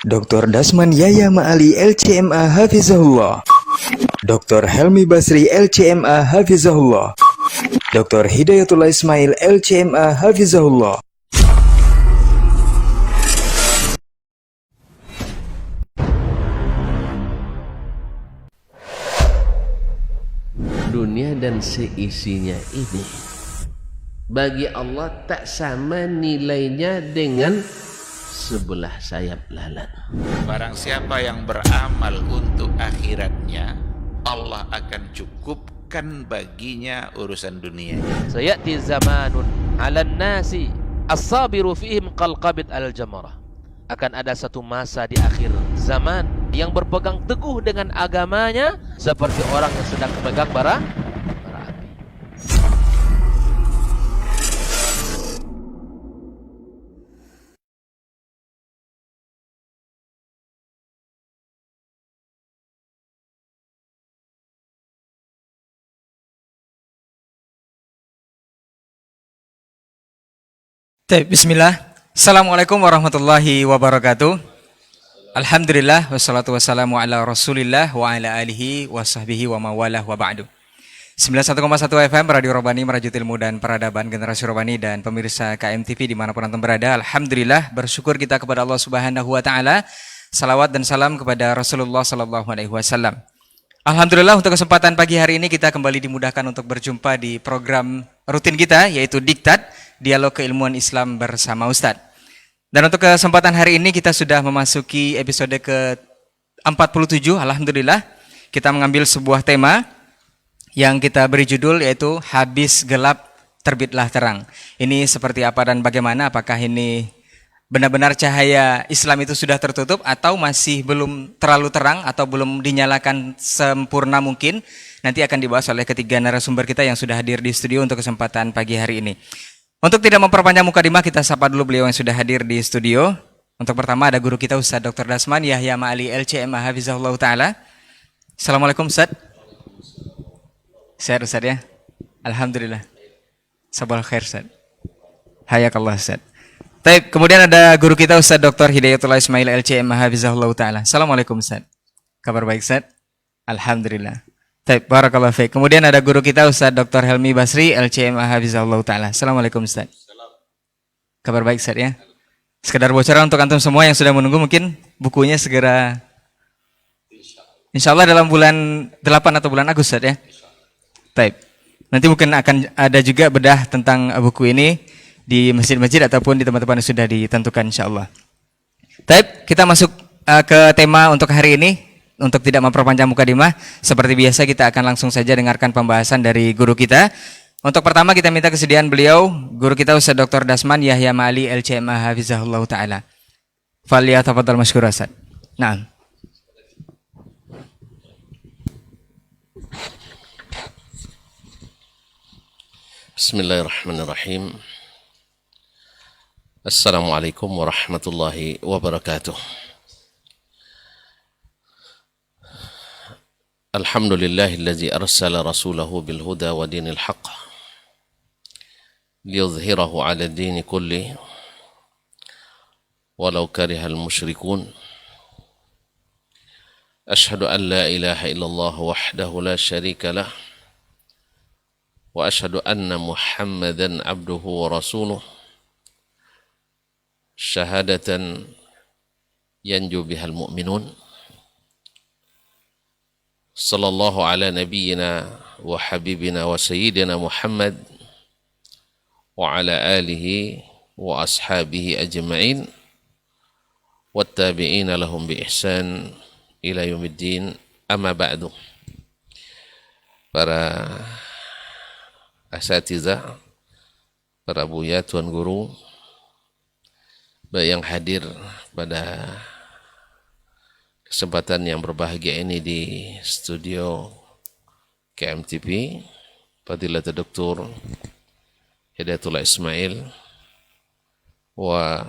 Dr. Dasman Yahya Ma'ali LCMA Hafizahullah, Dr. Helmi Basri LCMA Hafizahullah, Dr. Hidayatullah Ismail LCMA Hafizahullah. Dunia dan seisinya ini bagi Allah tak sama nilainya dengan sebelah sayap lalat. Barang siapa yang beramal untuk akhiratnya, Allah akan cukupkan baginya urusan dunianya. Sayati zamanun 'alan nasi as-sabiru fihim qalqabit al-jamarah. Akan ada satu masa di akhir zaman yang berpegang teguh dengan agamanya seperti orang yang sedang memegang bara api. Bismillah. Assalamualaikum warahmatullahi wabarakatuh. Alhamdulillah wassalatu wassalamu ala Rasulillah wa ala alihi wa sahbihi wa mawalah wa ba'du. 91,1 FM Radio Robani, merajut ilmu dan peradaban generasi Robani dan pemirsa KMTV dimanapun antum berada. Alhamdulillah, bersyukur kita kepada Allah Subhanahu wa taala. Salawat dan salam kepada Rasulullah sallallahu alaihi wasallam. Alhamdulillah, untuk kesempatan pagi hari ini kita kembali dimudahkan untuk berjumpa di program rutin kita, yaitu Diktat, Dialog Keilmuan Islam bersama Ustadz. Dan untuk kesempatan hari ini kita sudah memasuki episode ke-47. Alhamdulillah, kita mengambil sebuah tema yang kita beri judul yaitu Habis Gelap Terbitlah Terang. Ini seperti apa dan bagaimana? Apakah ini benar-benar cahaya Islam itu sudah tertutup atau masih belum terlalu terang atau belum dinyalakan sempurna mungkin? Nanti akan dibahas oleh ketiga narasumber kita yang sudah hadir di studio untuk kesempatan pagi hari ini. Untuk tidak memperpanjang mukadimah, kita sapa dulu beliau yang sudah hadir di studio. Untuk pertama ada guru kita Ustaz Dr. Dasman Yahya Ma'ali LCMA Hafizahullah Ta'ala. Assalamualaikum Ustaz. Sehat Ustaz ya? Alhamdulillah. Sabal khair Ustaz. Hayakallah Ustaz. Baik, kemudian ada guru kita Ustaz Dr. Hidayatullah Ismail LCMA Hafizahullah Ta'ala. Assalamualaikum Ustaz. Kabar baik Ustaz? Alhamdulillah. Baik, barakallahu fiik. Kemudian ada guru kita Ustaz Dr. Helmi Basri LCMA Hafizahullah Ta'ala. Assalamualaikum Ustaz. Kabar baik Ustaz ya? Sekedar bocoran untuk antum semua yang sudah menunggu, mungkin bukunya segera Insya Allah dalam bulan 8 atau bulan Agustus ya? Baik. Nanti mungkin akan ada juga bedah tentang buku ini di masjid-masjid ataupun di tempat-tempat yang sudah ditentukan insya Allah. Baik, kita masuk ke tema untuk hari ini. Untuk tidak memperpanjang mukadimah, seperti biasa kita akan langsung saja dengarkan pembahasan dari guru kita. Untuk pertama kita minta kesediaan beliau, guru kita Ustaz Dr. Dasman Yahya Ma'ali LCMA Hafizahullah Ta'ala. Falyatafaddal masykur Ustaz. Nah. Bismillahirrahmanirrahim. Assalamualaikum warahmatullahi wabarakatuh. Alhamdulillahillazi arsala rasulahu bil huda wa dinil haqq liyudhhirahu 'ala ad-din kulli walau karihal musyrikun. Ashhadu an la ilaha illallah wahdahu la syarika lah wa ashhadu anna Muhammadan abduhu wa rasuluh syahadatan yanju bihal mu'minun. Sallallahu ala nabiyyina wa habibina wa sayyidina Muhammad wa ala alihi wa ashabihi ajma'in wa tabi'ina lahum bi ihsan ila yaumiddin, amma ba'du. Para asatidzah, para buya, tuan guru, baik yang hadir pada kesempatan yang berbahagia ini di studio KMTV, Fadilatul Dr. Hidayatullah Ismail wa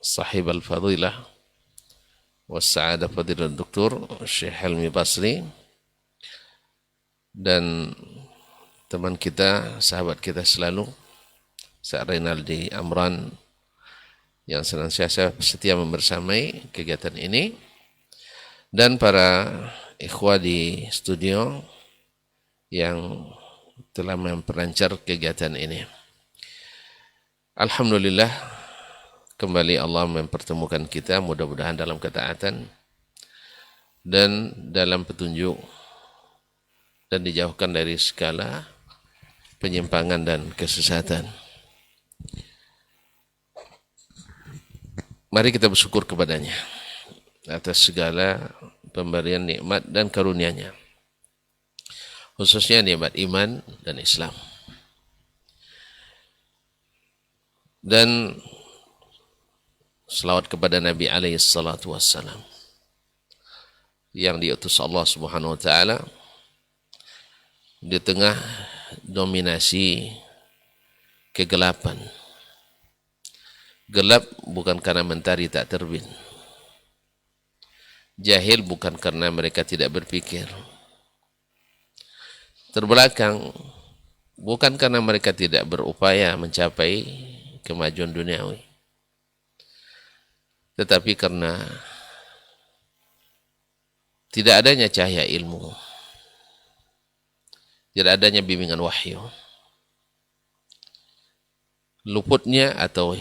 sahib al-fadilah wa sa'adah Fadilatul Dr. Syekh Helmi Basri, dan teman kita, sahabat kita selalu, Syekh Rinaldi Amran, yang senantiasa setia membersamai kegiatan ini, dan para ikhwah di studio yang telah memperlancar kegiatan ini. Alhamdulillah, kembali Allah mempertemukan kita, mudah-mudahan dalam ketaatan dan dalam petunjuk, dan dijauhkan dari segala penyimpangan dan kesesatan. Mari kita bersyukur kepadanya atas segala pemberian nikmat dan karunia-Nya, khususnya nikmat iman dan Islam. Dan selawat kepada Nabi alaihi salatu wassalam yang diutus Allah Subhanahu wa taala di tengah dominasi kegelapan. Gelap bukan karena mentari tak terbit. Jahil bukan karena mereka tidak berpikir. Terbelakang bukan karena mereka tidak berupaya mencapai kemajuan duniawi, tetapi karena tidak adanya cahaya ilmu, tidak adanya bimbingan wahyu, luputnya atau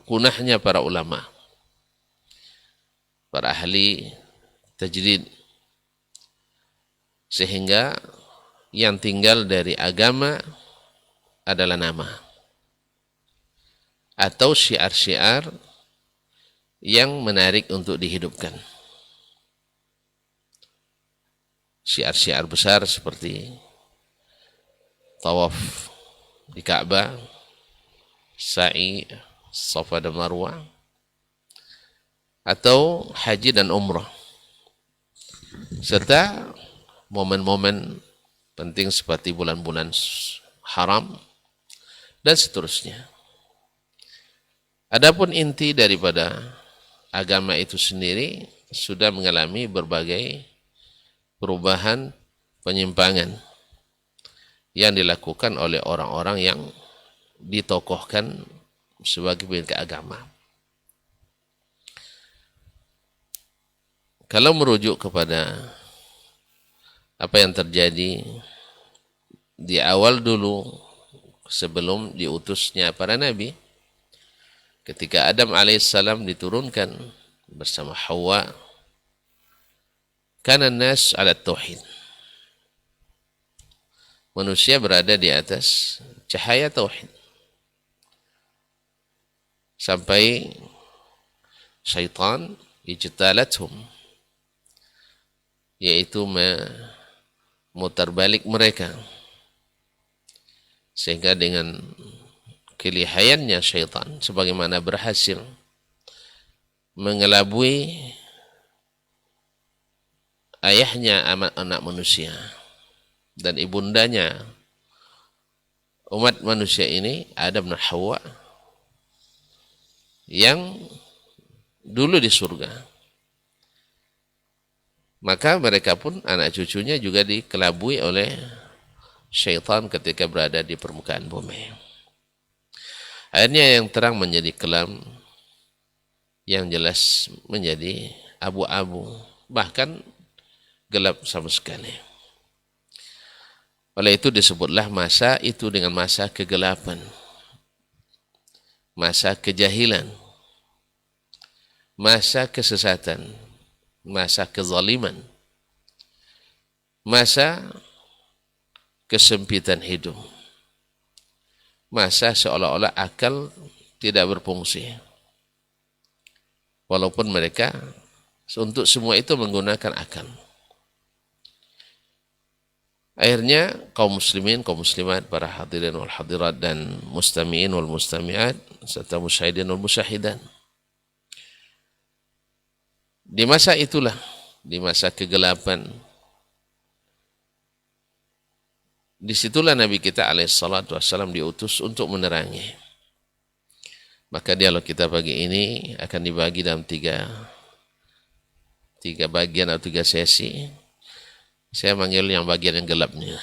punahnya para ulama, para ahli tajdid, sehingga yang tinggal dari agama adalah nama atau syiar-syiar yang menarik untuk dihidupkan. Syiar-syiar besar seperti tawaf di Ka'bah, sa'i, Safa dan Marwah, atau haji dan umrah, serta momen-momen penting seperti bulan-bulan haram dan seterusnya. Adapun inti daripada agama itu sendiri sudah mengalami berbagai perubahan, penyimpangan yang dilakukan oleh orang-orang yang ditokohkan sebagai pemimpin agama. Kalau merujuk kepada apa yang terjadi di awal dulu sebelum diutusnya para nabi, ketika Adam alaihissalam diturunkan bersama Hawa, kana nas ala tauhid. Manusia berada di atas cahaya tauhid. Sampai syaitan ijtalathum, yaitu memutar balik mereka, sehingga dengan kelihayannya syaitan sebagaimana berhasil mengelabui ayahnya anak manusia dan ibundanya umat manusia ini, Adam dan Hawa, yang dulu di surga. Maka mereka pun, anak cucunya juga dikelabui oleh syaitan ketika berada di permukaan bumi. Akhirnya yang terang menjadi kelam, yang jelas menjadi abu-abu, bahkan gelap sama sekali. Oleh itu disebutlah masa itu dengan masa kegelapan, masa kejahilan, masa kesesatan, masa kezaliman, masa kesempitan hidup, masa seolah-olah akal tidak berfungsi. Walaupun mereka untuk semua itu menggunakan akal. Akhirnya kaum muslimin, kaum muslimat, para hadirin wal hadirat dan mustami'in wal mustami'at serta musyahidin wal musyahidan, di masa itulah, di masa kegelapan, disitulah Nabi kita alaihissalatu wassalam diutus untuk menerangi. Maka dialog kita pagi ini akan dibagi dalam tiga bagian atau 3 sesi. Saya manggil yang bagian yang gelapnya.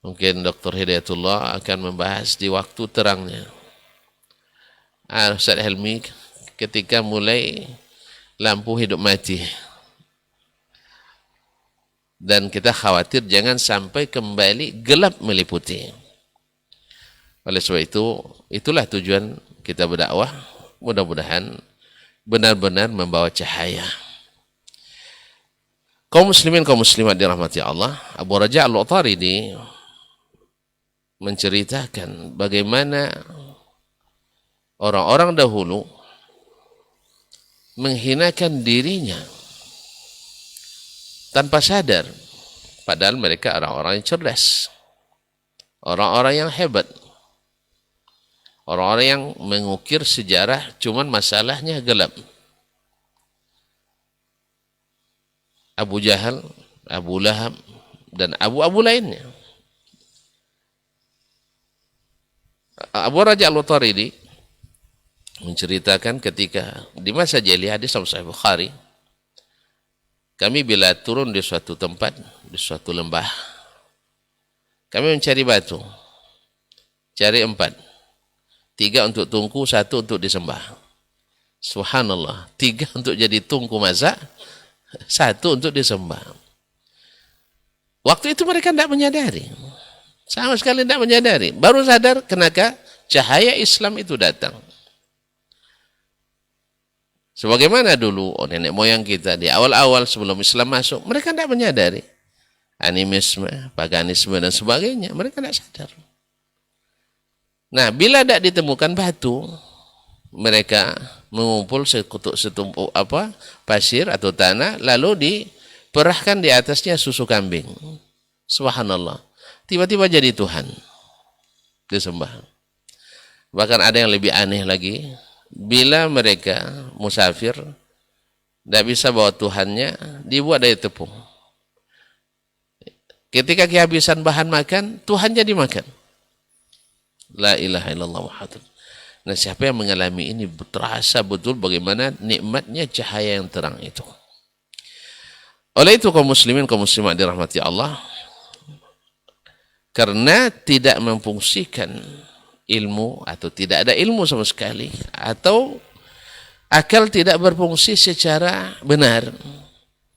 Mungkin Dr. Hidayatullah akan membahas di waktu terangnya. Ustaz Helmi, ketika mulai lampu hidup mati. Dan kita khawatir jangan sampai kembali gelap meliputi. Oleh sebab itu, itulah tujuan kita berdakwah. Mudah-mudahan benar-benar membawa cahaya. Kaum muslimin, kaum muslimat dirahmati Allah, Abu Raja' Al-Utaridi menceritakan bagaimana orang-orang dahulu menghinakan dirinya tanpa sadar, padahal mereka orang-orang yang cerdas, orang-orang yang hebat, orang-orang yang mengukir sejarah, cuman masalahnya gelap. Abu Jahal, Abu Lahab, dan abu-abu lainnya. Abu Raja' Al-Utaridi menceritakan ketika di masa jahiliyah, hadis Sahih Bukhari, kami bila turun di suatu tempat, di suatu lembah, kami mencari batu, cari 4, 3 untuk tungku, 1 untuk disembah. Subhanallah, 3 untuk jadi tungku masak, 1 untuk disembah. Waktu itu mereka tidak menyadari, sama sekali tidak menyadari. Baru sadar kenapa cahaya Islam itu datang. Sebagaimana dulu nenek moyang kita di awal-awal sebelum Islam masuk, mereka tidak menyadari animisme, paganisme dan sebagainya. Mereka tidak sadar. Nah, bila tidak ditemukan batu, mereka mengumpul setumpuk pasir atau tanah, lalu diperahkan di atasnya susu kambing. Subhanallah, tiba-tiba jadi Tuhan disembah. Bahkan ada yang lebih aneh lagi, bila mereka musafir tidak bisa bawa Tuhannya, dibuat dari tepung. Ketika kehabisan bahan makan, Tuhannya dimakan. La ilaha illallah Muhammad. Nah, siapa yang mengalami ini terasa betul bagaimana nikmatnya cahaya yang terang itu. Oleh itu kaum muslimin, kaum muslimat dirahmati Allah, karena tidak memfungsikan ilmu atau tidak ada ilmu sama sekali, atau akal tidak berfungsi secara benar,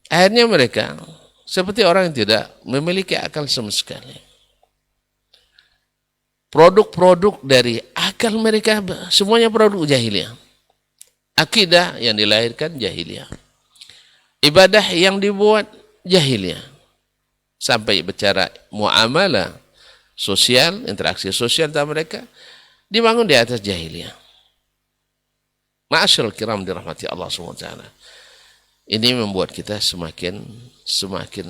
akhirnya mereka seperti orang yang tidak memiliki akal sama sekali. Produk-produk dari akal mereka semuanya produk jahiliyah. Akidah yang dilahirkan jahiliyah. Ibadah yang dibuat jahiliyah. Sampai bicara muamalah sosial, interaksi sosial antara mereka dibangun di atas jahiliyah. Ma'asyiral kiram dirahmati Allah SWT. Ini membuat kita semakin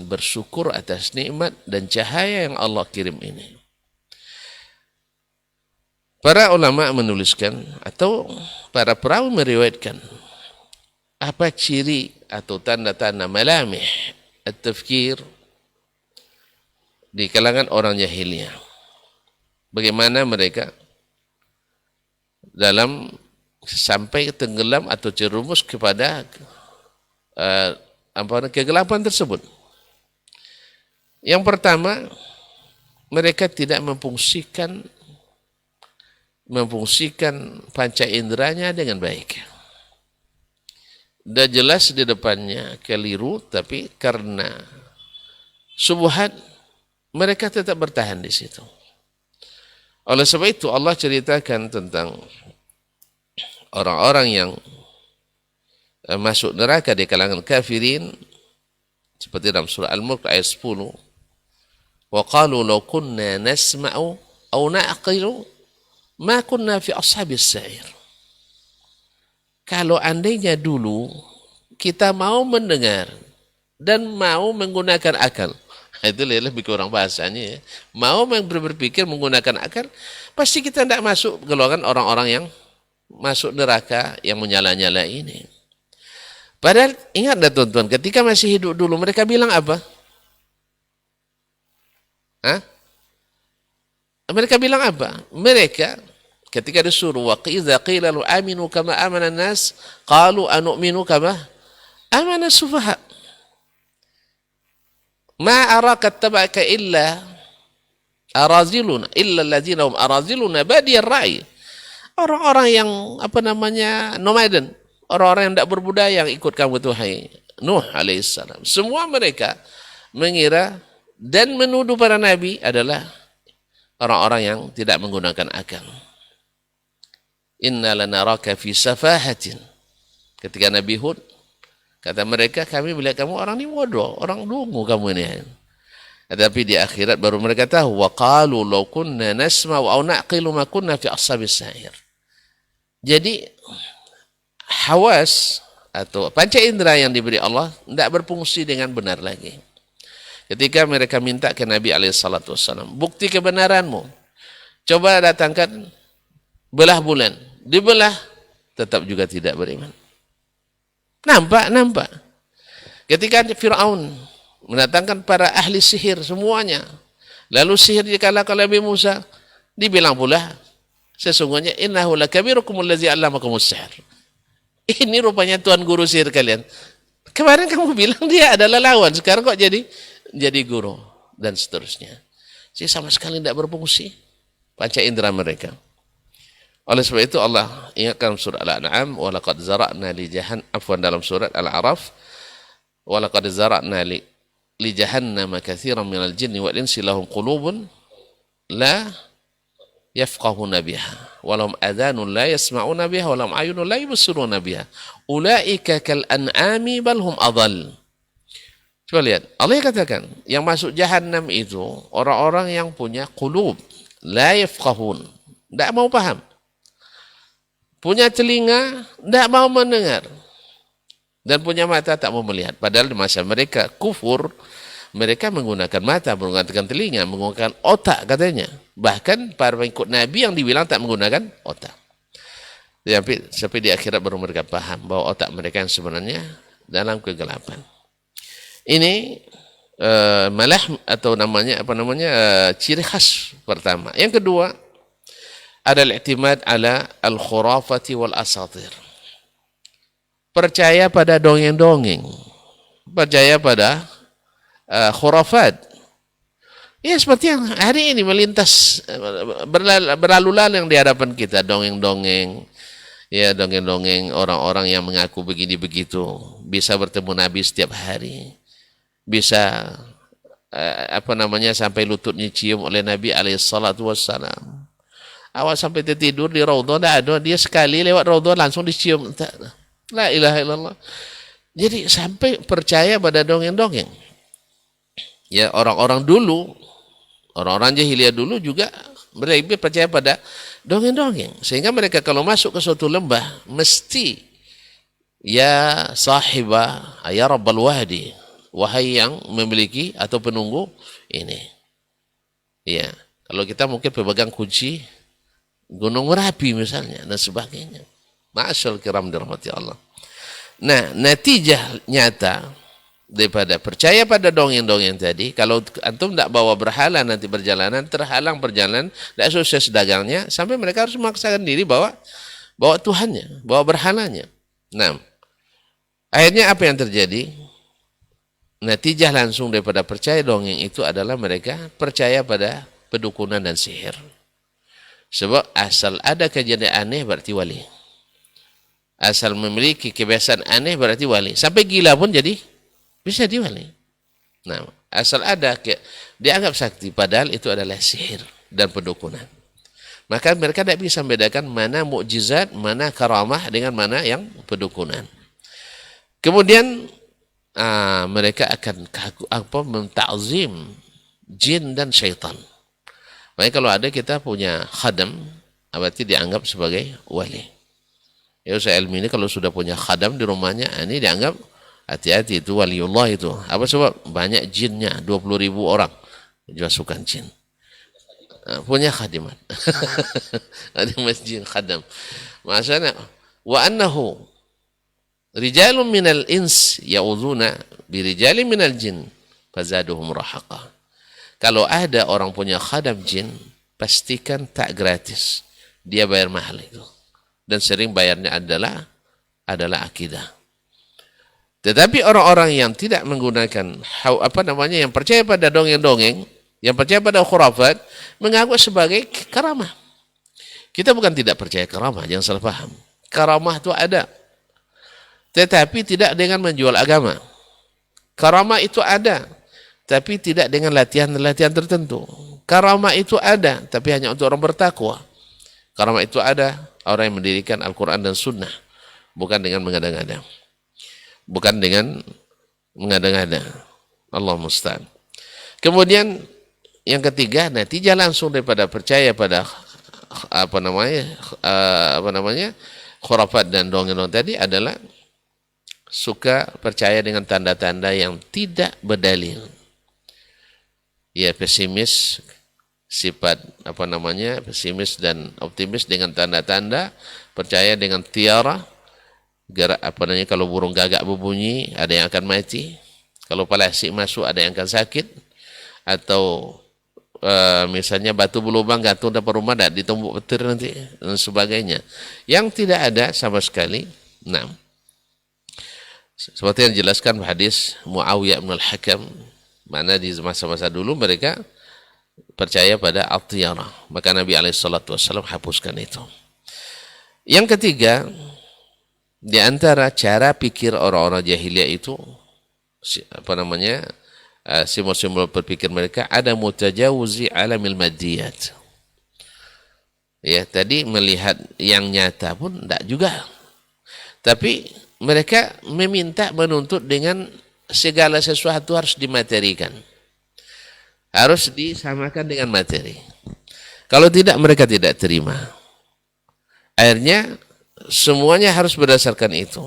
bersyukur atas nikmat dan cahaya yang Allah kirim ini. Para ulama menuliskan atau para perawi meriwayatkan apa ciri atau tanda-tanda malamih at-tafkir di kalangan orang jahiliyah. Bagaimana mereka dalam sampai tenggelam atau jerumus kepada kegelapan tersebut. Yang pertama, mereka tidak memfungsikan panca inderanya dengan baik. Dah jelas di depannya keliru, tapi karena subuhat mereka tetap bertahan di situ. Oleh sebab itu Allah ceritakan tentang orang-orang yang masuk neraka di kalangan kafirin seperti dalam surah Al-Mulk ayat 10. Wa qalu law kunna nasma'u aw na'qilu ma kunna fi ashabis sa'ir. Kalau andainya dulu kita mau mendengar dan mau menggunakan akal, itu lebih kurang bahasanya ya. Mau berpikir menggunakan akal, pasti kita tidak masuk golongan orang-orang yang masuk neraka yang menyala-nyala ini. Padahal ingatlah tuan-tuan, ketika masih hidup dulu mereka bilang apa? Mereka bilang apa? Mereka ketika disuruh wa idza qila lu aminu kama amana an-nas qalu anu'minu kama amana as-sufaha. Ma araka tabaka illa araziluna illa alladzina hum araziluna badi ar-ra'i Orang-orang yang nomaden, orang-orang yang tidak berbudaya yang ikut kamu tuh Nuh alaihissalam. Semua mereka mengira dan menuduh para nabi adalah orang-orang yang tidak menggunakan akal. Inna lanaraka fi safahatin. Ketika Nabi Hud, kata mereka, kami melihat kamu orang ini bodoh, orang dungu kamu ini. Tetapi di akhirat baru mereka tahu. Wa qalu law kunna nasma'u aw na'qilu ma kunna fi ashabis sa'ir. Jadi hawas atau panca indera yang diberi Allah tidak berfungsi dengan benar lagi. Ketika mereka minta ke Nabi SAW, bukti kebenaranmu. Coba datangkan belah bulan. Dibelah, tetap juga tidak beriman. Nampak. Ketika Fir'aun mendatangkan para ahli sihir semuanya, lalu sihir dikalahkan oleh Nabi Musa, dibilang pula, sesungguhnya innahu lakabirukum allazi 'allamakumus sihr. Ini rupanya tuan guru sihir kalian. Kemarin kamu bilang dia adalah lawan, sekarang kok jadi guru dan seterusnya. Jadi sama sekali tidak berfungsi panca indera mereka. Oleh sebab itu Allah ingatkan surah Al-An'am, wa laqad zara'na li dalam surat Al-A'raf, wa laqad zara'na li jahannama katsiran minal jinni wal insi lahum qulubun la yafqahuna biha wa lahum adhanun la yasma'una biha wa lahum ayunun la yubsiruna biha ulaika kal an'ami bal hum adall. Coba lihat, Allah katakan yang masuk jahannam itu orang-orang yang punya qulub la yafqahun, tidak mau paham. Punya telinga, tidak mau mendengar. Dan punya mata, tak mau melihat. Padahal di masa mereka kufur, mereka menggunakan mata, menggunakan telinga, menggunakan otak katanya. Bahkan para pengikut Nabi yang dibilang tak menggunakan otak. Sampai di akhirat baru mereka paham bahwa otak mereka yang sebenarnya dalam kegelapan. Ini malah atau ciri khas pertama. Yang kedua, ada i'timad ala al-khurafati wal asatir. Percaya pada dongeng-dongeng. Percaya pada khurafat. Ya seperti yang hari ini melintas, berlalu-lalu yang di hadapan kita. Dongeng-dongeng. Ya dongeng-dongeng orang-orang yang mengaku begini begitu. Bisa bertemu Nabi setiap hari. Bisa sampai lututnya cium oleh Nabi SAW. Awak sampai tertidur di raudhah, tidak ada. Dia sekali lewat raudhah langsung dicium. La ilaha illallah. Jadi sampai percaya pada dongeng-dongeng. Ya orang-orang dulu, orang-orang jahiliyah dulu juga mereka percaya pada dongeng-dongeng. Sehingga mereka kalau masuk ke suatu lembah, mesti ya sahibah, ya rabbal wahdi. Wahai yang memiliki atau penunggu ini. Ya, kalau kita mungkin pemegang kunci Gunung Merapi misalnya dan sebagainya. Ma'asyal kiram dirahmati Allah. Nah, natijah nyata daripada percaya pada dongeng-dongeng tadi, kalau antum tidak bawa berhala nanti perjalanan, terhalang perjalanan, tidak sukses dagangnya, sampai mereka harus memaksakan diri bawa Tuhannya, bawa berhalanya. Nah, akhirnya apa yang terjadi? Natijah langsung daripada percaya dongeng itu adalah mereka percaya pada pedukunan dan sihir. Sebab asal ada kejadian aneh berarti wali. Asal memiliki kebiasaan aneh berarti wali. Sampai gila pun jadi bisa diwali. Nah, asal ada dianggap sakti padahal itu adalah sihir dan pedukunan. Maka mereka tidak bisa membedakan mana mukjizat, mana karamah dengan mana yang pedukunan. Kemudian mereka akan mentakzim jin dan syaitan. Makanya kalau ada kita punya khadam, berarti dianggap sebagai wali. Ya Ustaz Ilmi ini kalau sudah punya khadam di rumahnya, ini dianggap hati-hati itu waliullah itu. Apa sebab? Banyak jinnya, 20.000 orang. Jasukan jin. Punya khadimat. Ada masjid khadam. Maksudnya, wa annahu rijalun minal ins ya'udhuna birijalin minal jin fazaduhum rahaqa. Kalau ada orang punya khadam jin, pastikan tak gratis. Dia bayar mahal itu. Dan sering bayarnya adalah akidah. Tetapi orang-orang yang tidak menggunakan yang percaya pada dongeng-dongeng, yang percaya pada khurafat, mengaku sebagai karamah. Kita bukan tidak percaya karamah, jangan salah paham. Karamah itu ada, tetapi tidak dengan menjual agama. Karamah itu ada, tapi tidak dengan latihan-latihan tertentu. Karamah itu ada, tapi hanya untuk orang bertakwa. Karamah itu ada, orang yang mendirikan Al-Quran dan Sunnah, bukan dengan mengada-ngada. Bukan dengan mengada-ngada. Allah musta'an. Kemudian yang ketiga, natijah langsung daripada percaya pada khurafat dan dongeng tadi adalah suka percaya dengan tanda-tanda yang tidak berdalil. Ya, pesimis, sifat pesimis dan optimis dengan tanda-tanda, percaya dengan tiara, kalau burung gagak berbunyi ada yang akan mati, kalau plastik masuk ada yang akan sakit, atau misalnya batu berlubang gantung depan rumah dan ditumbuk petir nanti dan sebagainya, yang tidak ada sama sekali. Nah, seperti yang dijelaskan hadis Muawiyah bin Al-Hakam, mana di masa-masa dulu mereka percaya pada at-tiyarah, maka Nabi SAW hapuskan itu. Yang ketiga, di antara cara pikir orang-orang jahiliyah itu, simbol-simbol berpikir mereka ada mutajawuzi alamil madiyat. Ya, tadi melihat yang nyata pun tidak juga. Tapi mereka menuntut dengan segala sesuatu harus dimaterikan. Harus disamakan dengan materi. Kalau tidak, mereka tidak terima. Akhirnya semuanya harus berdasarkan itu.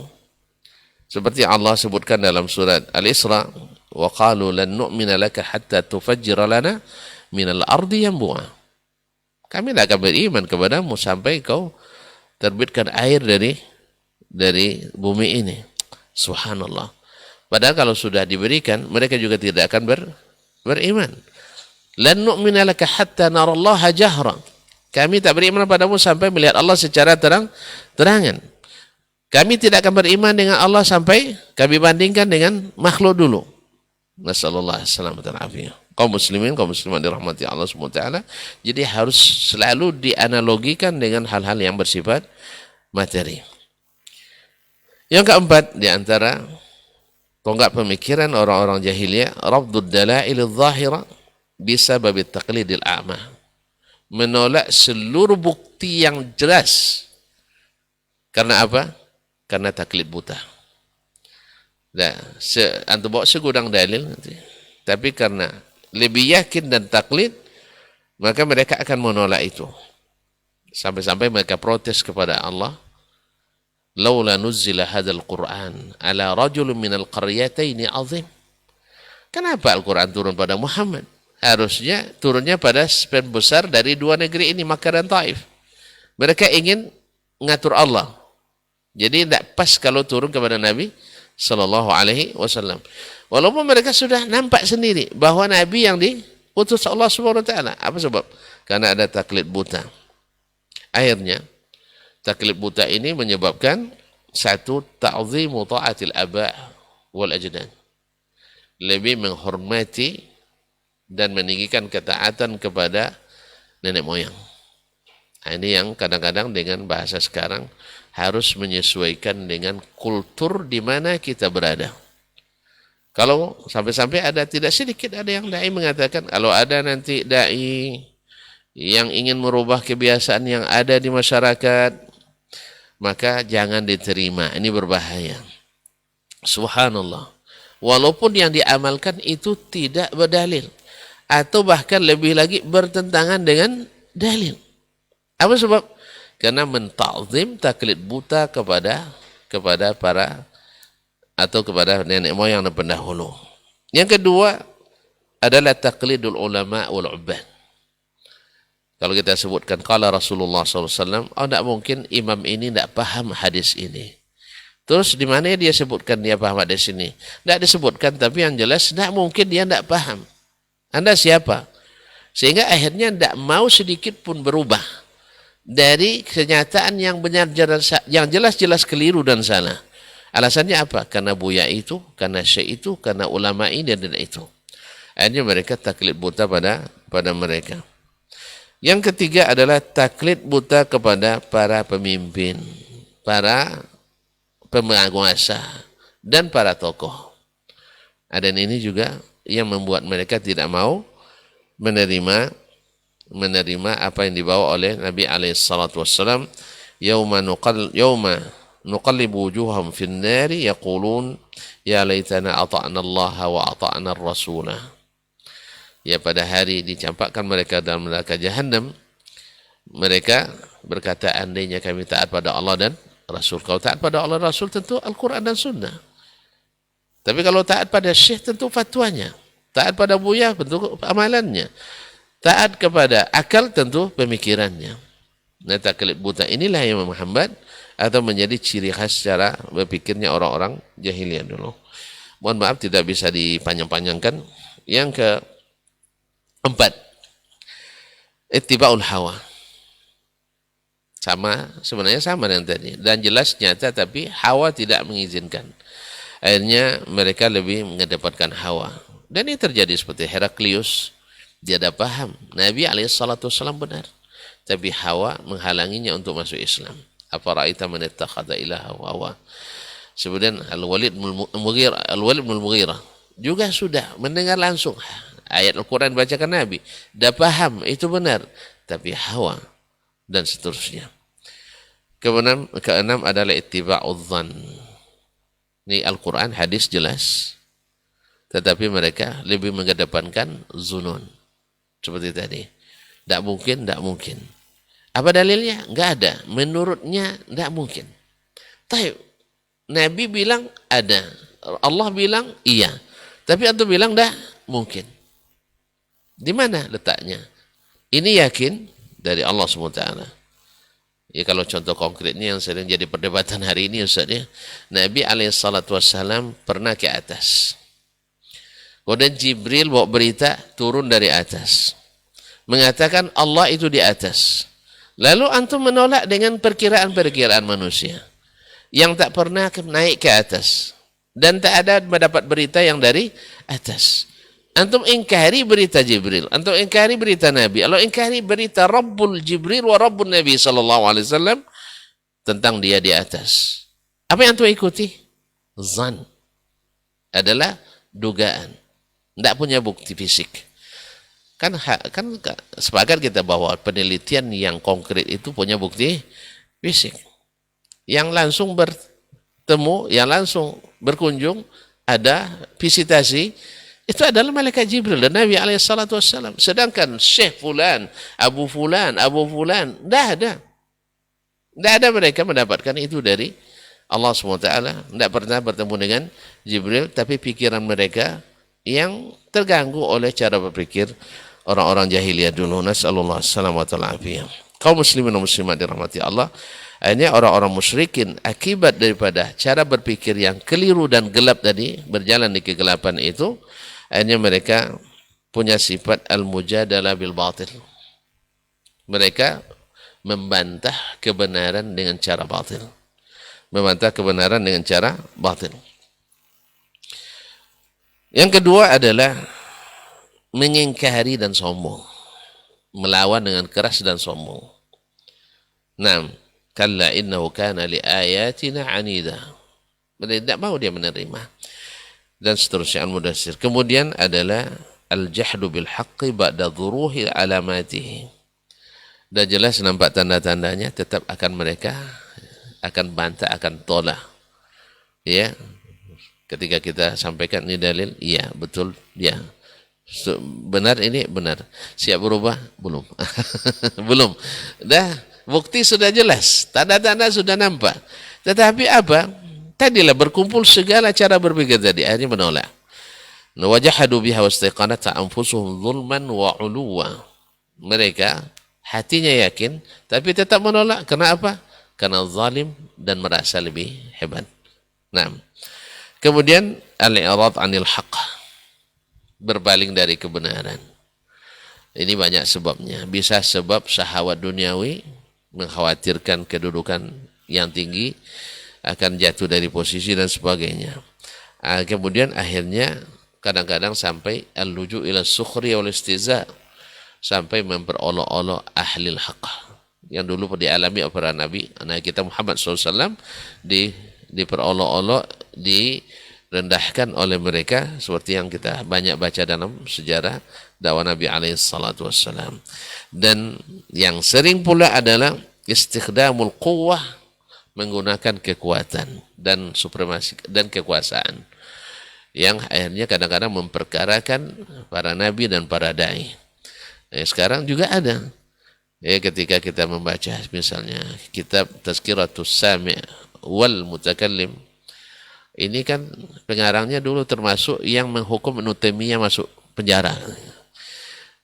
Seperti Allah sebutkan dalam surat Al-Isra, wa qalu lan nu'mina laka hatta tufajjira lana minal ardi yanbu'a. Kami tidak akan beriman kepadamu sampai kau terbitkan air dari bumi ini. Subhanallah. Padahal kalau sudah diberikan, mereka juga tidak akan beriman. Lan nu'mina laka hatta narallaha jahra. Kami tak beriman padamu sampai melihat Allah secara terangan. Kami tidak akan beriman dengan Allah sampai kami bandingkan dengan makhluk dulu. Nasallallahu alaihi wasallam. Kaum muslimin, kaum muslimat dirahmati Allah SWT. Jadi harus selalu dianalogikan dengan hal-hal yang bersifat materi. Yang keempat, di antara tonggak pemikiran orang-orang jahiliyah, rafdud dalail adh-dhahira bisabab at-taqlidil a'ma. Menolak seluruh bukti yang jelas. Karena apa? Karena taklid buta. Nah, antum bawa segudang dalil nanti. Tapi karena lebih yakin dan taklid, maka mereka akan menolak itu. Sampai-sampai mereka protes kepada Allah. Laula nuzzila hadzal Qur'an ala rajulin minal qaryataini azim. Kenapa Al-Quran turun pada Muhammad? Harusnya turunnya pada pembesar dari dua negeri ini, Makkah dan Taif. Mereka ingin ngatur Allah. Jadi tidak pas kalau turun kepada Nabi Sallallahu Alaihi Wasallam. Walaupun mereka sudah nampak sendiri bahwa Nabi yang diutus Allah Subhanahu Wa Taala. Apa sebab? Karena ada taklid buta. Akhirnya taklid buta ini menyebabkan satu, ta'zimu ta'atil aba' wal ajdan. Lebih menghormati dan meninggikan ketaatan kepada nenek moyang. Ini yang kadang-kadang dengan bahasa sekarang harus menyesuaikan dengan kultur di mana kita berada. Kalau sampai-sampai ada, tidak sedikit ada yang dai mengatakan, kalau ada nanti dai yang ingin merubah kebiasaan yang ada di masyarakat, maka jangan diterima, ini berbahaya. Subhanallah. Walaupun yang diamalkan itu tidak berdalil, atau bahkan lebih lagi bertentangan dengan dalil. Apa sebab? Karena menta'zim, taklid buta kepada para atau kepada nenek moyang dan pendahulu. Yang kedua adalah taklidul ulama wal ubbad. Kalau kita sebutkan qala Rasulullah SAW, tidak mungkin imam ini tidak paham hadis ini. Terus di mana dia sebutkan dia paham hadis ini? Tidak disebutkan, tapi yang jelas tidak mungkin dia tidak paham. Anda siapa? Sehingga akhirnya tidak mau sedikit pun berubah dari kenyataan yang benar, yang jelas-jelas keliru dan salah. Alasannya apa? Karena buya itu, karena syekh itu, karena ulama ini dan itu. Akhirnya mereka taklid buta pada mereka. Yang ketiga adalah taklid buta kepada para pemimpin, para penguasa, dan para tokoh. Dan ini juga yang membuat mereka tidak mau menerima apa yang dibawa oleh Nabi SAW. Yauma nuqallibu wujuhahum fin nari yaqulun ya laitana ata'na Allah wa ata'na ar-rasulah. Ya, pada hari dicampakkan mereka dalam neraka jahanam, mereka berkata, andainya kami taat pada Allah dan Rasul. Kalau taat pada Allah dan Rasul tentu Al-Quran dan Sunnah. Tapi kalau taat pada syekh tentu fatwanya. Taat pada buya tentu amalannya. Taat kepada akal tentu pemikirannya. Nah, taklid buta inilah yang menghambat atau menjadi ciri khas cara berpikirnya orang-orang jahiliyah dulu. Mohon maaf tidak bisa dipanjang-panjangkan. Yang keempat, ittiba'ul hawa. Sebenarnya sama dengan tadi. Dan jelas nyata, tapi hawa tidak mengizinkan. Akhirnya mereka lebih mengedepankan hawa. Dan ini terjadi seperti Heraklius. Dia dah paham Nabi SAW benar. Tapi hawa menghalanginya untuk masuk Islam. Afara'aita man ittakhadha ilahahu hawa. Kemudian Al-Walid bin Mughirah juga sudah mendengar langsung ayat Al-Quran bacakan Nabi. Dah paham itu benar. Tapi hawa dan seterusnya. Keenam adalah ittiba'udz dzan. Ini Al-Quran, hadis jelas. Tetapi mereka lebih mengedepankan zunun. Seperti tadi. Tidak mungkin. Apa dalilnya? Enggak ada. Menurutnya tidak mungkin. Tapi Nabi bilang ada. Allah bilang iya. Tapi antum bilang tidak mungkin. Di mana letaknya? Ini yakin dari Allah SWT. Ya, kalau contoh konkretnya yang sering jadi perdebatan hari ini Ustaz ya. Nabi SAW pernah ke atas. Kemudian Jibril bawa berita turun dari atas. Mengatakan Allah itu di atas. Lalu antum menolak dengan perkiraan-perkiraan manusia. Yang tak pernah naik ke atas. Dan tak ada mendapat berita yang dari atas. Antum ingkari berita Jibril. Antum ingkari berita Nabi. Allah ingkari berita Rabbul Jibril wa Rabbul Nabi SAW tentang dia di atas. Apa yang antum ikuti? Zan. Adalah dugaan. Tidak punya bukti fisik. Kan sepakat kita bahwa penelitian yang konkret itu punya bukti fisik. Yang langsung bertemu, yang langsung berkunjung, ada visitasi, itu adalah malaikat Jibril dan Nabi SAW. Sedangkan Syekh Fulan, Abu Fulan, tidak ada. Tidak ada mereka mendapatkan itu dari Allah SWT. Tidak pernah bertemu dengan Jibril, tapi pikiran mereka yang terganggu oleh cara berpikir orang-orang jahiliyah dulu. Nas'alullah salamatu al-afiyah. Kaum muslimin dan muslimat dirahmati Allah. Akhirnya orang-orang musyrikin akibat daripada cara berpikir yang keliru dan gelap tadi, berjalan di kegelapan itu, akhirnya mereka punya sifat al-mujadalah bil batil. Mereka membantah kebenaran dengan cara batil. Membantah kebenaran dengan cara batil. Yang kedua adalah mengingkari dan sombong. Melawan dengan keras dan sombong. Naam, kalla innahu kana li ayatina anida. Mereka tidak mau dia menerima. Dan seterusnya Al-Mudaththir. Kemudian adalah al-jahdu bil haqqi ba'da dhuruhi alamatihi. Dan jelas nampak tanda-tandanya, tetap akan mereka akan bantah, akan tolak. Ya. Ketika kita sampaikan ini dalil, iya, betul, ya. Benar ini, benar. Siap berubah? Belum. Belum. Dah, bukti sudah jelas. Tanda-tanda sudah nampak. Tetapi apa? Tadilah berkumpul segala cara berpikir tadi. Akhirnya menolak. Wajahadu biha wastaiqanat anfusuhum zulman wa uluwa. Mereka hatinya yakin, tapi tetap menolak. Kenapa? Karena zalim dan merasa lebih hebat. Nah, kemudian al-i'rad 'anil haqq. Berpaling dari kebenaran. Ini banyak sebabnya. Bisa sebab syahwat duniawi, mengkhawatirkan kedudukan yang tinggi, akan jatuh dari posisi dan sebagainya. Kemudian akhirnya kadang-kadang sampai al-luju ila sukhri wal istiza, sampai memperolok-olok ahlil haq yang dulu dialami oleh para nabi. Nah, kita Muhammad SAW diperolok-olok, direndahkan oleh mereka seperti yang kita banyak baca dalam sejarah dakwah Nabi SAW. Dan yang sering pula adalah istikhdamul quwwah, menggunakan kekuatan dan supremasi dan kekuasaan yang akhirnya kadang-kadang memperkarakan para nabi dan para dai. Sekarang juga ada. Ketika kita membaca misalnya kitab Tazkiratus Sami' wal Mutakallim, ini kan pengarangnya dulu termasuk yang menghukum Ibnu Taimiyah masuk penjara.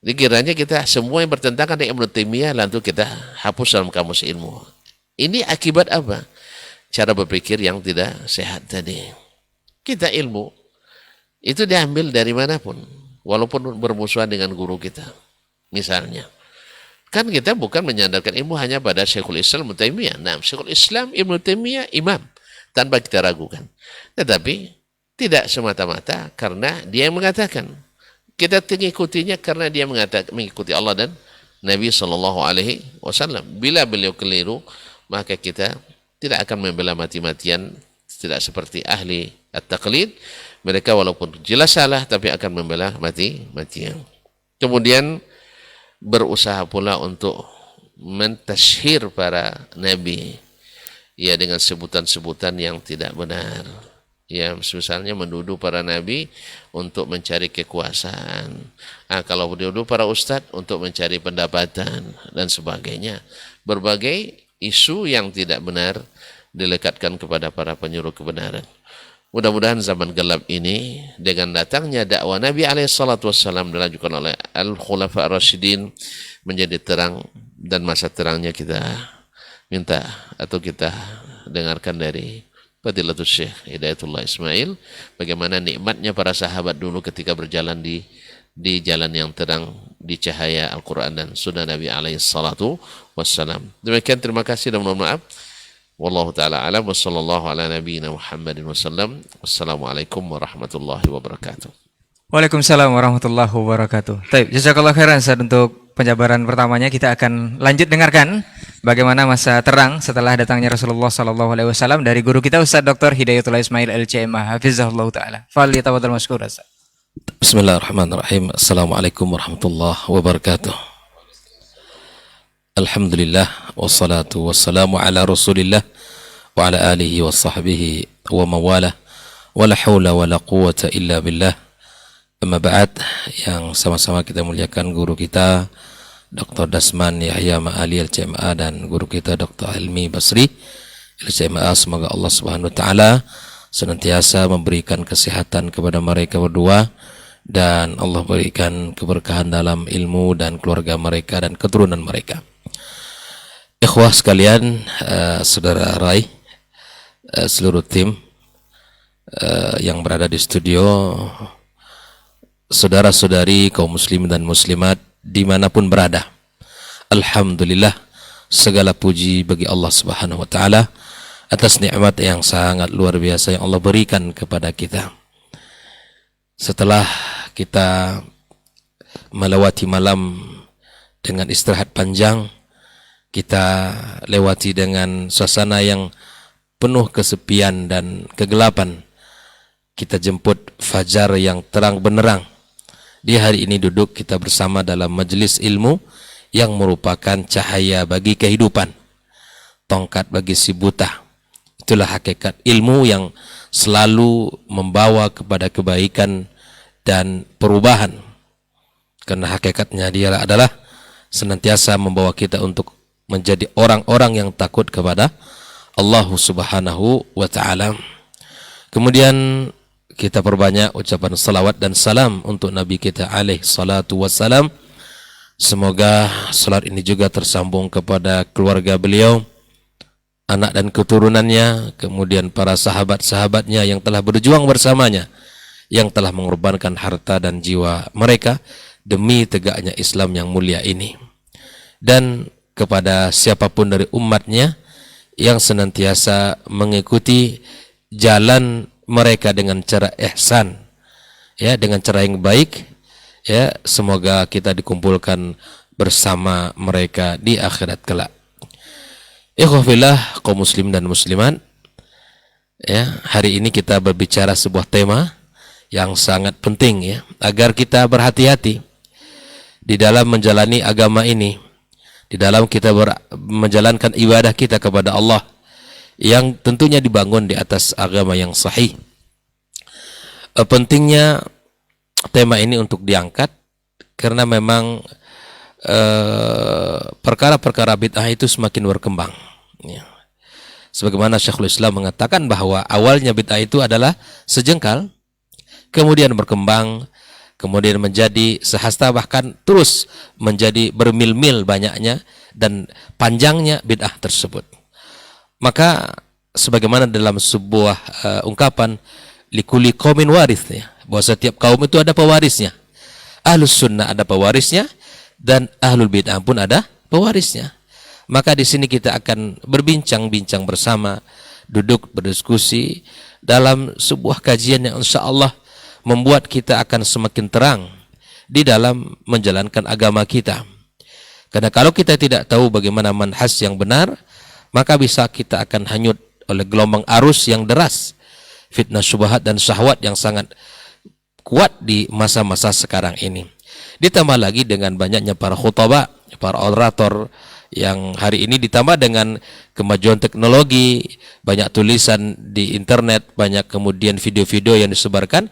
Dikiranya kita semua yang bertentangan dengan Ibnu Taimiyah lalu kita hapus dalam kamus ilmu. Ini akibat apa? Cara berpikir yang tidak sehat tadi. Kita ilmu itu diambil dari manapun, walaupun bermusuhan dengan guru kita. Misalnya, kan kita bukan menyandarkan ilmu hanya pada Syekhul Islam Ibnu Taimiyah. Nah, Syekhul Islam Ibnu Taimiyah imam tanpa kita ragukan. Tetapi tidak semata-mata karena dia yang mengatakan. Kita mengikutinya karena dia mengikuti Allah dan Nabi SAW. Bila beliau keliru, maka kita tidak akan membela mati-matian, tidak seperti ahli at-taqlid. Mereka walaupun jelas salah, tapi akan membela mati-matian. Kemudian berusaha pula untuk mentashhir para nabi, ya, dengan sebutan-sebutan yang tidak benar. Ya, misalnya menuduh para nabi untuk mencari kekuasaan. Kalau menuduh para ustadz untuk mencari pendapatan dan sebagainya. Berbagai isu yang tidak benar dilekatkan kepada para penyuruh kebenaran. Mudah-mudahan zaman gelap ini dengan datangnya dakwah Nabi SAW dilanjutkan oleh Al-Khulafa Ar-Rasyidin menjadi terang, dan masa terangnya kita minta atau kita dengarkan dari Fadilatul Syekh Hidayatullah Ismail, bagaimana nikmatnya para sahabat dulu ketika berjalan di jalan yang terang, di cahaya Al-Quran dan Sunnah Nabi SAW. Demikian, terima kasih dan mohon maaf. Wallahu ta'ala alam wa sallallahu ala nabiyyina Muhammadin wasallam. Wassalamualaikum warahmatullahi wabarakatuh. Waalaikumsalam warahmatullahi wabarakatuh. Baik, jazakallah khairan Ustaz untuk penjabaran pertamanya. Kita akan lanjut dengarkan bagaimana masa terang setelah datangnya Rasulullah SAW dari guru kita Ustaz Dr. Hidayatullah Ismail LCMA hafizahullah taala. Falyatafaddal mashkur Ustaz. Bismillahirrahmanirrahim. Assalamualaikum warahmatullahi wabarakatuh. Alhamdulillah wassalatu wassalamu ala Rasulillah wa ala alihi wa sahbihi wa mawalah wa la hawla wa la quwwata illa billah. Amma ba'd, yang sama-sama kita muliakan guru kita Dr. Dasman Yahya Ma'ali LCMA dan guru kita Dr. Helmi Basri LCMA. Semoga Allah Subhanahu wa taala senantiasa memberikan kesehatan kepada mereka berdua dan Allah berikan keberkahan dalam ilmu dan keluarga mereka dan keturunan mereka. Ikhwah sekalian, saudara Rai, seluruh tim yang berada di studio, saudara-saudari kaum muslim dan muslimat dimanapun berada, alhamdulillah, segala puji bagi Allah Subhanahu wa taala atas nikmat yang sangat luar biasa yang Allah berikan kepada kita. Setelah kita melewati malam dengan istirahat panjang, kita lewati dengan suasana yang penuh kesepian dan kegelapan. Kita jemput fajar yang terang benderang. Di hari ini duduk kita bersama dalam majelis ilmu yang merupakan cahaya bagi kehidupan, tongkat bagi si buta. Itulah hakikat ilmu yang selalu membawa kepada kebaikan dan perubahan. Karena hakikatnya dia adalah senantiasa membawa kita untuk menjadi orang-orang yang takut kepada Allah Subhanahu wa taala. Kemudian kita perbanyak ucapan salawat dan salam untuk Nabi kita alaihi salatu wassalam. Semoga salat ini juga tersambung kepada keluarga beliau, anak dan keturunannya, kemudian para sahabat-sahabatnya yang telah berjuang bersamanya, yang telah mengorbankan harta dan jiwa mereka demi tegaknya Islam yang mulia ini. Dan kepada siapapun dari umatnya yang senantiasa mengikuti jalan mereka dengan cara ihsan, ya, dengan cara yang baik, Ya, semoga kita dikumpulkan bersama mereka di akhirat kelak. Ikhwafillah, kaum muslim dan muslimat, ya, hari ini kita berbicara sebuah tema yang sangat penting, ya, agar kita berhati-hati di dalam menjalani agama ini, di dalam kita menjalankan ibadah kita kepada Allah yang tentunya dibangun di atas agama yang sahih. Pentingnya tema ini untuk diangkat karena memang perkara-perkara bid'ah itu semakin berkembang, ya. Sebagaimana Syekhul Islam mengatakan bahwa awalnya bid'ah itu adalah sejengkal, kemudian berkembang, kemudian menjadi sehasta, bahkan terus menjadi bermil-mil banyaknya dan panjangnya bid'ah tersebut. Maka sebagaimana dalam sebuah ungkapan, likuli qaumin warith, ya, bahwa setiap kaum itu ada pewarisnya. Ahlus sunnah ada pewarisnya dan ahlul bid'ah pun ada pewarisnya. Maka di sini kita akan berbincang-bincang bersama, duduk berdiskusi dalam sebuah kajian yang insya Allah membuat kita akan semakin terang di dalam menjalankan agama kita. Karena kalau kita tidak tahu bagaimana manhaj yang benar, maka bisa kita akan hanyut oleh gelombang arus yang deras, fitnah syubhat dan syahwat yang sangat kuat di masa-masa sekarang ini. Ditambah lagi dengan banyaknya para khutbah, para orator yang hari ini, ditambah dengan kemajuan teknologi, banyak tulisan di internet, banyak kemudian video-video yang disebarkan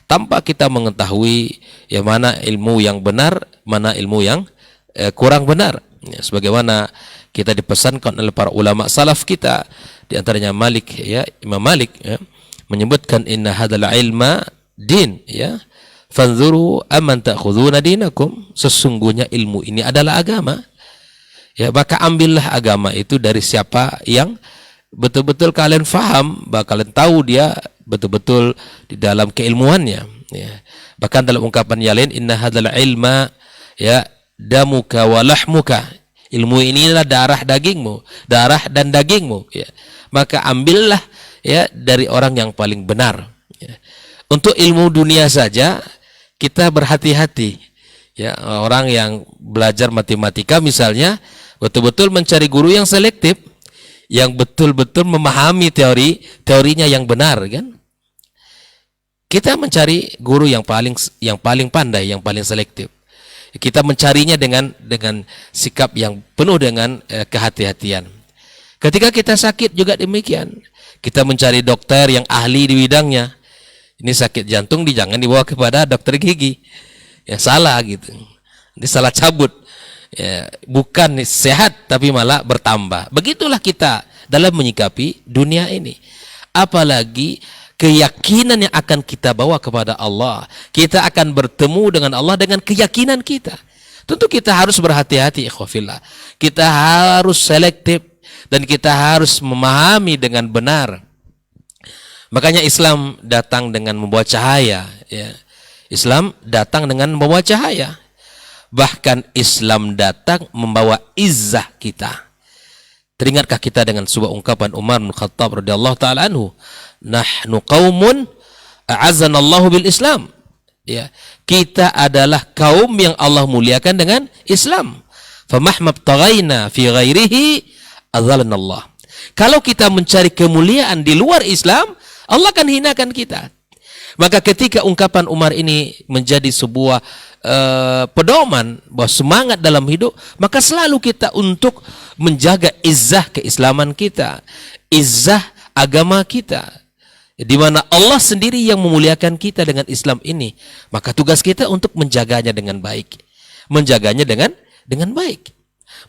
tanpa kita mengetahui yang mana ilmu yang benar, mana ilmu yang kurang benar. Ya, sebagaimana kita dipesankan oleh para ulama salaf kita, di antaranya Malik, ya, Imam Malik, ya, menyebutkan inna hadzal ilma din, ya, fanzuru amman ta'khuduna dinakum, sesungguhnya ilmu ini adalah agama, ya, maka ambillah agama itu dari siapa yang betul-betul kalian faham, kalian tahu dia betul-betul di dalam keilmuannya, ya. Bahkan dalam ungkapan yang lain, inna hadzal ilma, ya, damuka wa lahmuka, ilmu ini adalah darah dagingmu, darah dan dagingmu, ya. Maka ambillah, ya, dari orang yang paling benar, ya. Untuk ilmu dunia saja kita berhati-hati, ya. Orang yang belajar matematika misalnya betul-betul mencari guru yang selektif, yang betul-betul memahami teorinya yang benar, kan? Kita mencari guru yang paling pandai, yang paling selektif. Kita mencarinya dengan sikap yang penuh dengan kehati-hatian. Ketika kita sakit juga demikian. Kita mencari dokter yang ahli di bidangnya. Ini sakit jantung, jangan dibawa kepada dokter gigi. Ya salah gitu. Ini salah cabut. Ya, bukan sehat tapi malah bertambah. Begitulah kita dalam menyikapi dunia ini. Apalagi keyakinan yang akan kita bawa kepada Allah. Kita akan bertemu dengan Allah dengan keyakinan kita. Tentu kita harus berhati-hati, ikhwafillah. Kita harus selektif dan kita harus memahami dengan benar. Makanya Islam datang dengan membawa cahaya, ya. Islam datang dengan membawa cahaya. Bahkan Islam datang membawa izzah kita. Teringatkah kita dengan sebuah ungkapan Umar bin Khattab radhiyallahu taala anhu, nahnu qaumun a'azzanallahu bil Islam. Ya, kita adalah kaum yang Allah muliakan dengan Islam. Famahmab taghaina fi ghairihi adzallanallah. Kalau kita mencari kemuliaan di luar Islam, Allah akan hinakan kita. Maka ketika ungkapan Umar ini menjadi sebuah pedoman bahwa semangat dalam hidup, maka selalu kita untuk menjaga izzah keislaman kita, izzah agama kita, di mana Allah sendiri yang memuliakan kita dengan Islam ini. Maka tugas kita untuk menjaganya dengan baik, menjaganya dengan baik.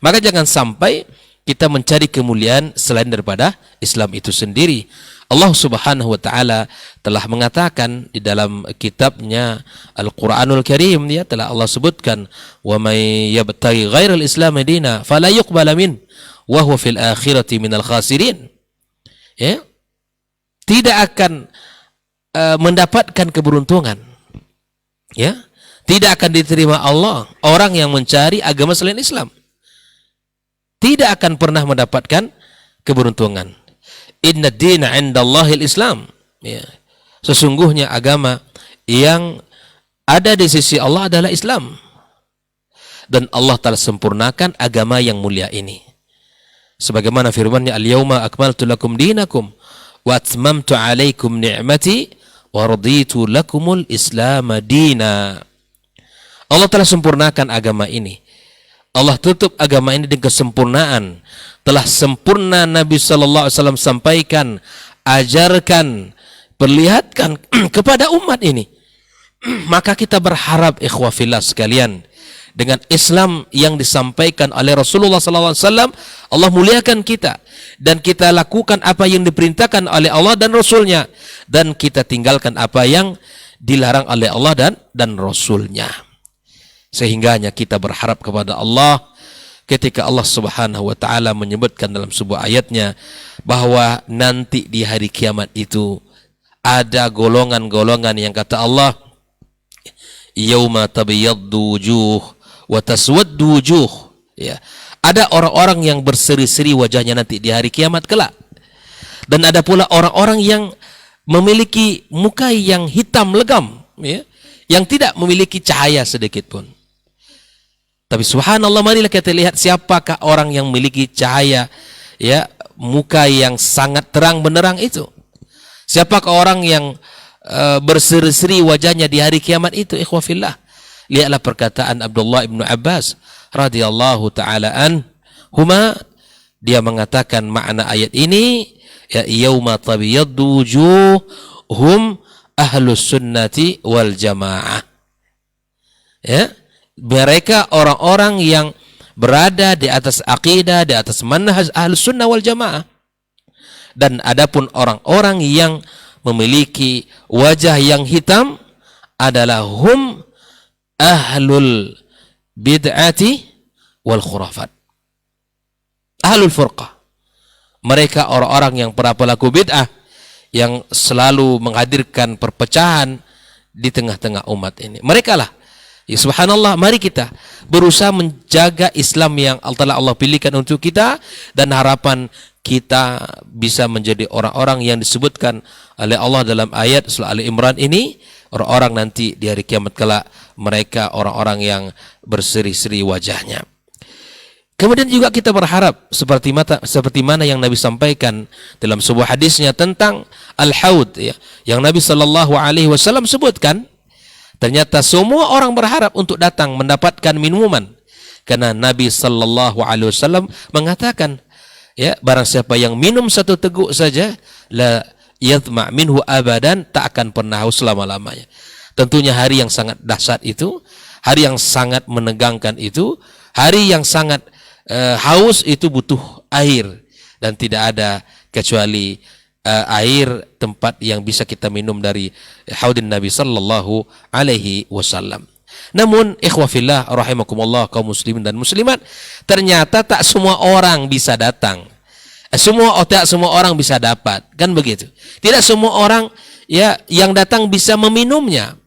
Maka jangan sampai kita mencari kemuliaan selain daripada Islam itu sendiri. Allah Subhanahu wa taala telah mengatakan di dalam kitabnya Al-Qur'anul Karim, ya, telah Allah sebutkan, wa may yabtaghi ghairal islam dina fala yuqbal min wa huwa fil akhirati minal khasirin. Ya, tidak akan mendapatkan keberuntungan, ya, tidak akan diterima Allah orang yang mencari agama selain Islam, tidak akan pernah mendapatkan keberuntungan. Inna dina indallahil Islam, ya. Sesungguhnya agama yang ada di sisi Allah adalah Islam. Dan Allah telah sempurnakan agama yang mulia ini. Sebagaimana firman-Nya, "Al-yauma akmaltu lakum dinakum wa atmamtu 'alaikum ni'mati wa raditu lakumul Islam dina." Allah telah sempurnakan agama ini. Allah tutup agama ini dengan kesempurnaan. Telah sempurna Nabi sallallahu alaihi wasallam sampaikan, ajarkan, perlihatkan kepada umat ini. Maka kita berharap ikhwah fillah sekalian, dengan Islam yang disampaikan oleh Rasulullah SAW, Allah muliakan kita. Dan kita lakukan apa yang diperintahkan oleh Allah dan Rasulnya. Dan kita tinggalkan apa yang dilarang oleh Allah dan Rasulnya. Sehingganya kita berharap kepada Allah, ketika Allah Subhanahu wa ta'ala menyebutkan dalam sebuah ayatnya, bahwa nanti di hari kiamat itu, ada golongan-golongan yang kata Allah, "Yauma tabyaddu wujuh wa taswaddu wujuh." Ya. Ada orang-orang yang berseri-seri wajahnya nanti di hari kiamat kelak. Dan ada pula orang-orang yang memiliki muka yang hitam legam, ya, yang tidak memiliki cahaya sedikit pun. Tapi subhanallah, marilah kita lihat siapakah orang yang memiliki cahaya, ya, muka yang sangat terang benderang itu. Siapakah orang yang berseri-seri wajahnya di hari kiamat itu, ikhwah fillah? Lihatlah perkataan Abdullah ibn Abbas radhiyallahu ta'ala anhuma. Dia mengatakan makna ayat ini, ya, yauma tabyaddu wujuh hum ahlus sunnati wal jamaah. Ya, mereka orang-orang yang berada di atas akidah, di atas manhaj ahlus sunnah wal jamaah. Dan adapun orang-orang yang memiliki wajah yang hitam adalah hum ahlul bid'ati wal khurafat, ahlul furqah. Mereka orang-orang yang para pelaku bid'ah, yang selalu menghadirkan perpecahan di tengah-tengah umat ini. Mereka lah, ya subhanallah, mari kita berusaha menjaga Islam yang Allah pilihkan untuk kita, dan harapan kita bisa menjadi orang-orang yang disebutkan oleh Allah dalam ayat surah Ali Imran ini, orang-orang nanti di hari kiamat kelak, mereka orang-orang yang berseri-seri wajahnya. Kemudian juga kita berharap seperti mana yang Nabi sampaikan dalam sebuah hadisnya tentang al-haud, ya, yang Nabi sallallahu alaihi wasallam sebutkan. Ternyata semua orang berharap untuk datang mendapatkan minuman, karena Nabi sallallahu alaihi wasallam mengatakan, ya, barang siapa yang minum satu teguk saja, la yadma' minhu abadan, tak akan pernah haus selama-lamanya. Tentunya hari yang sangat dahsyat itu, hari yang sangat menegangkan itu, hari yang sangat haus itu butuh air, dan tidak ada kecuali air tempat yang bisa kita minum dari haudin Nabi sallallahu alaihi wasallam. Namun ikhwah fillah rahimakumullah, kaum muslimin dan muslimat, ternyata tak semua orang bisa datang. Tak semua orang bisa dapat, kan begitu. Tidak semua orang, ya, yang datang bisa meminumnya.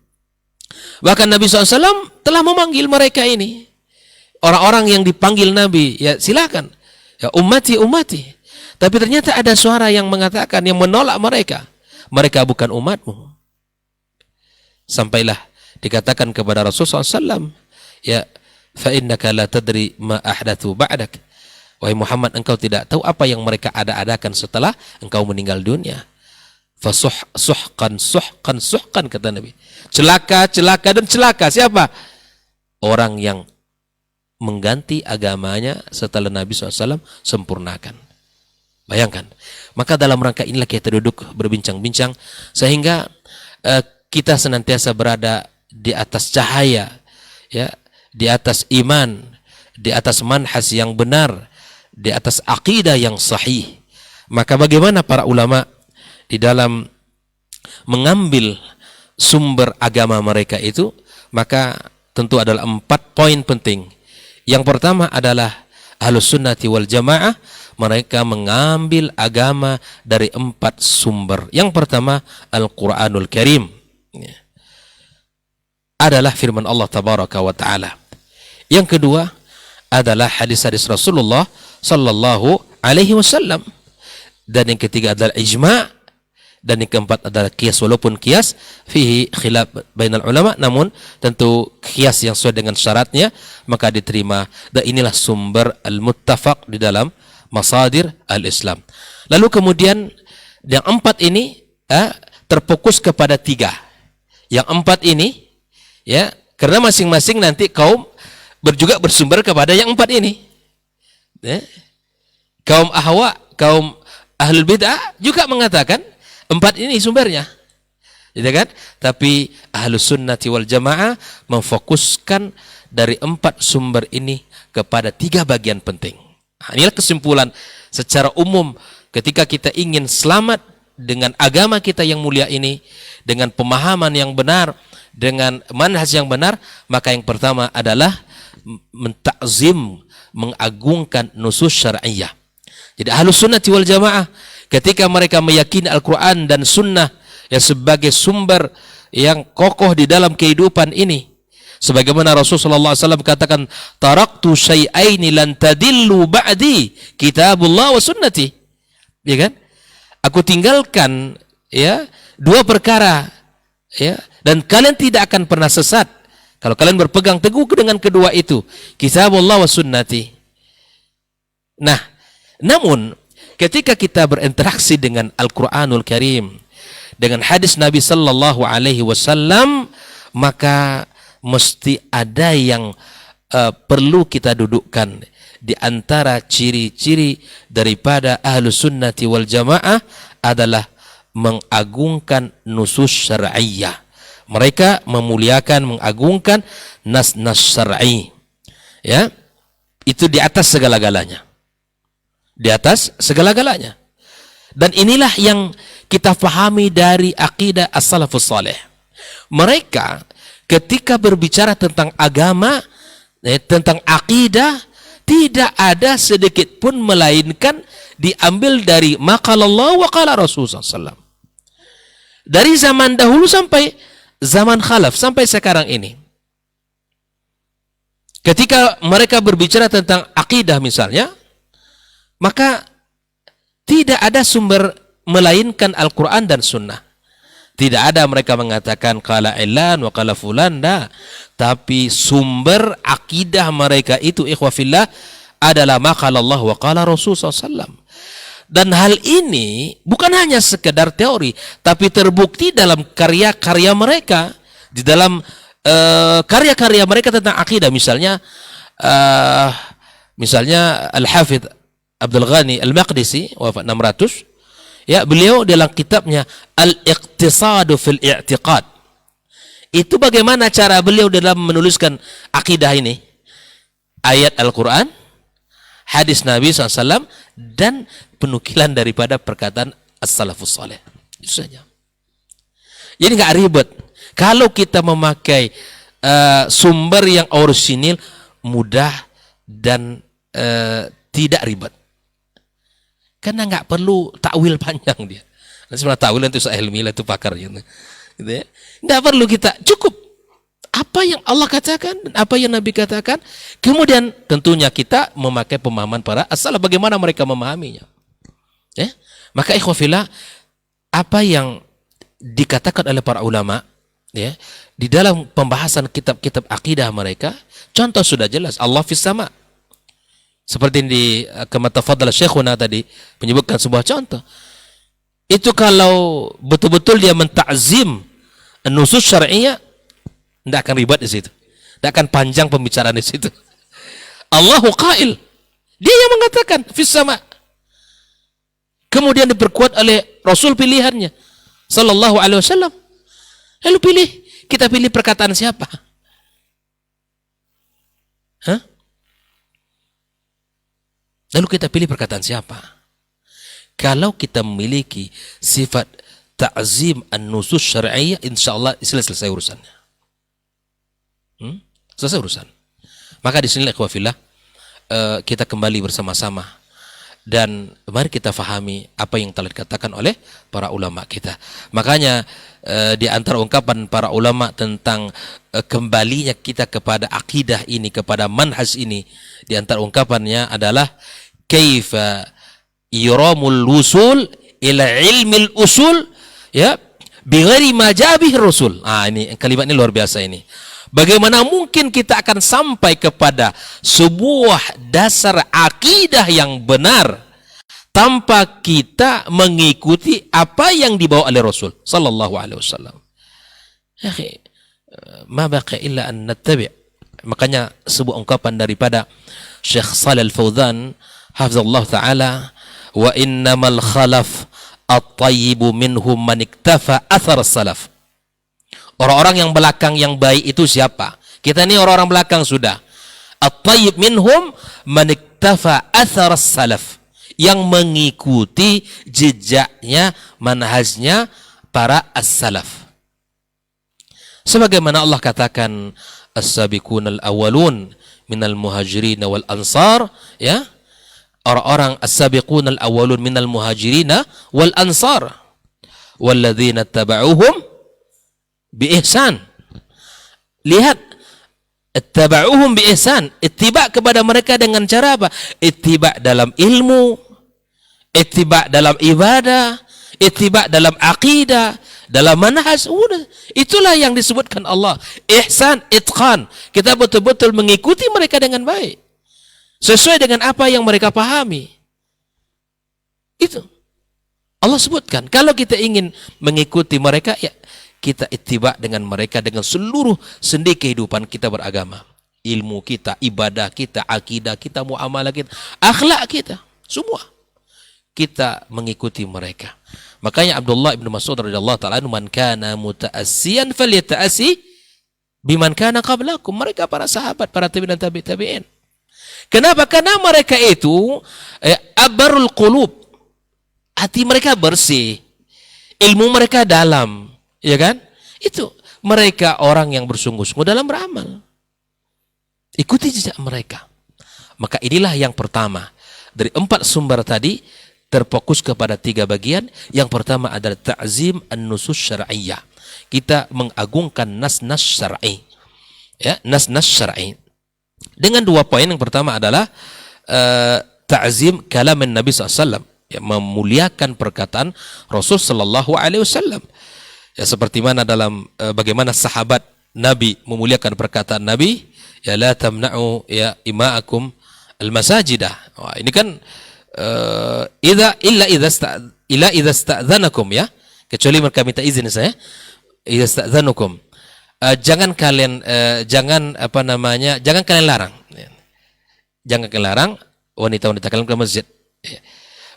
Bahkan Nabi SAW telah memanggil mereka ini. Orang-orang yang dipanggil Nabi, ya silakan, ya, ummati, ummati. Tapi ternyata ada suara yang mengatakan, yang menolak mereka. Mereka bukan umatmu. Sampailah dikatakan kepada Rasulullah SAW, ya, fa innaka la tadri ma ahdathu ba'dak. Wahai Muhammad, engkau tidak tahu apa yang mereka ada-adakan setelah engkau meninggal dunia. Fasuhkan, kata Nabi. Celaka, celaka, dan celaka. Siapa? Orang yang mengganti agamanya setelah Nabi SAW sempurnakan. Bayangkan. Maka dalam rangka inilah kita duduk berbincang-bincang, sehingga kita senantiasa berada di atas cahaya, ya, di atas iman, di atas manhaj yang benar, di atas akidah yang sahih. Maka bagaimana para ulama di dalam mengambil sumber agama mereka itu? Maka tentu adalah 4 poin penting. Yang pertama adalah Ahlus Sunnati wal Jamaah, mereka mengambil agama dari 4 sumber. Yang pertama Al-Quranul Karim, ya, adalah firman Allah Tabaraka wa Ta'ala. Yang kedua adalah hadis-hadis Rasulullah sallallahu alaihi wasallam. Dan yang ketiga adalah ijma'. Dan yang keempat adalah qiyas, walaupun qiyas fihi khilaf bainal ulama, namun tentu qiyas yang sesuai dengan syaratnya maka diterima. Dan inilah sumber al-muttafaq di dalam masadir al-Islam. Lalu kemudian yang empat ini terfokus kepada tiga. Yang empat ini ya, karena masing-masing nanti kaum juga bersumber kepada yang empat ini. Ya. Kaum ahwa, kaum ahlul bid'ah juga mengatakan empat ini sumbernya. Gitu kan? Tapi ahlus sunnati wal jamaah memfokuskan dari empat sumber ini kepada tiga bagian penting. Nah, inilah kesimpulan secara umum ketika kita ingin selamat dengan agama kita yang mulia ini, dengan pemahaman yang benar, dengan manhaj yang benar, maka yang pertama adalah mentakzim, mengagungkan nusus syar'iyyah. Jadi ahlus sunnati wal jamaah ketika mereka meyakini Al-Quran dan sunnah yang sebagai sumber yang kokoh di dalam kehidupan ini, sebagaimana Rasulullah SAW katakan, taraktu syai'aini lan tadillu ba'di, kitabullah wa sunnati. Ya kan? Aku tinggalkan ya dua perkara ya, dan kalian tidak akan pernah sesat kalau kalian berpegang teguh dengan kedua itu, kitabullah wa sunnati. Nah, namun ketika kita berinteraksi dengan Al-Qur'anul Karim, dengan hadis Nabi sallallahu alaihi wasallam, maka mesti ada yang perlu kita dudukkan di antara ciri-ciri daripada ahlus sunnati wal jamaah adalah mengagungkan nusus syar'iyyah. Mereka memuliakan, mengagungkan nas-nas syar'i. Ya. Itu di atas segala-galanya. Di atas segala-galanya. Dan inilah yang kita pahami dari akidah as-salafus saleh. Mereka ketika berbicara tentang agama, tentang akidah, tidak ada sedikit pun melainkan diambil dari maqalallah wa qala Rasulullah SAW. Dari zaman dahulu sampai zaman khalaf, sampai sekarang ini. Ketika mereka berbicara tentang akidah misalnya, maka tidak ada sumber melainkan Al-Quran dan Sunnah. Tidak ada mereka mengatakan qala ilan wa qala fulan, tapi sumber akidah mereka itu ikhwah fillah adalah maqalallah wa qala Rasul SAW. Dan hal ini bukan hanya sekedar teori, tapi terbukti dalam karya-karya mereka, di dalam karya-karya mereka tentang akidah. Misalnya Al-Hafidh Abdul Ghani Al-Maqdisi wafat 600. Ya, beliau dalam kitabnya Al-Iqtisadu fil I'tiqad, itu bagaimana cara beliau dalam menuliskan akidah ini. Ayat Al-Quran, hadis Nabi SAW, dan penukilan daripada perkataan as-salafus saleh. Itu saja. Jadi nggak ribet. Kalau kita memakai sumber yang orisinil, mudah dan tidak ribet. Karena nggak perlu takwil panjang dia. Sebenarnya takwil itu ilmi itu pakar gitu ya. Nggak perlu kita, cukup apa yang Allah katakan dan apa yang Nabi katakan. Kemudian tentunya kita memakai pemahaman para as-salaf bagaimana mereka memahaminya. Ya? Maka ikhwah fillah, apa yang dikatakan oleh para ulama ya di dalam pembahasan kitab-kitab akidah mereka, contoh sudah jelas, Allah fis sama. Seperti di kama tafadhal Syekhuna tadi menyebutkan sebuah contoh. Itu kalau betul-betul dia mentakzim nusus syar'iyyah, tidak akan ribet di situ. Tidak akan panjang pembicaraan di situ. Allahu qail. Dia yang mengatakan fis sama. Kemudian diperkuat oleh Rasul pilihannya sallallahu alaihi wasallam. Lalu kita pilih perkataan siapa? Hah? Lalu kita pilih perkataan siapa? Kalau kita memiliki sifat ta'zim an-nusus syar'iyyah, insyaallah selesai urusannya. Selesai urusan. Maka di sini ikhwah fillah, kita kembali bersama-sama dan mari kita fahami apa yang telah dikatakan oleh para ulama kita. Makanya di antara ungkapan para ulama tentang kembalinya kita kepada akidah ini, kepada manhaj ini, di antara ungkapannya adalah kaifa yuramul wusul ila ilmil usul ya bighairi ma ja'a bihi rasul. Ini kalimat ini luar biasa ini. Bagaimana mungkin kita akan sampai kepada sebuah dasar akidah yang benar tanpa kita mengikuti apa yang dibawa oleh Rasul sallallahu alaihi wasallam. Ya, ma baqa illa an nattabi'. Makanya sebuah ungkapan daripada Syekh Shalih Al-Fauzan hafizallahu taala, wa innamal khalaf at-tayyibu minhum man iktafa athar as-salaf. Orang-orang yang belakang yang baik itu siapa? Kita ini orang-orang belakang sudah. At-tayyib minhum man iktafa athar as-salaf, yang mengikuti jejaknya, manhajnya para as-salaf. Sebagaimana Allah katakan, as-sabiqunal awwalun minal muhajirin wal ansar, ya. Orang-orang as-sabiqunal awwalun minal muhajirin wal ansar walladzina tabauhum bi ihsan. Lihat, ittaba'uhum bi ihsan, ittiba kepada mereka dengan cara apa? Ittiba dalam ilmu, ittiba dalam ibadah, ittiba dalam akidah, dalam manhaj. Itulah yang disebutkan Allah ihsan, itqan. Kita betul-betul mengikuti mereka dengan baik sesuai dengan apa yang mereka pahami. Itu Allah sebutkan. Kalau kita ingin mengikuti mereka, ya kita ittiba dengan mereka dengan seluruh sendi kehidupan kita beragama, ilmu kita, ibadah kita, akidah kita, muamalah kita, akhlak kita, semua kita mengikuti mereka. Makanya Abdullah bin Mas'ud radhiyallahu taala, man kana muta'assiyan falyata'assi biman kana qablakum. Mereka para sahabat, para tabi'in dan tabi'in. Kenapa? Karena mereka itu abarul qulub, hati mereka bersih, ilmu mereka dalam, ya kan? Itu mereka orang yang bersungguh-sungguh dalam beramal. Ikuti jejak mereka. Maka inilah yang pertama dari 4 sumber tadi, terfokus kepada 3 bagian. Yang pertama adalah ta'zim an-nusus syar'iyyah. Kita mengagungkan nas-nas syar'i. Ya, nas-nas syar'i. Dengan 2 poin. Yang pertama adalah ta'zim kalam Nabi SAW, ya, memuliakan perkataan Rasul sallallahu alaihi wasallam. Ya, seperti mana dalam bagaimana sahabat Nabi memuliakan perkataan Nabi, ya la tamna'u ya ima'akum al-masajidah. Wah, ini kan idza sta'dzanakum, ya, kecuali mereka minta izin saya, idza sta'dzanukum, jangan kalian jangan kalian larang, ya. Jangan kalian larang wanita-wanita kalian ke masjid, ya.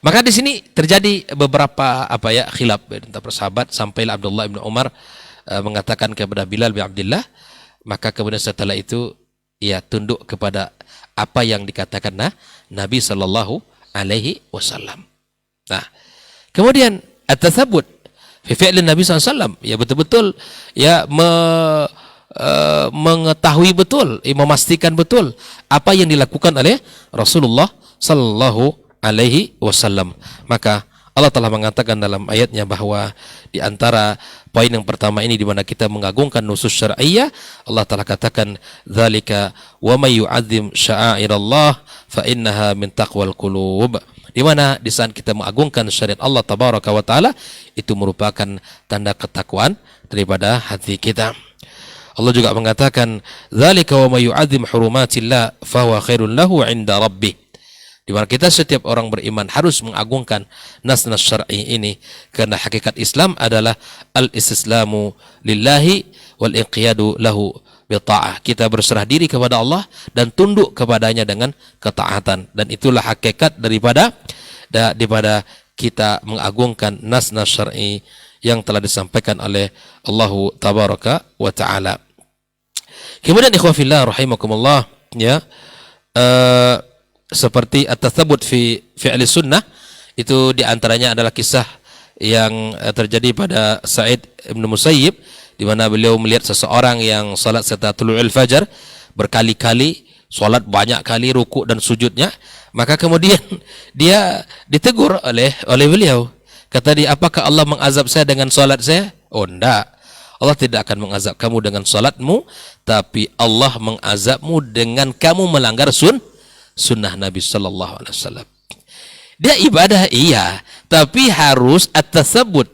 Maka di sini terjadi beberapa khilaf antara sahabat, sampailah Abdullah bin Umar mengatakan kepada Bilal bin Abdullah, maka kemudian setelah itu ia tunduk kepada apa yang dikatakan Nabi sallallahu alaihi wasallam. Nah, kemudian at-tatsabbut fi fi'l Nabi sallallahu alaihi wasallam, ya betul-betul ya mengetahui betul, memastikan betul apa yang dilakukan oleh Rasulullah sallallahu alaihi wasallam. Maka Allah telah mengatakan dalam ayatnya bahwa di antara poin yang pertama ini di mana kita mengagungkan nusus syar'iyyah, Allah telah katakan dzalika wa may yu'azzim sya'airallah fa innaha min taqwal qulub. Di mana di saat kita mengagungkan syariat Allah tabaraka wa taala, itu merupakan tanda ketakwaan daripada hati kita. Allah juga mengatakan dzalika wa may yu'azzim hurumatillah fa huwa khairun lahu 'inda rabbih. Di mana kita setiap orang beriman harus mengagungkan nas-nas syar'i ini, karena hakikat Islam adalah al-istislamu lillahi wal inqiyadu lahu bi ta'ah. Kita berserah diri kepada Allah dan tunduk kepadanya dengan ketaatan, dan itulah hakikat daripada kita mengagungkan nas-nas syar'i yang telah disampaikan oleh Allah tabaraka wa taala. Kemudian ikhwah fillah rahimakumullah, ya, seperti at-tatsabbut fi fi'li sunnah, itu diantaranya adalah kisah yang terjadi pada Sa'id bin Musayyib, di mana beliau melihat seseorang yang salat setelah tulu'ul fajar berkali-kali, salat banyak kali rukuk dan sujudnya. Maka kemudian dia ditegur oleh beliau. Kata dia, apakah Allah mengazab saya dengan salat saya? Oh, enggak. Allah tidak akan mengazab kamu dengan salatmu, tapi Allah mengazabmu dengan kamu melanggar sunnah Nabi sallallahu alaihi wasallam. Dia ibadah iya, tapi harus at-tatsabbut,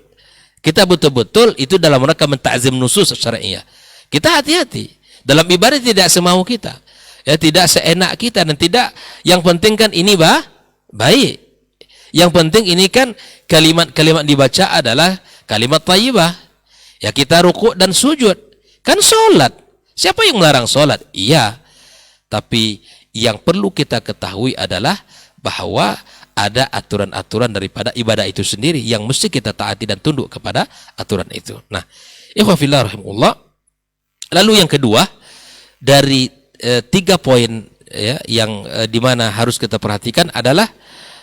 Kita betul-betul itu dalam rangka menta'zim nusus syariah. Kita hati-hati. Dalam ibadah tidak semau kita. Ya, tidak seenak kita dan tidak yang penting kan ini baik. Yang penting ini kan kalimat-kalimat dibaca adalah kalimat thayyibah. Ya kita rukuk dan sujud. Kan sholat. Siapa yang melarang sholat? Iya. Tapi yang perlu kita ketahui adalah bahwa ada aturan-aturan daripada ibadah itu sendiri yang mesti kita taati dan tunduk kepada aturan itu. Nah, ikhwah fillah rahimahullah. Lalu yang kedua dari 3 poin ya, yang dimana harus kita perhatikan adalah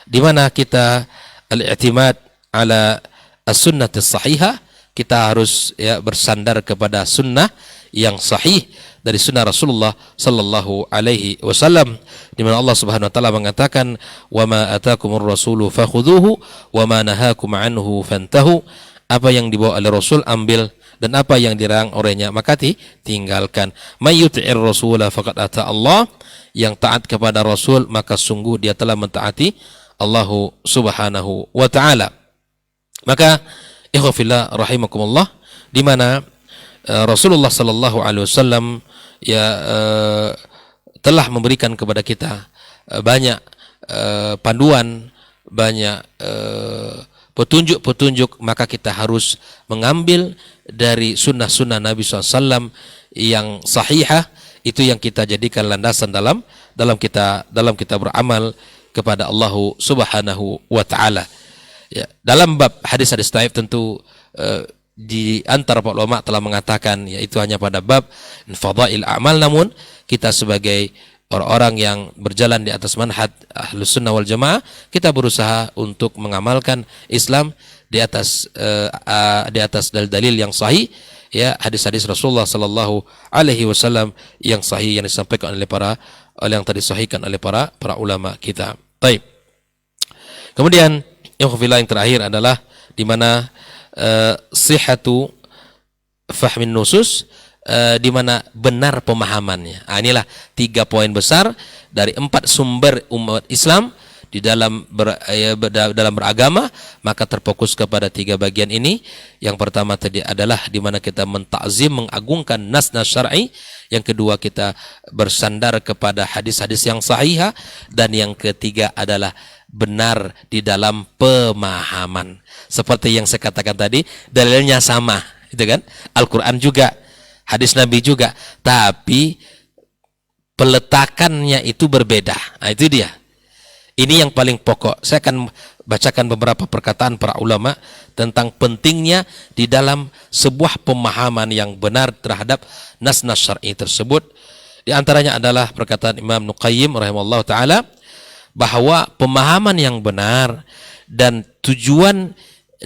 dimana kita al-i'timad ala as-sunnah as-sahihah, kita harus ya bersandar kepada sunnah yang sahih dari sunnah Rasulullah sallallahu alaihi wasallam, di mana Allah Subhanahu wa taala mengatakan wa ma atakumur rasulu fakhudhuhu wa ma nahakum anhu fantahu, apa yang dibawa oleh Rasul ambil dan apa yang dilarang olehnya maka tinggalkan. May yuti'ir rasula faqad ata Allah, yang taat kepada Rasul maka sungguh dia telah mentaati Allah Subhanahu wa taala. Maka ikhwah fillah rahimakumullah, di mana Rasulullah sallallahu alaihi wasallam telah memberikan kepada kita banyak panduan, banyak petunjuk-petunjuk, maka kita harus mengambil dari sunnah-sunnah Nabi SAW yang sahihah, itu yang kita jadikan landasan dalam kita beramal kepada Allah Subhanahu wa taala. Ya, dalam bab hadis-hadis dhaif tentu di antara para ulama telah mengatakan yaitu hanya pada bab fadail a'mal, namun kita sebagai orang-orang yang berjalan di atas manhaj Ahlus Sunnah wal Jamaah, kita berusaha untuk mengamalkan Islam di atas dalil-dalil yang sahih, ya, hadis-hadis Rasulullah sallallahu alaihi wasallam yang sahih yang disampaikan oleh yang tadi disahihkan oleh para ulama kita. Baik. Kemudian yang terakhir adalah di mana sihhatu fahmin nusus, di mana benar pemahamannya. Inilah 3 poin besar dari 4 sumber umat Islam di dalam beragama, maka terfokus kepada 3 bagian ini. Yang pertama tadi adalah di mana kita mentakzim, mengagungkan nas-nas syar'i. Yang kedua kita bersandar kepada hadis-hadis yang sahihah, dan yang ketiga adalah benar di dalam pemahaman. Seperti yang saya katakan tadi, dalilnya sama, itu kan? Al-Qur'an juga, hadis Nabi juga, tapi peletakannya itu berbeda. Nah, itu dia. Ini yang paling pokok. Saya akan bacakan beberapa perkataan para ulama tentang pentingnya di dalam sebuah pemahaman yang benar terhadap nas-nas syar'i tersebut. Di antaranya adalah perkataan Imam Ibnu Qayyim rahimahullah ta'ala, bahwa pemahaman yang benar dan tujuan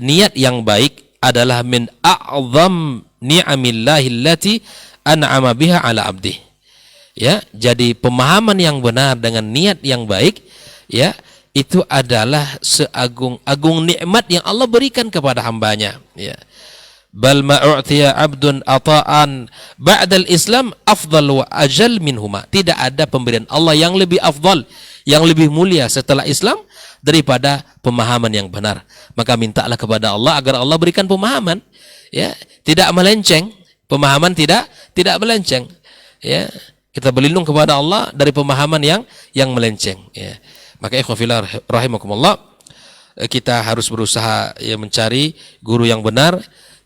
niat yang baik adalah min a'zam ni'amillahi allati an'ama biha ala abdih. Ya, jadi pemahaman yang benar dengan niat yang baik, ya, itu adalah seagung-agung nikmat yang Allah berikan kepada hambanya, ya. Bal ma'u'tiya 'abdun ata'an ba'dal Islam afdal wa ajal minhuma. Tidak ada pemberian Allah yang lebih afdal, yang lebih mulia setelah Islam daripada pemahaman yang benar. Maka mintalah kepada Allah agar Allah berikan pemahaman, ya, tidak melenceng, pemahaman tidak melenceng, ya. Kita berlindung kepada Allah dari pemahaman yang melenceng, ya. Maka ikhwan fillah rahimakumullah, kita harus berusaha ya mencari guru yang benar,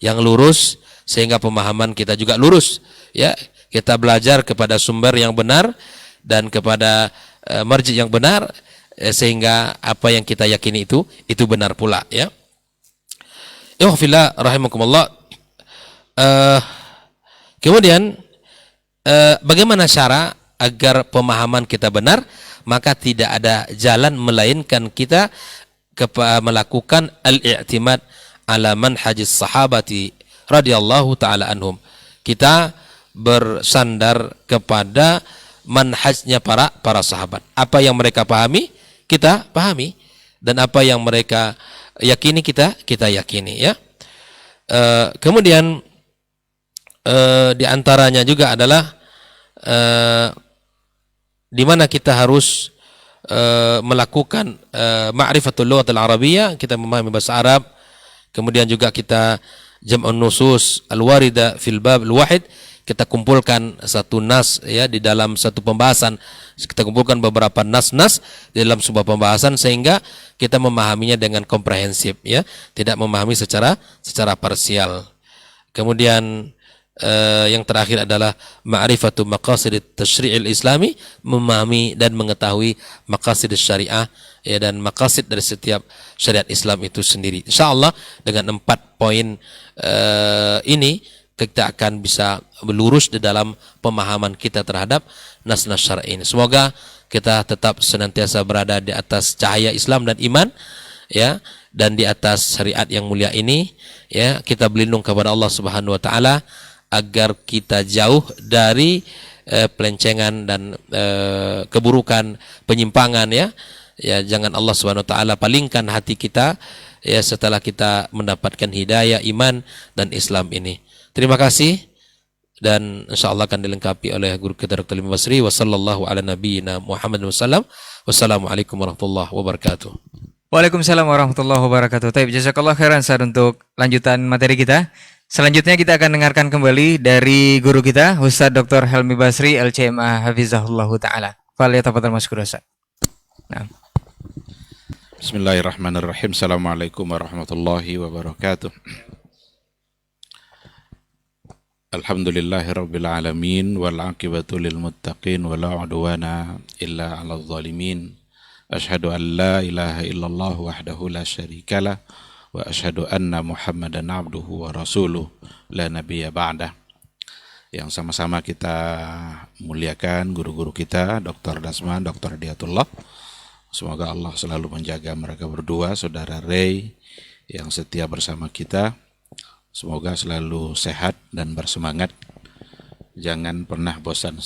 yang lurus, sehingga pemahaman kita juga lurus, ya. Kita belajar kepada sumber yang benar dan kepada marji yang benar, sehingga apa yang kita yakini itu benar pula, ya. Ikhwan fillah rahimakumullah. Kemudian bagaimana cara agar pemahaman kita benar? Maka tidak ada jalan melainkan kita melakukan al-i'timad ala manhajis sahabati radhiyallahu taala anhum. Kita bersandar kepada manhajnya para sahabat. Apa yang mereka pahami, kita pahami, dan apa yang mereka yakini, kita yakini, ya. Kemudian di antaranya juga adalah di mana kita harus melakukan ma'rifatul lughatil arabiyyah, kita memahami bahasa Arab, Kemudian juga kita jam'un nusus al-warida fil bab al-wahid, kita kumpulkan satu nas ya di dalam satu pembahasan. Kita kumpulkan beberapa nas-nas di dalam sebuah pembahasan sehingga kita memahaminya dengan komprehensif ya, tidak memahami secara parsial. Kemudian yang terakhir adalah ma'rifatu maqasid tasyri'il islami, memahami dan mengetahui maqasid syariah ya, dan maqasid dari setiap syariat Islam itu sendiri. Insyaallah dengan 4 poin ini kita akan bisa lurus di dalam pemahaman kita terhadap nas-nas syar'i ini. Semoga kita tetap senantiasa berada di atas cahaya Islam dan iman ya, dan di atas syariat yang mulia ini ya. Kita berlindung kepada Allah Subhanahu wa taala agar kita jauh dari pelencengan dan keburukan, penyimpangan ya. Ya, jangan Allah Subhanahu wa taala palingkan hati kita ya setelah kita mendapatkan hidayah iman dan Islam ini. Terima kasih, dan insyaallah akan dilengkapi oleh guru kita Dr. Helmi Basri. Wassallallahu ala nabiyyina Muhammad wasallam. Wassalamualaikum warahmatullahi wabarakatuh. Waalaikumsalam warahmatullahi wabarakatuh. Taib, jazakallah khairan Ustaz untuk lanjutan materi kita. Selanjutnya kita akan dengarkan kembali dari guru kita Ustaz Dr. Helmi Basri LCMA Hafizahullah Ta'ala. Faliyatafadhal mashkur Ustaz. Nah. Bismillahirrahmanirrahim. Assalamualaikum warahmatullahi wabarakatuh. Alhamdulillahirabbil alamin wal aqibatu lil muttaqin wala udwana illa 'alal zalimin. Asyhadu an la ilaha illallah wahdahu la syarikalah wa asyhadu anna Muhammadan abduhu wa rasuluh la nabiyya ba'dah. Yang sama-sama kita muliakan guru-guru kita, Dr. Dasman, Dr. Hidayatullah. Semoga Allah selalu menjaga mereka berdua, Saudara Ray yang setia bersama kita. Semoga selalu sehat dan bersemangat. Jangan pernah bosan.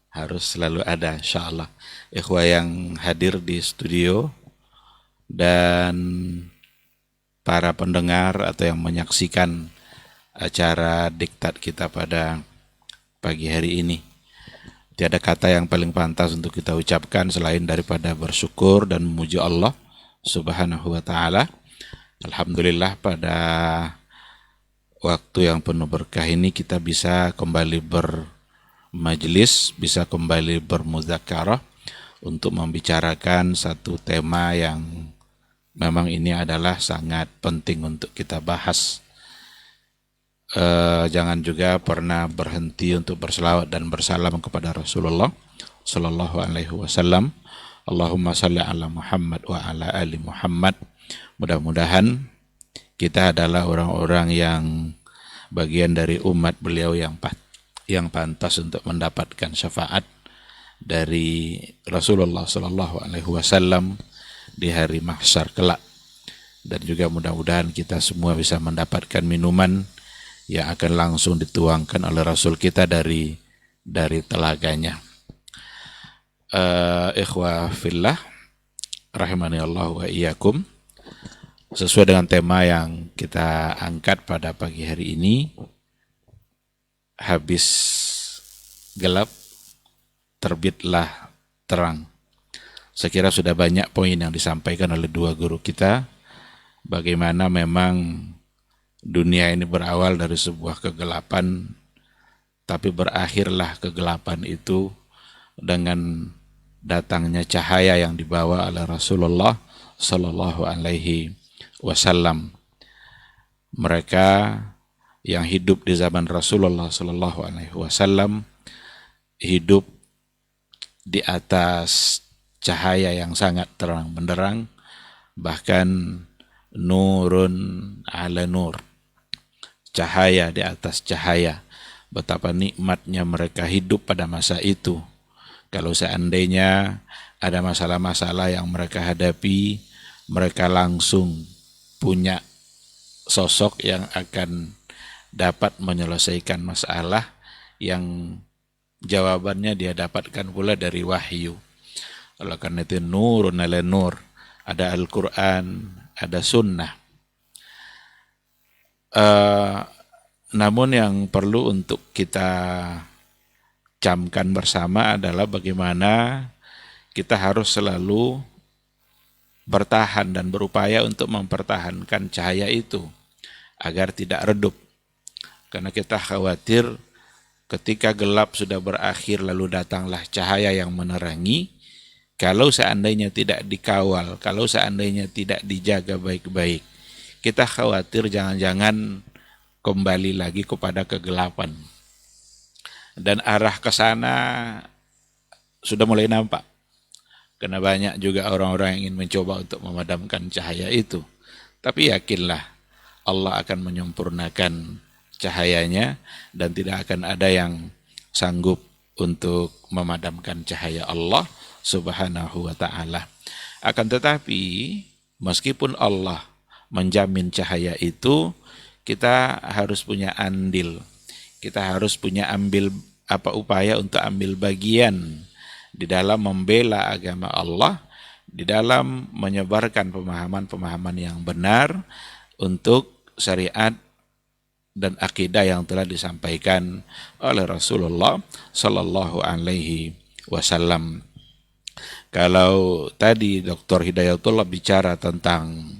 Harus selalu ada, insyaallah. Ikhwah yang hadir di studio dan para pendengar atau yang menyaksikan acara diktat kita pada pagi hari ini. Tiada kata yang paling pantas untuk kita ucapkan selain daripada bersyukur dan memuji Allah Subhanahu wa taala. Alhamdulillah pada waktu yang penuh berkah ini kita bisa kembali bermajlis, bisa kembali bermuzakarah untuk membicarakan satu tema yang memang ini adalah sangat penting untuk kita bahas. Jangan juga pernah berhenti untuk berselawat dan bersalam kepada Rasulullah Sallallahu Alaihi Wasallam. Allahumma salli ala Muhammad wa ala ali Muhammad. Mudah-mudahan kita adalah orang-orang yang bagian dari umat beliau yang pantas untuk mendapatkan syafaat dari Rasulullah Sallallahu Alaihi Wasallam di hari mahsyar kelak. Dan juga mudah-mudahan kita semua bisa mendapatkan minuman yang akan langsung dituangkan oleh Rasul kita dari telaganya. Ikhwah fillah rahimani Allah wa iyyakum. Sesuai dengan tema yang kita angkat pada pagi hari ini, habis gelap terbitlah terang. Saya kira sudah banyak poin yang disampaikan oleh dua guru kita, bagaimana memang dunia ini berawal dari sebuah kegelapan, tapi berakhirlah kegelapan itu dengan datangnya cahaya yang dibawa oleh Rasulullah Sallallahu Alaihi Wasallam. Mereka yang hidup di zaman Rasulullah Sallallahu Alaihi Wasallam hidup di atas cahaya yang sangat terang benderang, bahkan nurun ala nur, cahaya di atas cahaya. Betapa nikmatnya mereka hidup pada masa itu. Kalau seandainya ada masalah-masalah yang mereka hadapi, mereka langsung punya sosok yang akan dapat menyelesaikan masalah yang jawabannya dia dapatkan pula dari wahyu. Oleh karena itu nurun ala nur, ada Al-Quran, ada sunnah. Namun yang perlu untuk kita camkan bersama adalah bagaimana kita harus selalu bertahan dan berupaya untuk mempertahankan cahaya itu agar tidak redup. Karena kita khawatir ketika gelap sudah berakhir lalu datanglah cahaya yang menerangi, kalau seandainya tidak dikawal, kalau seandainya tidak dijaga baik-baik, kita khawatir jangan-jangan kembali lagi kepada kegelapan. Dan arah ke sana sudah mulai nampak. Karena banyak juga orang-orang yang ingin mencoba untuk memadamkan cahaya itu. Tapi yakinlah, Allah akan menyempurnakan cahayanya dan tidak akan ada yang sanggup untuk memadamkan cahaya Allah Subhanahu wa ta'ala. Akan tetapi, meskipun Allah menjamin cahaya itu, kita harus punya andil. Kita harus punya upaya untuk ambil bagian di dalam membela agama Allah, di dalam menyebarkan pemahaman-pemahaman yang benar untuk syariat dan akidah yang telah disampaikan oleh Rasulullah Sallallahu Alaihi Wasallam. Kalau tadi Dr. Hidayatullah bicara tentang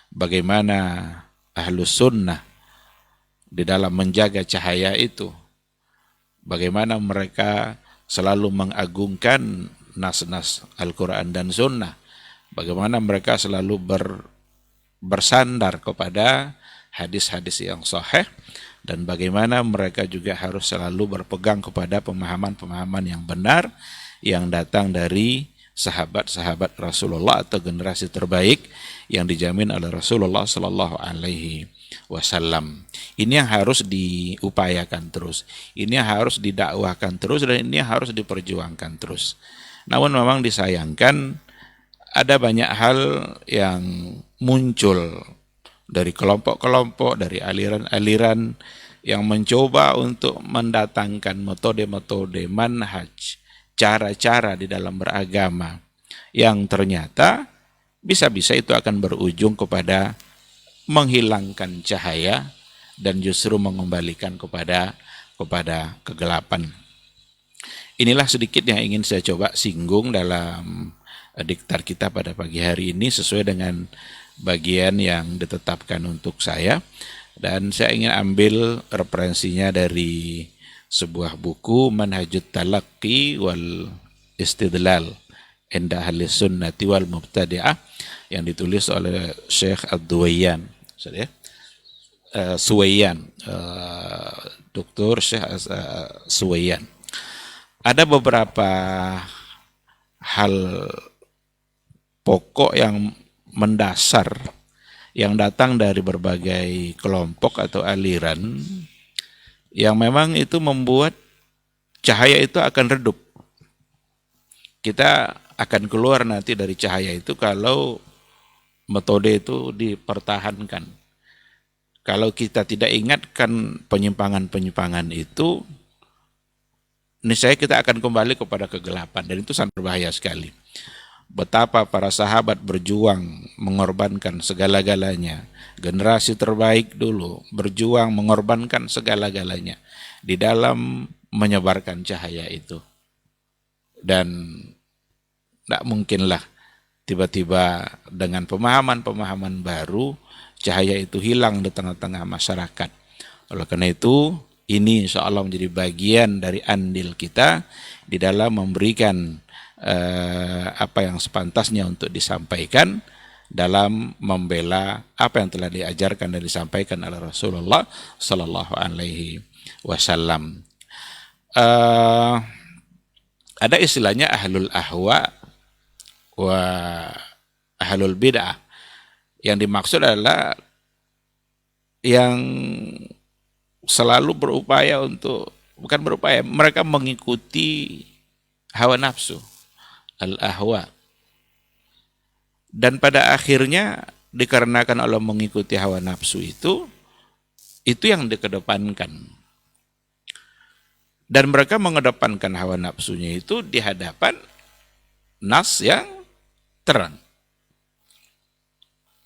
bagaimana Ahlus Sunnah di dalam menjaga cahaya itu, bagaimana mereka selalu mengagungkan nas-nas Al-Quran dan Sunnah, bagaimana mereka selalu bersandar kepada hadis-hadis yang sahih, dan bagaimana mereka juga harus selalu berpegang kepada pemahaman-pemahaman yang benar yang datang dari sahabat-sahabat Rasulullah atau generasi terbaik yang dijamin oleh Rasulullah Sallallahu Alaihi Wasallam. Ini yang harus diupayakan terus, ini yang harus didakwahkan terus, dan ini yang harus diperjuangkan terus. Namun memang disayangkan ada banyak hal yang muncul dari kelompok-kelompok, dari aliran-aliran yang mencoba untuk mendatangkan metode-metode, manhaj, cara-cara di dalam beragama yang ternyata bisa-bisa itu akan berujung kepada menghilangkan cahaya dan justru mengembalikan kepada kegelapan. Inilah sedikit yang ingin saya coba singgung dalam diktar kita pada pagi hari ini sesuai dengan bagian yang ditetapkan untuk saya, dan saya ingin ambil referensinya dari sebuah buku Manhajut Talaqqi wal Istidlal Inda Ahli Sunnati wal Mubtadi'ah yang ditulis oleh Syekh Ad-Duwayyan, Dr. Syekh Suwayyan. Ada beberapa hal pokok yang mendasar yang datang dari berbagai kelompok atau aliran yang memang itu membuat cahaya itu akan redup. Kita akan keluar nanti dari cahaya itu kalau metode itu dipertahankan. Kalau kita tidak ingatkan penyimpangan-penyimpangan itu, niscaya kita akan kembali kepada kegelapan, dan itu sangat berbahaya sekali. Betapa para sahabat berjuang mengorbankan segala-galanya. Generasi terbaik dulu berjuang mengorbankan segala-galanya di dalam menyebarkan cahaya itu. Dan tidak mungkinlah tiba-tiba dengan pemahaman-pemahaman baru cahaya itu hilang di tengah-tengah masyarakat. Oleh karena itu, ini insya Allah menjadi bagian dari andil kita di dalam memberikan apa yang sepantasnya untuk disampaikan dalam membela apa yang telah diajarkan dan disampaikan oleh Rasulullah Sallallahu Alaihi Wasallam. Ada istilahnya ahlul ahwa wa ahlul bid'ah. Yang dimaksud adalah yang selalu berupaya untuk, bukan berupaya, mereka mengikuti hawa nafsu, al-ahwa. Dan pada akhirnya dikarenakan Allah mengikuti hawa nafsu itu yang dikedepankan. Dan mereka mengedepankan hawa nafsunya itu di hadapan nas yang terang.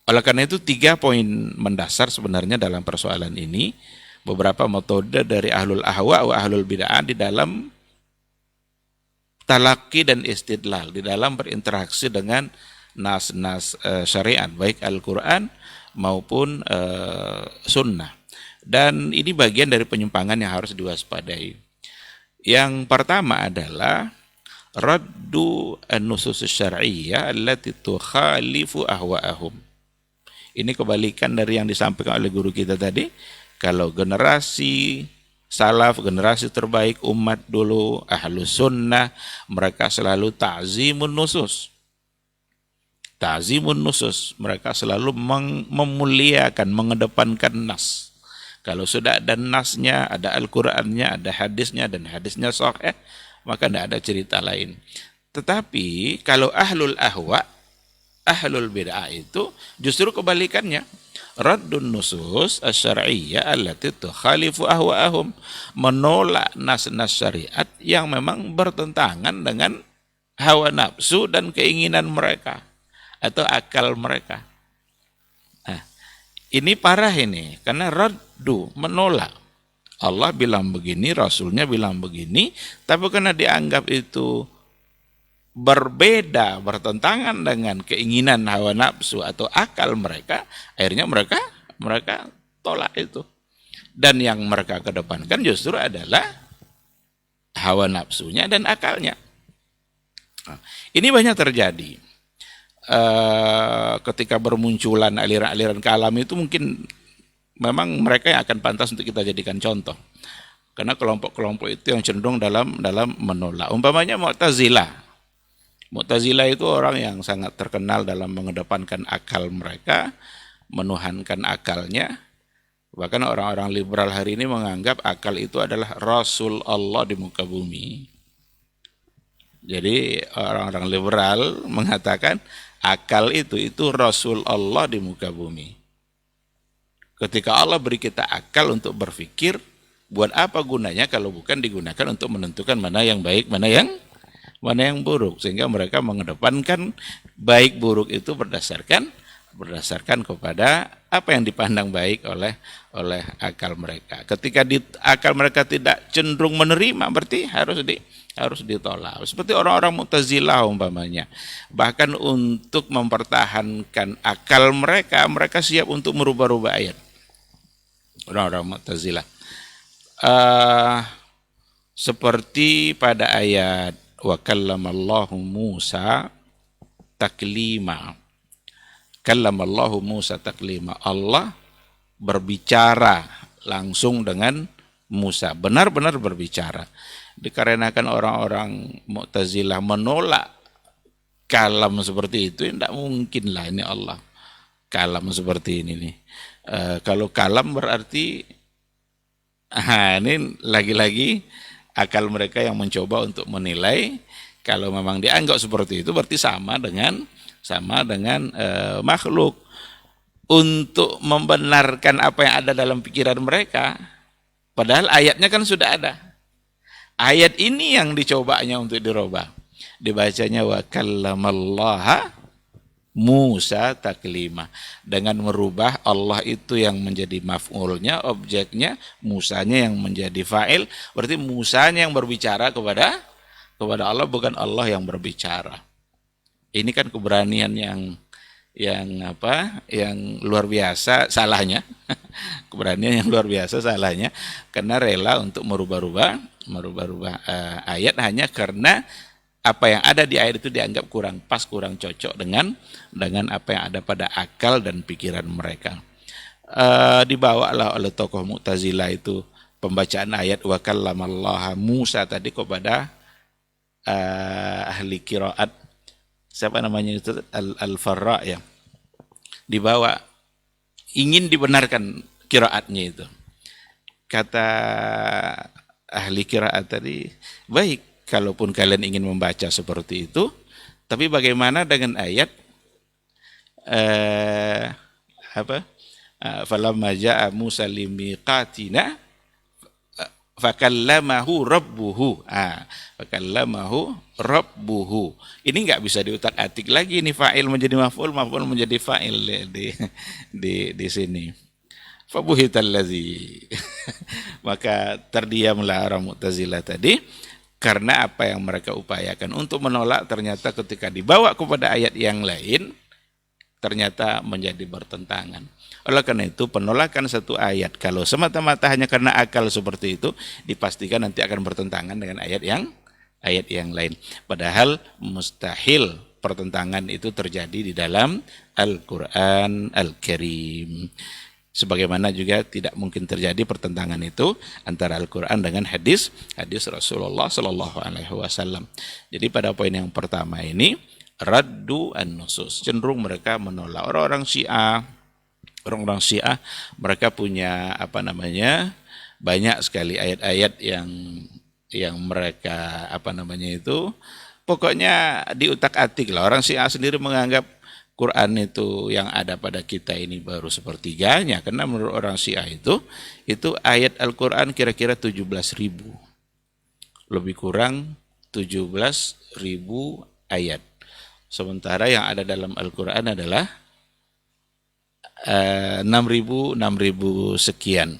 Oleh karena itu 3 poin mendasar sebenarnya dalam persoalan ini. Beberapa metode dari ahlul ahwa wa ahlul bid'ah di dalam talaki dan istidlal, di dalam berinteraksi dengan nas-nas syariat, baik Al-Quran maupun sunnah. Dan ini bagian dari penyimpangan yang harus diwaspadai. Yang pertama adalah raddu an-nusus syar'iyyah allati tukhalifu ahwa'ahum. Ini kebalikan dari yang disampaikan oleh guru kita tadi. Kalau generasi salaf, generasi terbaik umat dulu, ahlus sunnah, mereka selalu ta'zimun nusus. Ta'zimun nusus, mereka selalu memuliakan, mengedepankan nas. Kalau sudah ada nasnya, ada Al-Qur'annya, ada hadisnya, dan hadisnya sahih, maka tidak ada cerita lain. Tetapi kalau ahlul ahwa, ahlul bid'ah itu justru kebalikannya. Raddun nusus asy-syar'iyyah allati tukhalifu ahwa'ahum, menolak nas-nas syariat yang memang bertentangan dengan hawa nafsu dan keinginan mereka atau akal mereka. Nah, ini parah ini, karena raddu, menolak. Allah bilang begini, Rasulnya bilang begini, tapi karena dianggap itu berbeda, bertentangan dengan keinginan hawa nafsu atau akal mereka, akhirnya mereka tolak itu. Dan yang mereka kedepankan justru adalah hawa nafsunya dan akalnya. Nah, ini banyak terjadi. Ketika bermunculan aliran-aliran kalam itu mungkin memang mereka yang akan pantas untuk kita jadikan contoh. Karena kelompok-kelompok itu yang cenderung dalam menolak. Umpamanya Mu'tazilah. Mu'tazilah itu orang yang sangat terkenal dalam mengedepankan akal mereka, menuhankan akalnya. Bahkan orang-orang liberal hari ini menganggap akal itu adalah Rasul Allah di muka bumi. Jadi orang-orang liberal mengatakan akal itu Rasul Allah di muka bumi. Ketika Allah beri kita akal untuk berpikir, buat apa gunanya kalau bukan digunakan untuk menentukan mana yang baik, mana yang buruk, sehingga mereka mengedepankan baik buruk itu berdasarkan kepada apa yang dipandang baik oleh akal mereka. Ketika akal mereka tidak cenderung menerima, berarti harus ditolak. Seperti orang-orang Mu'tazilah umpamanya. Bahkan untuk mempertahankan akal mereka siap untuk merubah-rubah ayat. Orang-orang Mu'tazilah. Seperti pada ayat wa kallamallahu Musa taklima. Kallamallahu Musa taklima. Allah berbicara langsung dengan Musa. Benar-benar berbicara. Dikarenakan orang-orang Mu'tazilah menolak kalam seperti itu, tidak mungkin lah ini Allah kalam seperti ini nih. Kalau kalam berarti ini lagi-lagi akal mereka yang mencoba untuk menilai. Kalau memang dianggap seperti itu berarti sama dengan makhluk. Untuk membenarkan apa yang ada dalam pikiran mereka, padahal ayatnya kan sudah ada. Ayat ini yang dicobanya untuk dirubah. Dibacanya wa kallamallaha Musa taklima. Dengan merubah Allah itu yang menjadi maf'ulnya, objeknya, Musanya yang menjadi fa'il, berarti Musanya yang berbicara kepada Allah, bukan Allah yang berbicara. Ini kan keberanian yang luar biasa salahnya. Keberanian yang luar biasa salahnya, karena rela untuk merubah-rubah ayat hanya karena apa yang ada di ayat itu dianggap kurang pas, kurang cocok dengan apa yang ada pada akal dan pikiran mereka. Dibawalah oleh tokoh Mu'tazilah itu pembacaan ayat wa kallamallaha Musa tadi kepada ahli qiraat, siapa namanya itu, Al-Farra ya, dibawa ingin dibenarkan qiraatnya itu. Kata ahli qiraat tadi, baik kalaupun kalian ingin membaca seperti itu, tapi bagaimana dengan ayat falamma jaa Musa limiqatina fakallamahu rabbuhu. Fakallamahu rabbuhu. Ini enggak bisa diutak-atik lagi, ini fa'il menjadi maf'ul, maf'ul menjadi fa'il di sini. Fabuhital ladzi. Maka terdiamlah orang Mu'tazilah tadi Karena apa yang mereka upayakan untuk menolak ternyata ketika dibawa kepada ayat yang lain ternyata menjadi bertentangan. Oleh karena itu penolakan satu ayat kalau semata-mata hanya karena akal seperti itu dipastikan nanti akan bertentangan dengan ayat yang lain. Padahal mustahil pertentangan itu terjadi di dalam Al-Quran Al-Karim. Sebagaimana juga tidak mungkin terjadi pertentangan itu antara Al-Quran dengan hadis Rasulullah Sallallahu Alaihi Wasallam. Jadi pada poin yang pertama ini raddu an-nusus, cenderung mereka menolak. Orang-orang Syiah mereka punya banyak sekali ayat-ayat yang mereka pokoknya diutak-atik lah. Orang Syiah sendiri menganggap Quran itu yang ada pada kita ini baru sepertiganya, karena menurut orang Syiah itu ayat Al-Quran kira-kira 17.000, lebih kurang 17.000 ayat. Sementara yang ada dalam Al-Quran adalah 6.000 sekian.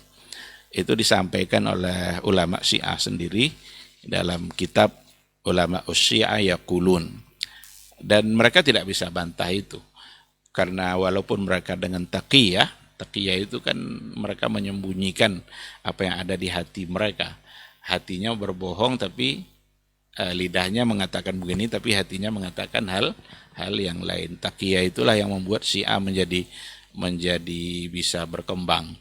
Itu disampaikan oleh ulama Syiah sendiri dalam kitab Ulama Syiah Yaqulun. Dan mereka tidak bisa bantah itu. Karena walaupun mereka dengan taqiyah itu kan mereka menyembunyikan apa yang ada di hati mereka. Hatinya berbohong tapi lidahnya mengatakan begini tapi hatinya mengatakan hal yang lain. Taqiyah itulah yang membuat Syiah menjadi bisa berkembang.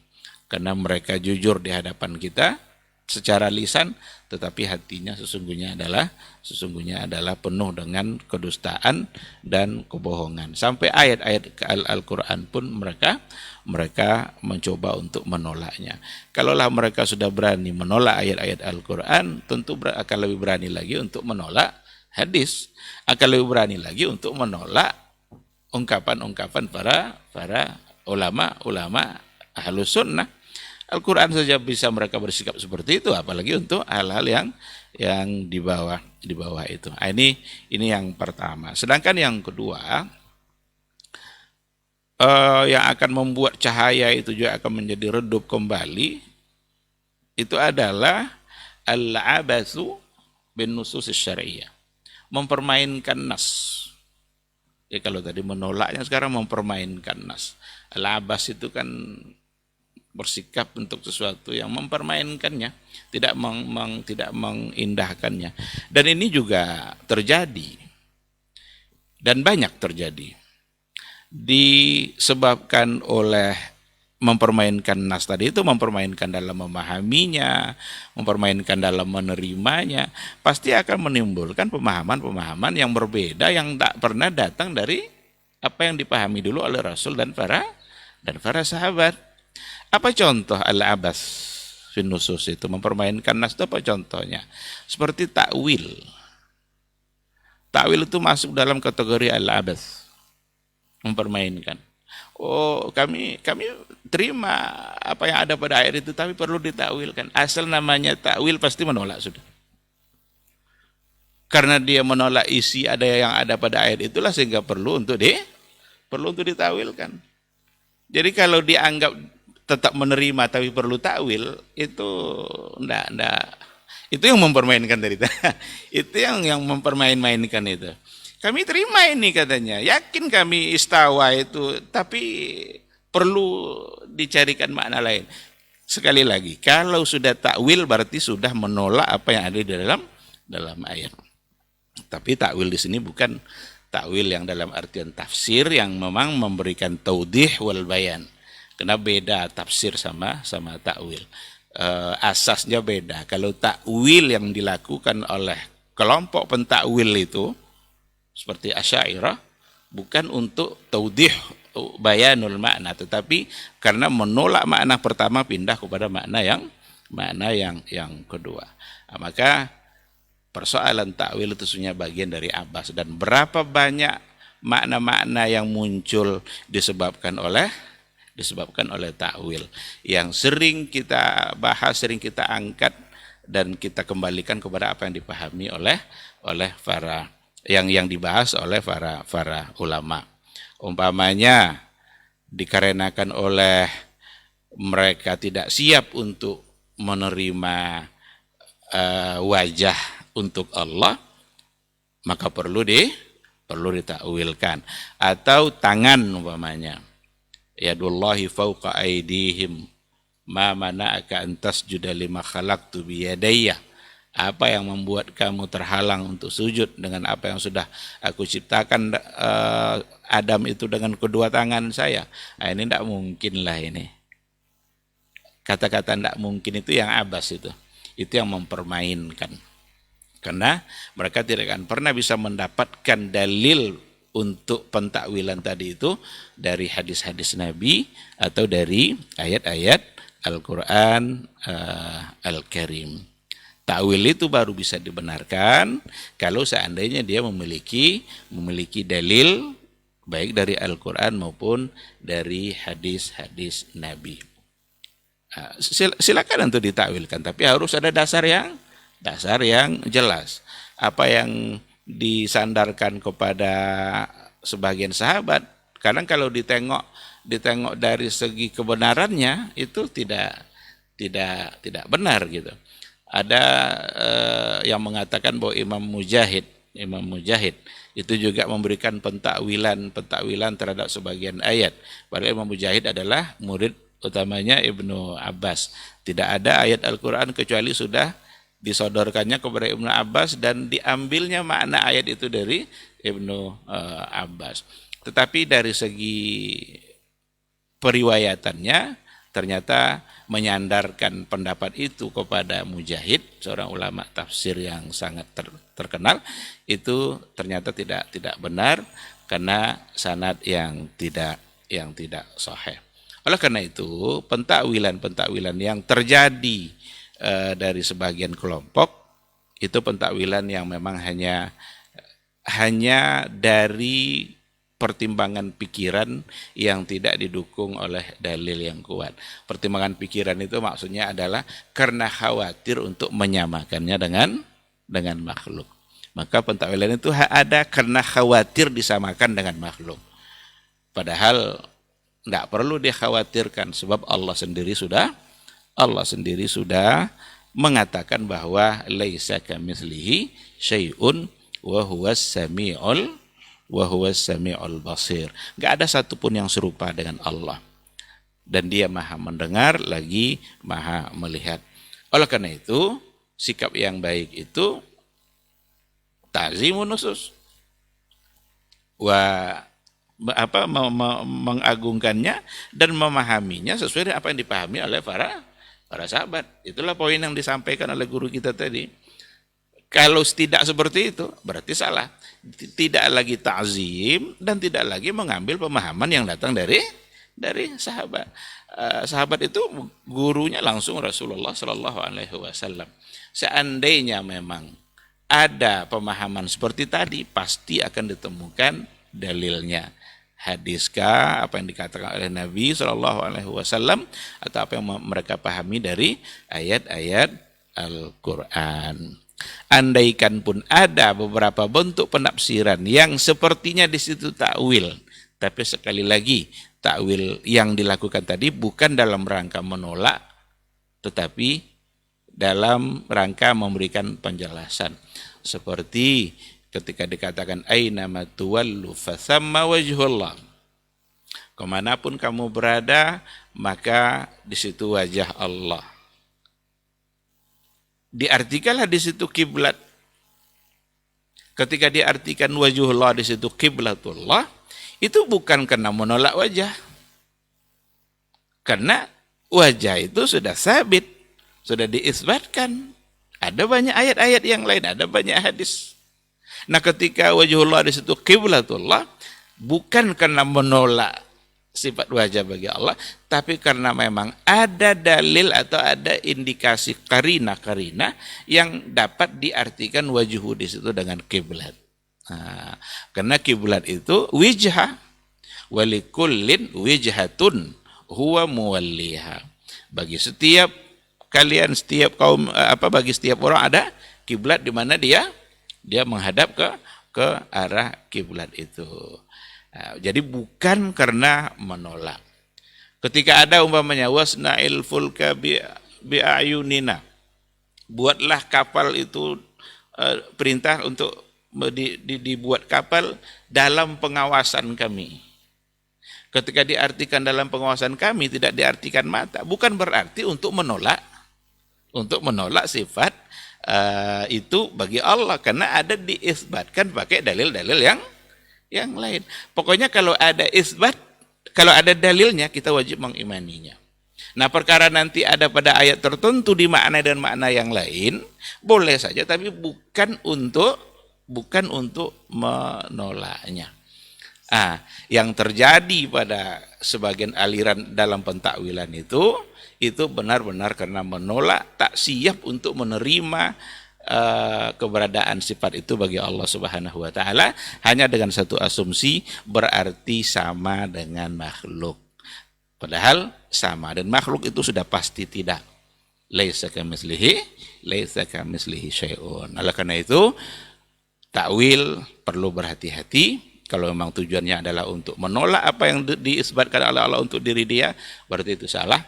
Karena mereka jujur di hadapan kita secara lisan, tetapi hatinya sesungguhnya adalah penuh dengan kedustaan dan kebohongan. Sampai ayat-ayat Al-Quran pun mereka mencoba untuk menolaknya. Kalaulah mereka sudah berani menolak ayat-ayat Al-Quran, tentu akan lebih berani lagi untuk menolak hadis, akan lebih berani lagi untuk menolak ungkapan-ungkapan para ulama Ahlus Sunnah. Al-Quran saja bisa mereka bersikap seperti itu, apalagi untuk hal-hal yang di bawah itu. Ini yang pertama. Sedangkan yang kedua, yang akan membuat cahaya itu juga akan menjadi redup kembali, itu adalah al-abatsu bin nusus syariah, mempermainkan nas. Ya kalau tadi menolaknya, sekarang mempermainkan nas. Al-abas itu kan bersikap untuk sesuatu yang mempermainkannya, tidak mengindahkannya. Dan ini juga terjadi dan banyak terjadi disebabkan oleh mempermainkan nas tadi itu, mempermainkan dalam memahaminya, mempermainkan dalam menerimanya, pasti akan menimbulkan pemahaman-pemahaman yang berbeda yang tak pernah datang dari apa yang dipahami dulu oleh Rasul dan para sahabat. Apa contoh al-abas fin nusus itu, mempermainkan nas itu apa contohnya? Seperti takwil. Takwil itu masuk dalam kategori al-abas, mempermainkan. Oh, kami terima apa yang ada pada ayat itu, tapi perlu ditakwilkan. Asal namanya takwil pasti menolak sudah. Karena dia menolak isi yang ada pada ayat itulah sehingga perlu untuk ditakwilkan. Jadi kalau dianggap tetap menerima tapi perlu takwil, itu enggak. Itu yang mempermainkan dari itu yang mempermain-mainkan itu. Kami terima ini katanya, yakin kami istawa itu, tapi perlu dicarikan makna lain. Sekali lagi, kalau sudah takwil berarti sudah menolak apa yang ada di dalam ayat. Tapi takwil di sini bukan takwil yang dalam artian tafsir yang memang memberikan taudih wal bayan. Karena beda tafsir sama takwil. Asasnya beda. Kalau takwil yang dilakukan oleh kelompok pentakwil itu seperti Asy'ariyah bukan untuk taudih bayanul makna, tetapi karena menolak makna pertama pindah kepada makna yang kedua. Nah, maka persoalan takwil itu sebenarnya bagian dari abas, dan berapa banyak makna-makna yang muncul disebabkan oleh takwil yang sering kita bahas, sering kita angkat dan kita kembalikan kepada apa yang dipahami oleh para yang dibahas oleh para ulama. Umpamanya dikarenakan oleh mereka tidak siap untuk menerima wajah untuk Allah, maka perlu ditakwilkan. Atau tangan umpamanya, yadullahi fauqa aidihim ma mana'aka an tasjuda lima khalaqtu biyadayya. Apa yang membuat kamu terhalang untuk sujud dengan apa yang sudah aku ciptakan Adam itu dengan kedua tangan saya. Nah, ini tidak mungkin lah ini. Kata-kata tidak mungkin itu yang abas itu. Itu yang mempermainkan. Karena mereka tidak akan pernah bisa mendapatkan dalil untuk pentakwilan tadi itu dari hadis-hadis Nabi atau dari ayat-ayat Al-Quran Al-Karim. Takwil itu baru bisa dibenarkan kalau seandainya dia memiliki dalil baik dari Al-Quran maupun dari hadis-hadis Nabi. Silakan untuk ditakwilkan, tapi harus ada dasar yang jelas. Apa yang disandarkan kepada sebagian sahabat, kadang kalau ditengok dari segi kebenarannya itu tidak benar gitu. Ada yang mengatakan bahwa Imam Mujahid itu juga memberikan pentakwilan terhadap sebagian ayat. Padahal Imam Mujahid adalah murid utamanya Ibnu Abbas. Tidak ada ayat Al-Quran kecuali sudah disodorkannya kepada Ibnu Abbas dan diambilnya makna ayat itu dari Ibnu Abbas. Tetapi dari segi periwayatannya ternyata menyandarkan pendapat itu kepada Mujahid, seorang ulama tafsir yang sangat terkenal, itu ternyata tidak benar karena sanad yang tidak sahih. Oleh karena itu, pentakwilan yang terjadi dari sebagian kelompok itu pentakwilan yang memang hanya dari pertimbangan pikiran yang tidak didukung oleh dalil yang kuat. Pertimbangan pikiran itu maksudnya adalah karena khawatir untuk menyamakannya dengan makhluk. Maka pentakwilan itu ada karena khawatir disamakan dengan makhluk. Padahal tidak perlu dikhawatirkan sebab Allah sendiri sudah mengatakan bahwa laisa kamitslihi syai'un wa huwas sami'ul basir. Enggak ada satupun yang serupa dengan Allah. Dan dia maha mendengar lagi maha melihat. Oleh karena itu, sikap yang baik itu ta'zimun nusus. Mengagungkannya dan memahaminya sesuai dengan apa yang dipahami oleh para sahabat. Itulah poin yang disampaikan oleh guru kita tadi. Kalau tidak seperti itu, berarti salah. Tidak lagi ta'zim dan tidak lagi mengambil pemahaman yang datang dari sahabat. Sahabat itu gurunya langsung Rasulullah Shallallahu Alaihi Wasallam. Seandainya memang ada pemahaman seperti tadi, pasti akan ditemukan dalilnya. Hadiskah apa yang dikatakan oleh Nabi Shallallahu Alaihi Wasallam atau apa yang mereka pahami dari ayat-ayat Al-Quran. Andaikan pun ada beberapa bentuk penafsiran yang sepertinya di situ takwil, tapi sekali lagi takwil yang dilakukan tadi bukan dalam rangka menolak, tetapi dalam rangka memberikan penjelasan. Seperti ketika dikatakan aina ma tuwallu fathamma wajhullah. Kemanapun kamu berada, maka di situ wajah Allah. Diartikanlah di situ kiblat. Ketika diartikan wajhullah di situ kiblatullah, itu bukan karena menolak wajah. Karena wajah itu sudah sabit, sudah diisbatkan. Ada banyak ayat-ayat yang lain, ada banyak hadis. Nah, ketika wajhullah di situ kiblatullah, bukan karena menolak sifat wajah bagi Allah, tapi karena memang ada dalil atau ada indikasi karina yang dapat diartikan wajhu di situ dengan kiblat. Nah, karena kiblat itu wijhah, walikullin wijhatun huwa muwalliha. Bagi setiap kalian, setiap kaum, bagi setiap orang ada kiblat di mana dia menghadap ke arah kiblat itu. Nah, jadi bukan karena menolak. Ketika ada umpamanya wasna'il fulka bi'ayunina, buatlah kapal itu perintah untuk dibuat kapal dalam pengawasan kami. Ketika diartikan dalam pengawasan kami, tidak diartikan mata. Bukan berarti untuk menolak sifat itu bagi Allah, karena ada diisbatkan pakai dalil-dalil yang lain. Pokoknya kalau ada isbat, kalau ada dalilnya, kita wajib mengimaninya. Nah, perkara nanti ada pada ayat tertentu di makna dan makna yang lain, boleh saja, tapi bukan untuk menolaknya. Yang terjadi pada sebagian aliran dalam pentakwilan itu benar-benar karena menolak, tak siap untuk menerima keberadaan sifat itu bagi Allah Subhanahu wa taala, hanya dengan satu asumsi berarti sama dengan makhluk. Padahal sama dan makhluk itu sudah pasti tidak. Laisa kamitslihi syai'un. Oleh karena itu, takwil perlu berhati-hati. Kalau memang tujuannya adalah untuk menolak apa yang diisbatkan oleh Allah untuk diri dia, berarti itu salah.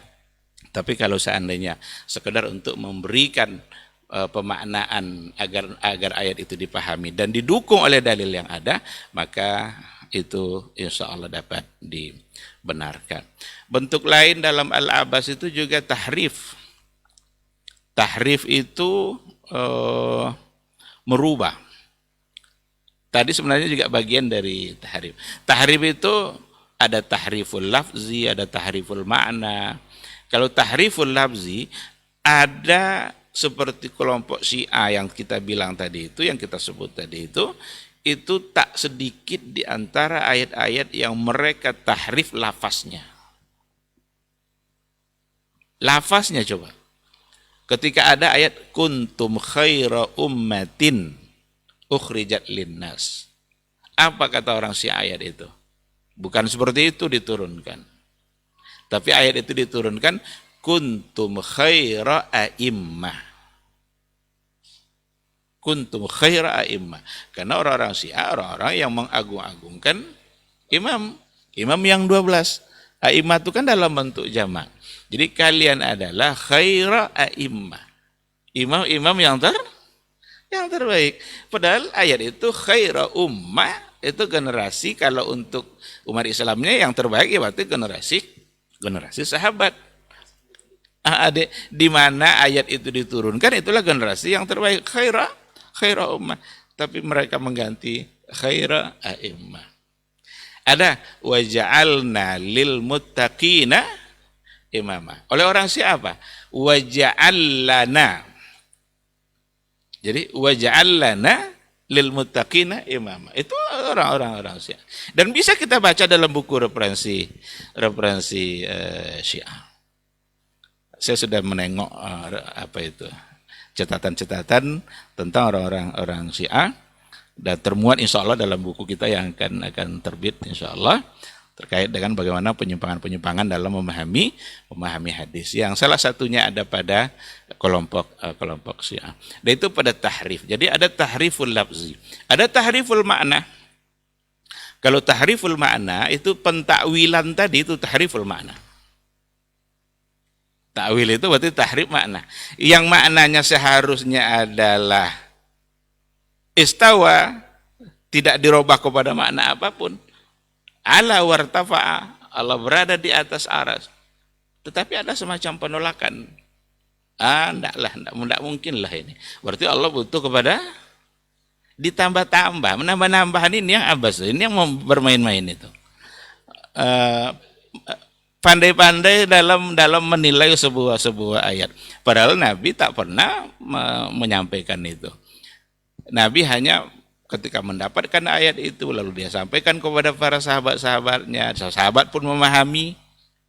Tapi kalau seandainya sekedar untuk memberikan pemaknaan agar ayat itu dipahami dan didukung oleh dalil yang ada, maka itu insya Allah dapat dibenarkan. Bentuk lain dalam Al-Abas itu juga tahrif. Tahrif itu merubah. Tadi sebenarnya juga bagian dari tahrif. Tahrif itu ada tahriful lafzi, ada tahriful makna. Kalau tahriful lafzi, ada seperti kelompok Syiah yang kita bilang tadi itu, yang kita sebut tadi itu tak sedikit di antara ayat-ayat yang mereka tahrif lafaznya. Lafaznya coba. Ketika ada ayat kuntum khaira ummatin ukhrijat linnas. Apa kata orang Syiah ayat itu? Bukan seperti itu diturunkan. Tapi ayat itu diturunkan kuntum khaira a'immah. Kuntum khaira a'immah. Karena orang-orang Syiah, orang-orang yang mengagung-agungkan imam yang 12. A'immah itu kan dalam bentuk jamak. Jadi kalian adalah khaira a'immah. Imam yang terbaik. Padahal ayat itu khaira ummah, itu generasi, kalau untuk umat Islamnya yang terbaik ya berarti generasi sahabat. Di mana ayat itu diturunkan, itulah generasi yang terbaik, khaira ummah. Tapi mereka mengganti khaira a'immah. Ada waja'alna lil muttaqina imama. Oleh orang siapa? Waja'allana. Jadi waja'allana lil muttaqina imama. Itu orang-orang Syiah. Dan bisa kita baca dalam buku referensi Syiah. Saya sudah menengok catatan-catatan tentang orang-orang Syiah, dan termuat insya Allah dalam buku kita yang akan terbit insya Allah, terkait dengan bagaimana penyimpangan-penyimpangan dalam memahami hadis, yang salah satunya ada pada kelompok Syiah. Dan itu pada tahrif. Jadi ada tahriful lafzi, ada tahriful makna. Kalau tahriful makna itu pentakwilan tadi, itu tahriful makna. Takwil itu berarti tahrif makna. Yang maknanya seharusnya adalah istawa, tidak dirubah kepada makna apapun. Ala wartafa'a, Allah berada di atas aras. Tetapi ada semacam penolakan. Enggak mungkin lah ini. Berarti Allah butuh kepada ditambah-tambah, menambah-nambahan ini yang abas, ini yang mau bermain-main itu. Pandai-pandai dalam menilai sebuah ayat. Padahal Nabi tak pernah menyampaikan itu. Nabi hanya ketika mendapatkan ayat itu, lalu dia sampaikan kepada para sahabat-sahabatnya. Sahabat pun memahami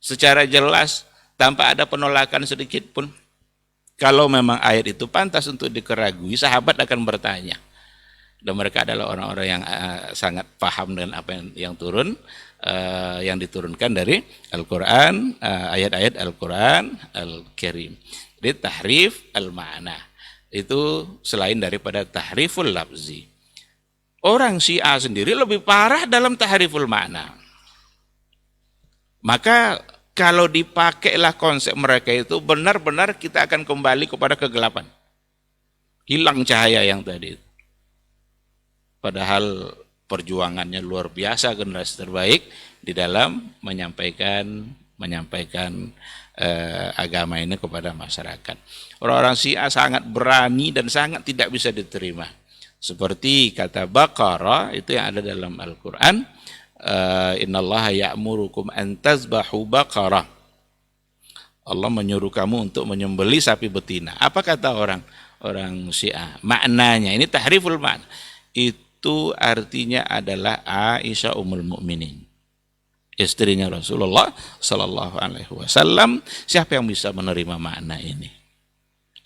secara jelas, tanpa ada penolakan sedikit pun. Kalau memang ayat itu pantas untuk dikeragui, sahabat akan bertanya. Dan mereka adalah orang-orang yang sangat paham dengan apa yang turun, yang diturunkan dari Al-Quran, ayat-ayat Al-Quran Al-Karim. Jadi tahrif al-ma'na itu selain daripada tahriful lafzi. Orang Syiah sendiri lebih parah dalam tahriful ma'na. Maka kalau dipakailah konsep mereka itu, benar-benar kita akan kembali kepada kegelapan. hilang cahaya yang tadi. Padahal perjuangannya luar biasa generasi terbaik di dalam menyampaikan agama ini kepada masyarakat. Orang-orang Syiah sangat berani dan sangat tidak bisa diterima. Seperti kata Baqarah itu yang ada dalam Al-Quran, innallaha ya'murukum an tazbahu baqarah. Allah menyuruh kamu untuk menyembelih sapi betina. Apa kata orang Syiah? Maknanya, ini tahriful makna. Itu artinya adalah Aisyah Ummul Mukminin, istrinya Rasulullah Sallallahu Alaihi Wasallam. Siapa yang bisa menerima makna ini?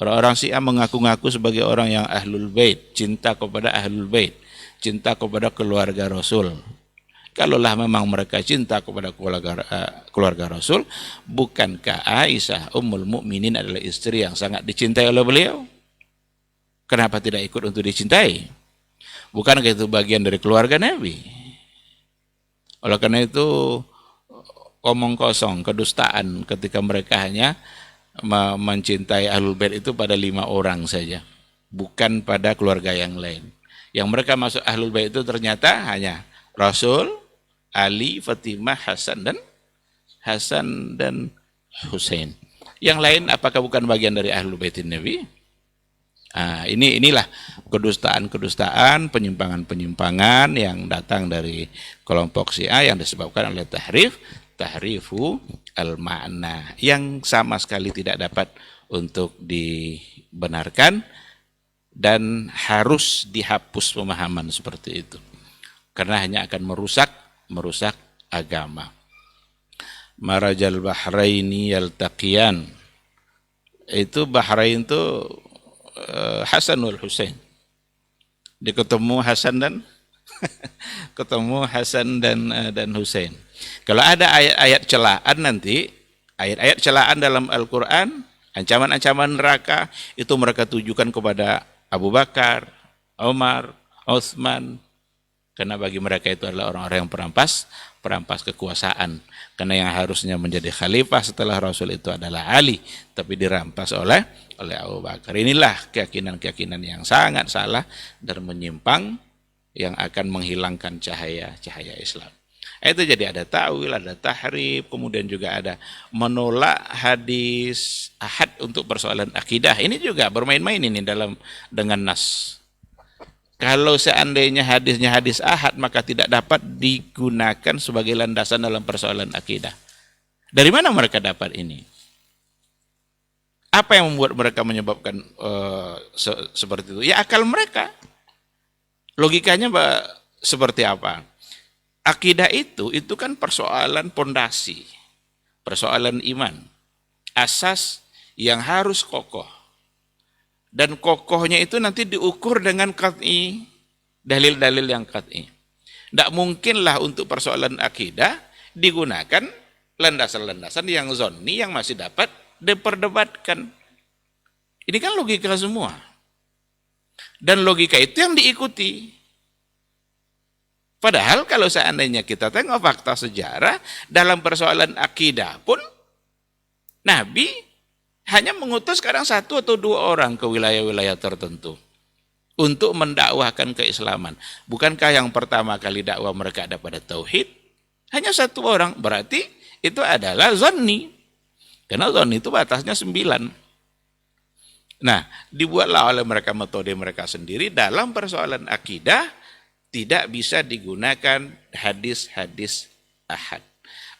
Orang-orang Syiah mengaku-ngaku sebagai orang yang ahlul bait, cinta kepada ahlul bait, cinta kepada keluarga Rasul. Kalaulah memang mereka cinta kepada keluarga Rasul, bukankah Aisyah Ummul Mukminin adalah istri yang sangat dicintai oleh beliau? Kenapa tidak ikut untuk dicintai? Bukankah itu bagian dari keluarga Nabi? Oleh karena itu, omong kosong, kedustaan ketika mereka hanya mencintai Ahlul Bait itu pada 5 orang saja, bukan pada keluarga yang lain. Yang mereka masuk Ahlul Bait itu ternyata hanya Rasul, Ali, Fatimah, Hasan dan Hussein. Yang lain apakah bukan bagian dari Ahlul Baitin Nabi? Inilah kedustaan-kedustaan, penyimpangan-penyimpangan yang datang dari kelompok Syiah yang disebabkan oleh tahrifu al-ma'na yang sama sekali tidak dapat untuk dibenarkan dan harus dihapus pemahaman seperti itu. Karena hanya akan merusak agama. Marajal bahraini yaltaqiyan. Itu Bahrain itu Hasan wal Husain. Ketemu Hasan dan Husain. Kalau ada ayat-ayat celaan nanti, ayat-ayat celaan dalam Al-Quran, ancaman-ancaman neraka, itu mereka tujukan kepada Abu Bakar, Umar, Utsman, karena bagi mereka itu adalah orang-orang yang perampas kekuasaan. Karena yang harusnya menjadi khalifah setelah Rasul itu adalah Ali, tapi dirampas oleh Abu Bakar. Inilah keyakinan-keyakinan yang sangat salah dan menyimpang yang akan menghilangkan cahaya Islam. Itu jadi ada ta'wil, ada tahrif, kemudian juga ada menolak hadis ahad untuk persoalan akidah. Ini juga bermain-main ini dengan nas. Kalau seandainya hadisnya hadis ahad, maka tidak dapat digunakan sebagai landasan dalam persoalan akidah. Dari mana mereka dapat ini? Apa yang membuat mereka menyebabkan seperti itu? Ya akal mereka. Logikanya seperti apa? Akidah itu kan persoalan pondasi, persoalan iman, asas yang harus kokoh. Dan kokohnya itu nanti diukur dengan qat'i, dalil-dalil yang qat'i. Tidak mungkinlah untuk persoalan akidah digunakan landasan-landasan yang zonni yang masih dapat diperdebatkan. Ini kan logika semua. Dan logika itu yang diikuti. Padahal kalau seandainya kita tengok fakta sejarah, dalam persoalan akidah pun, Nabi hanya mengutus kadang 1 atau 2 orang ke wilayah-wilayah tertentu untuk mendakwahkan keislaman. Bukankah yang pertama kali dakwah mereka ada pada tauhid? Hanya 1 orang, berarti itu adalah zanni. Karena zanni itu batasnya 9. Nah, dibuatlah oleh mereka metode mereka sendiri dalam persoalan akidah, tidak bisa digunakan hadis-hadis ahad.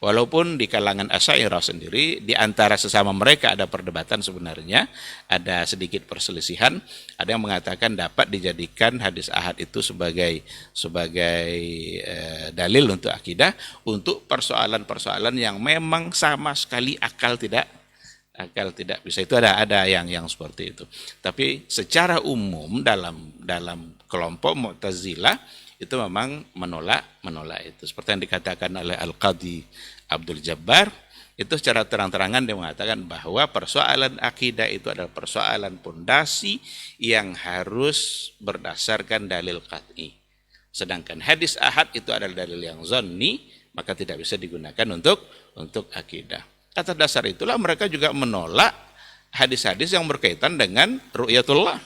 Walaupun di kalangan Asy'ariyah sendiri, di antara sesama mereka ada perdebatan sebenarnya, ada sedikit perselisihan. Ada yang mengatakan dapat dijadikan hadis ahad itu sebagai dalil untuk akidah, untuk persoalan-persoalan yang memang sama sekali akal tidak bisa. Itu ada yang seperti itu. Tapi secara umum dalam kelompok Mu'tazilah itu memang menolak itu. Seperti yang dikatakan oleh Al-Qadhi Abdul Jabbar, itu secara terang-terangan dia mengatakan bahwa persoalan akidah itu adalah persoalan pondasi yang harus berdasarkan dalil qat'i. Sedangkan hadis ahad itu adalah dalil yang zanni, maka tidak bisa digunakan untuk akidah. Atas dasar itulah mereka juga menolak hadis-hadis yang berkaitan dengan ru'yatullah.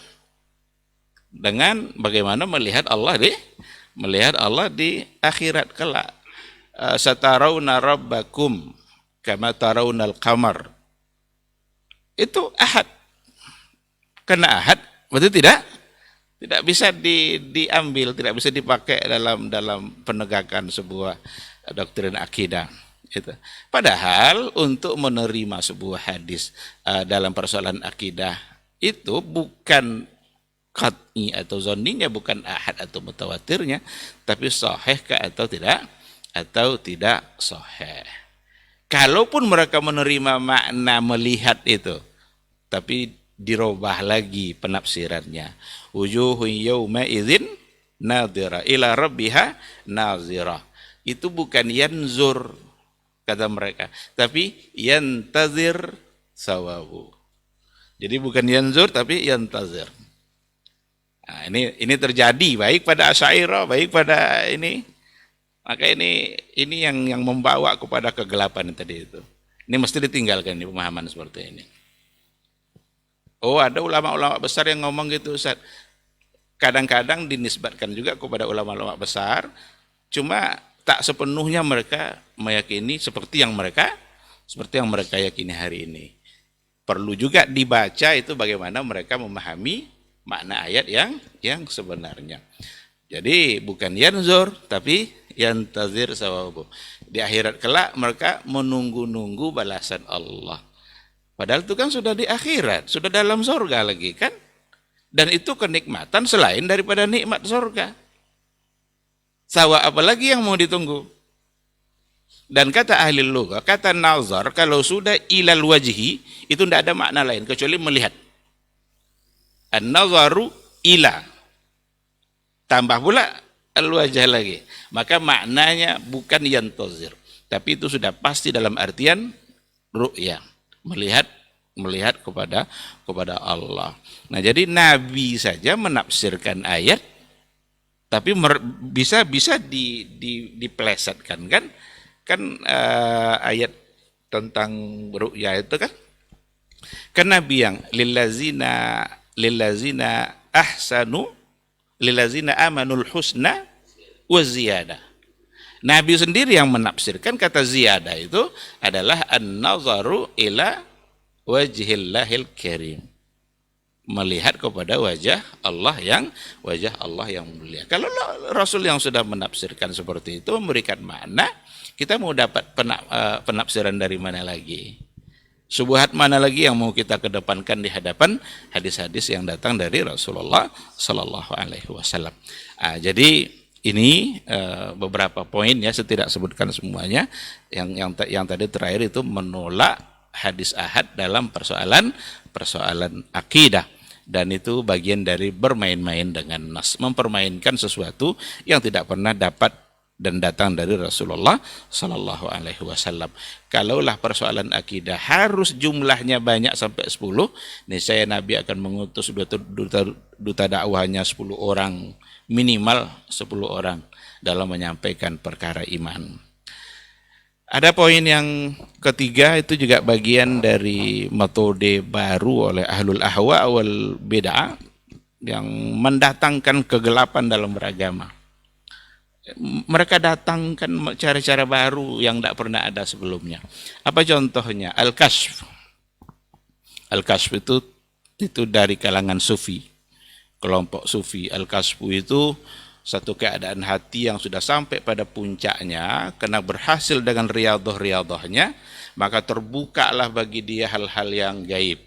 dengan bagaimana melihat Allah di akhirat kelak. Satarawna rabbakum kama tarawnal qamar. Itu ahad. Karena ahad berarti tidak bisa diambil, tidak bisa dipakai dalam penegakan sebuah doktrin akidah. Itu. Padahal untuk menerima sebuah hadis dalam persoalan akidah itu bukan qat'i atau zonninya, bukan ahad atau mutawatirnya, tapi sahih atau tidak sahih. Kalaupun mereka menerima makna melihat itu, tapi dirubah lagi penafsirannya. Wujuhun yawma idzin nadhira ila rabbiha nazira. Itu bukan yanzur kata mereka, tapi yantazir sawabu. Jadi bukan yanzur tapi yantazir. Nah, ini terjadi baik pada Asy'ariyah, baik pada ini. Maka ini yang membawa kepada kegelapan tadi itu. Ini mesti ditinggalkan di pemahaman seperti ini. Oh, ada ulama-ulama besar yang ngomong gitu, Ustaz. Kadang-kadang dinisbatkan juga kepada ulama-ulama besar, cuma tak sepenuhnya mereka meyakini seperti yang mereka yakini hari ini. Perlu juga dibaca itu bagaimana mereka memahami makna ayat yang sebenarnya. Jadi bukan yanzur tapi yantazir sawabu. Di akhirat kelak mereka menunggu-nunggu balasan Allah. Padahal itu kan sudah di akhirat, sudah dalam surga lagi kan? Dan itu kenikmatan selain daripada nikmat surga. Sawa apalagi yang mau ditunggu? Dan kata ahli lugha, kata nazar kalau sudah ilal wajhi itu tidak ada makna lain kecuali melihat. An-nazaru ila. Tambah pula al-wajh lagi. Maka maknanya bukan yantazir, tapi itu sudah pasti dalam artian ru'ya, melihat kepada Allah. Nah, jadi Nabi saja menafsirkan ayat tapi bisa dipelesetkan kan ayat tentang ru'ya itu kan Nabi yang lillazina ahsanu lillazina amanul husna wa ziyadah. Nabi sendiri yang menafsirkan kata ziyadah itu adalah an-nazaru ila wajhillahil karim, melihat kepada wajah Allah yang mulia. Kalau Rasul yang sudah menafsirkan seperti itu memberikan makna, kita mau dapat penafsiran dari mana lagi? Syubhat mana lagi yang mau kita kedepankan di hadapan hadis-hadis yang datang dari Rasulullah Sallallahu Alaihi Wasallam? Jadi ini beberapa poin ya, saya tidak sebutkan semuanya. Yang tadi terakhir itu menolak hadis ahad dalam persoalan akidah. Dan itu bagian dari bermain-main dengan nas, mempermainkan sesuatu yang tidak pernah dapat dan datang dari Rasulullah Sallallahu Alaihi Wasallam. Kalaulah persoalan akidah harus jumlahnya banyak sampai 10, niscaya Nabi akan mengutus duta dakwahnya 10 orang, minimal 10 orang dalam menyampaikan perkara iman. Ada poin yang ketiga, itu juga bagian dari metode baru oleh ahlul ahwa wal bid'ah yang mendatangkan kegelapan dalam beragama. Mereka datangkan cara-cara baru yang tidak pernah ada sebelumnya. Apa contohnya? Al-Kashf. Al-Kashf itu dari kalangan sufi, kelompok sufi. Al-Kashf itu satu keadaan hati yang sudah sampai pada puncaknya, karena berhasil dengan riyadhah-riyadhahnya, maka terbukalah bagi dia hal-hal yang gaib.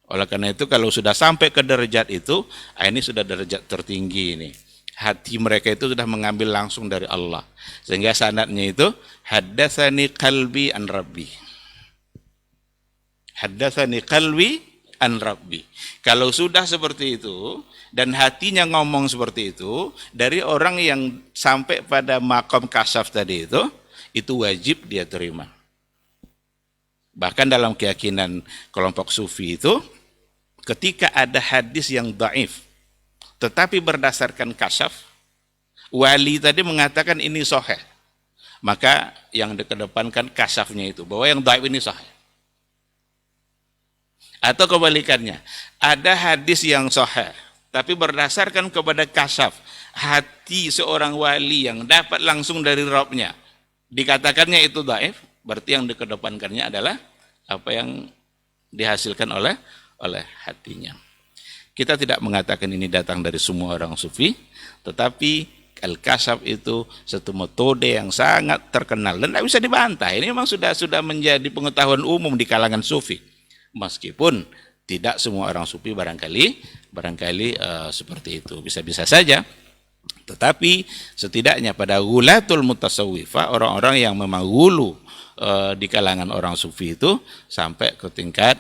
Oleh karena itu kalau sudah sampai ke derajat itu, ini sudah derajat tertinggi ini. Hati mereka itu sudah mengambil langsung dari Allah. Sehingga sanadnya itu, haddatsani qalbi an rabbi. Haddatsani qalbi an rabbi. Kalau sudah seperti itu, dan hatinya ngomong seperti itu, dari orang yang sampai pada maqam kasyaf tadi itu wajib dia terima. Bahkan dalam keyakinan kelompok sufi itu, ketika ada hadis yang dhaif, tetapi berdasarkan kasyaf, wali tadi mengatakan ini sahih, maka yang dikedepankan kasyafnya itu, bahwa yang dhaif ini sahih. Atau kebalikannya, ada hadis yang sahih, tapi berdasarkan kepada kasyaf, hati seorang wali yang dapat langsung dari Rabbnya, dikatakannya itu dhaif, berarti yang dikedepankannya adalah apa yang dihasilkan oleh hatinya. Kita tidak mengatakan ini datang dari semua orang sufi, tetapi al-kasyaf itu satu metode yang sangat terkenal dan tidak bisa dibantah. Ini memang sudah menjadi pengetahuan umum di kalangan sufi. Meskipun tidak semua orang sufi barangkali seperti itu, bisa-bisa saja. Tetapi setidaknya pada gulatul mutasawwifah, orang-orang yang memang gulu di kalangan orang sufi itu sampai ke tingkat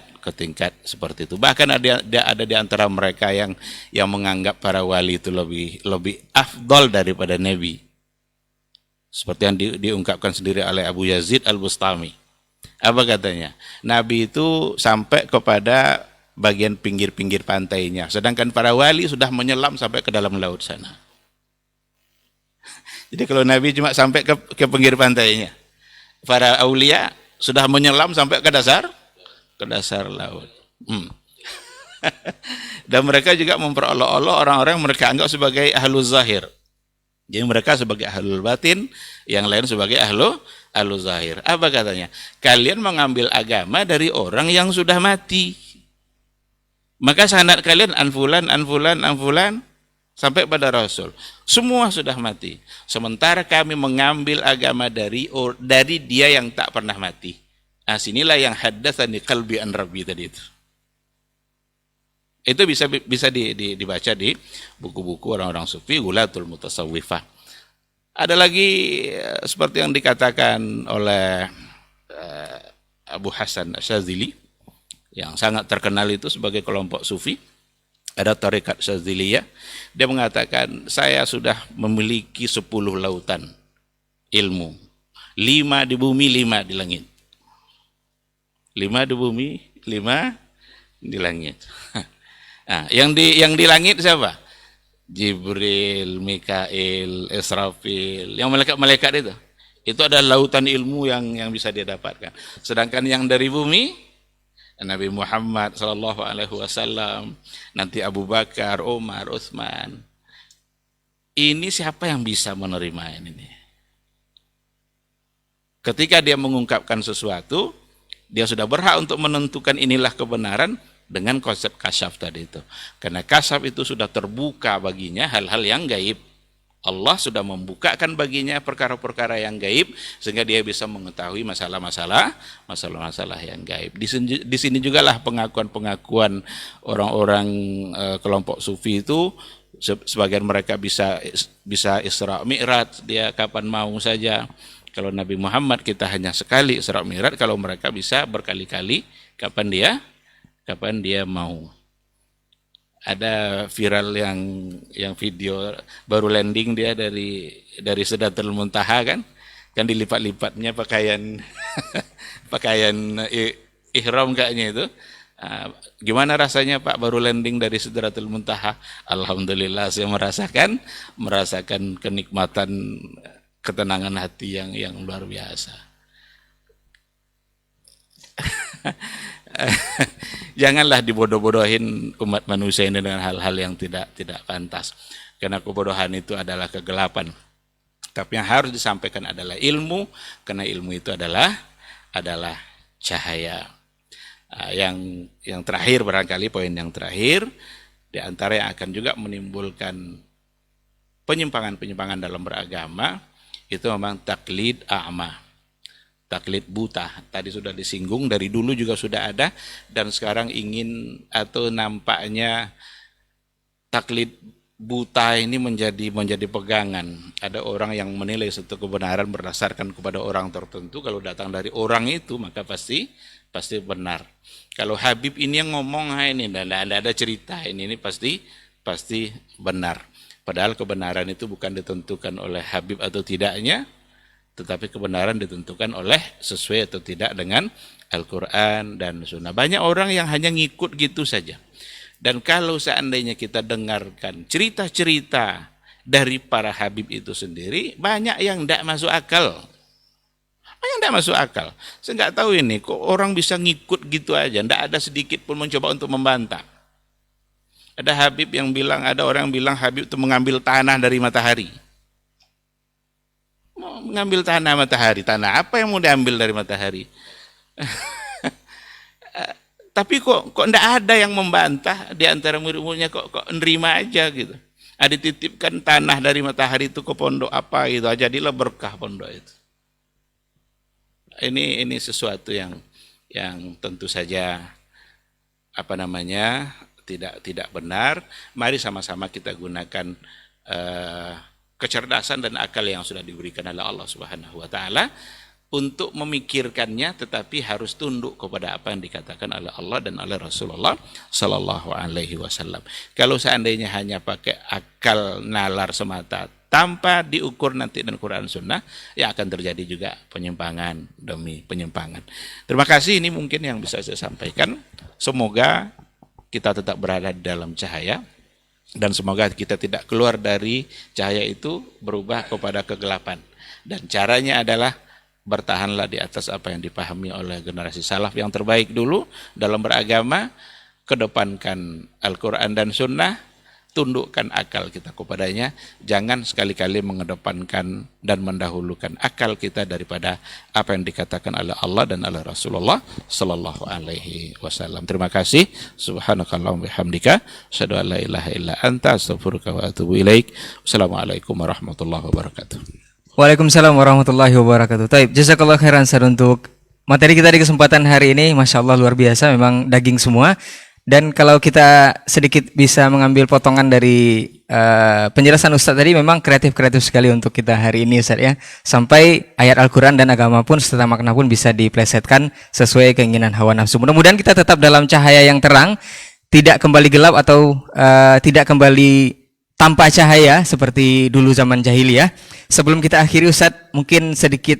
seperti itu. Bahkan ada di antara mereka yang menganggap para wali itu lebih afdal daripada nabi. Seperti yang diungkapkan sendiri oleh Abu Yazid Al-Bustami. Apa katanya? Nabi itu sampai kepada bagian pinggir-pinggir pantainya, sedangkan para wali sudah menyelam sampai ke dalam laut sana. Jadi kalau Nabi cuma sampai ke pinggir pantainya, para aulia sudah menyelam sampai ke dasar laut. Dan mereka juga memperolok-olok orang-orang yang mereka anggap sebagai ahlul zahir. Jadi mereka sebagai ahlul batin, yang lain sebagai ahlul zahir. Apa katanya? Kalian mengambil agama dari orang yang sudah mati. Maka sanad kalian anfulan sampai pada Rasul. Semua sudah mati. Sementara kami mengambil agama dari dia yang tak pernah mati. Nah, sinilah yang haddatsani qalbi an rabbi tadi itu. Itu bisa dibaca di buku-buku orang-orang sufi, Gulatul Mutasawwifah. Ada lagi seperti yang dikatakan oleh Abu Hasan Asyadzili, yang sangat terkenal itu sebagai kelompok sufi. Ada tarekat Syadziliyah. Dia mengatakan, saya sudah memiliki 10 lautan ilmu. 5 di bumi, 5 di langit. 5 di bumi, 5 di langit. Nah, yang di langit siapa? Jibril, Mikail, Israfil, yang malaikat-malaikat itu. Itu adalah lautan ilmu yang bisa dia dapatkan. Sedangkan yang dari bumi, Nabi Muhammad SAW, nanti Abu Bakar, Umar, Utsman. Ini siapa yang bisa menerima ini? Ketika dia mengungkapkan sesuatu, dia sudah berhak untuk menentukan inilah kebenaran dengan konsep kasyaf tadi itu. Karena kasyaf itu sudah terbuka baginya hal-hal yang gaib. Allah sudah membukakan baginya perkara-perkara yang gaib sehingga dia bisa mengetahui masalah-masalah yang gaib. Di sini jugalah pengakuan-pengakuan orang-orang kelompok sufi itu, sebagian mereka bisa Isra Mi'raj, dia kapan mau saja. Kalau Nabi Muhammad kita hanya sekali Isra Mi'raj, kalau mereka bisa berkali-kali kapan dia mau. Ada viral yang video baru landing dia dari Sidratul Muntaha kan dilipat-lipatnya pakaian ihram kayaknya itu. Gimana rasanya Pak baru landing dari Sidratul Muntaha? Alhamdulillah saya merasakan kenikmatan, ketenangan hati yang luar biasa. Janganlah dibodoh-bodohin umat manusia ini dengan hal-hal yang tidak pantas. Karena kebodohan itu adalah kegelapan. Tapi yang harus disampaikan adalah ilmu, karena ilmu itu adalah cahaya. Yang terakhir barangkali poin yang terakhir, di antara yang akan juga menimbulkan penyimpangan-penyimpangan dalam beragama, itu memang taklid a'ma. Taklid buta, tadi sudah disinggung, dari dulu juga sudah ada, dan sekarang ingin atau nampaknya taklid buta ini menjadi pegangan. Ada orang yang menilai satu kebenaran berdasarkan kepada orang tertentu, kalau datang dari orang itu maka pasti benar. Kalau Habib ini yang ngomong, ini tidak ada cerita, ini pasti benar. Padahal kebenaran itu bukan ditentukan oleh Habib atau tidaknya, tetapi kebenaran ditentukan oleh sesuai atau tidak dengan Al-Quran dan Sunnah. Banyak orang yang hanya ngikut gitu saja. Dan kalau seandainya kita dengarkan cerita-cerita dari para Habib itu sendiri, banyak yang tidak masuk akal. Yang tidak masuk akal. Saya nggak tahu ini, kok orang bisa ngikut gitu aja, tidak ada sedikit pun mencoba untuk membantah. Ada Habib yang bilang, ada orang yang bilang Habib itu mengambil tanah dari matahari. Mau mengambil tanah matahari, tanah apa yang mau diambil dari matahari? Tapi kok tidak ada yang membantah di antara murid-muridnya, kok nerima aja gitu. Ada dititipkan tanah dari matahari itu ke pondok apa gitu, jadilah berkah pondok itu. Ini sesuatu yang tentu saja tidak benar. Mari sama-sama kita gunakan kecerdasan dan akal yang sudah diberikan oleh Allah Subhanahu wa taala untuk memikirkannya, tetapi harus tunduk kepada apa yang dikatakan oleh Allah dan oleh Rasulullah sallallahu alaihi wasallam. Kalau seandainya hanya pakai akal nalar semata tanpa diukur nanti dengan Quran Sunnah, ya akan terjadi juga penyimpangan demi penyimpangan. Terima kasih, ini mungkin yang bisa saya sampaikan. Semoga kita tetap berada di dalam cahaya, dan semoga kita tidak keluar dari cahaya itu berubah kepada kegelapan. Dan caranya adalah bertahanlah di atas apa yang dipahami oleh generasi salaf yang terbaik dulu dalam beragama, kedepankan Al-Quran dan Sunnah, tundukkan akal kita kepadanya, jangan sekali-kali mengedepankan dan mendahulukan akal kita daripada apa yang dikatakan oleh Allah dan oleh Rasulullah sallallahu alaihi wasallam. Terima kasih. Subhanakallahumma bihamdika, asyhadu an la ilaha illa anta, astaghfiruka wa atubu ilaik. Wassalamualaikum warahmatullahi wabarakatuh. Waalaikumsalam warahmatullahi wabarakatuh. Taib, jazakallah khairan Ustaz untuk materi kita di kesempatan hari ini. Masya Allah luar biasa, memang daging semua. Dan kalau kita sedikit bisa mengambil potongan dari penjelasan Ustaz tadi, memang kreatif-kreatif sekali untuk kita hari ini Ustaz ya. Sampai ayat Al-Quran dan agama pun serta makna pun bisa diplesetkan sesuai keinginan hawa nafsu. Mudah-mudahan kita tetap dalam cahaya yang terang, tidak kembali gelap atau tidak kembali tanpa cahaya seperti dulu zaman jahiliyah. Sebelum kita akhiri Ustaz, mungkin sedikit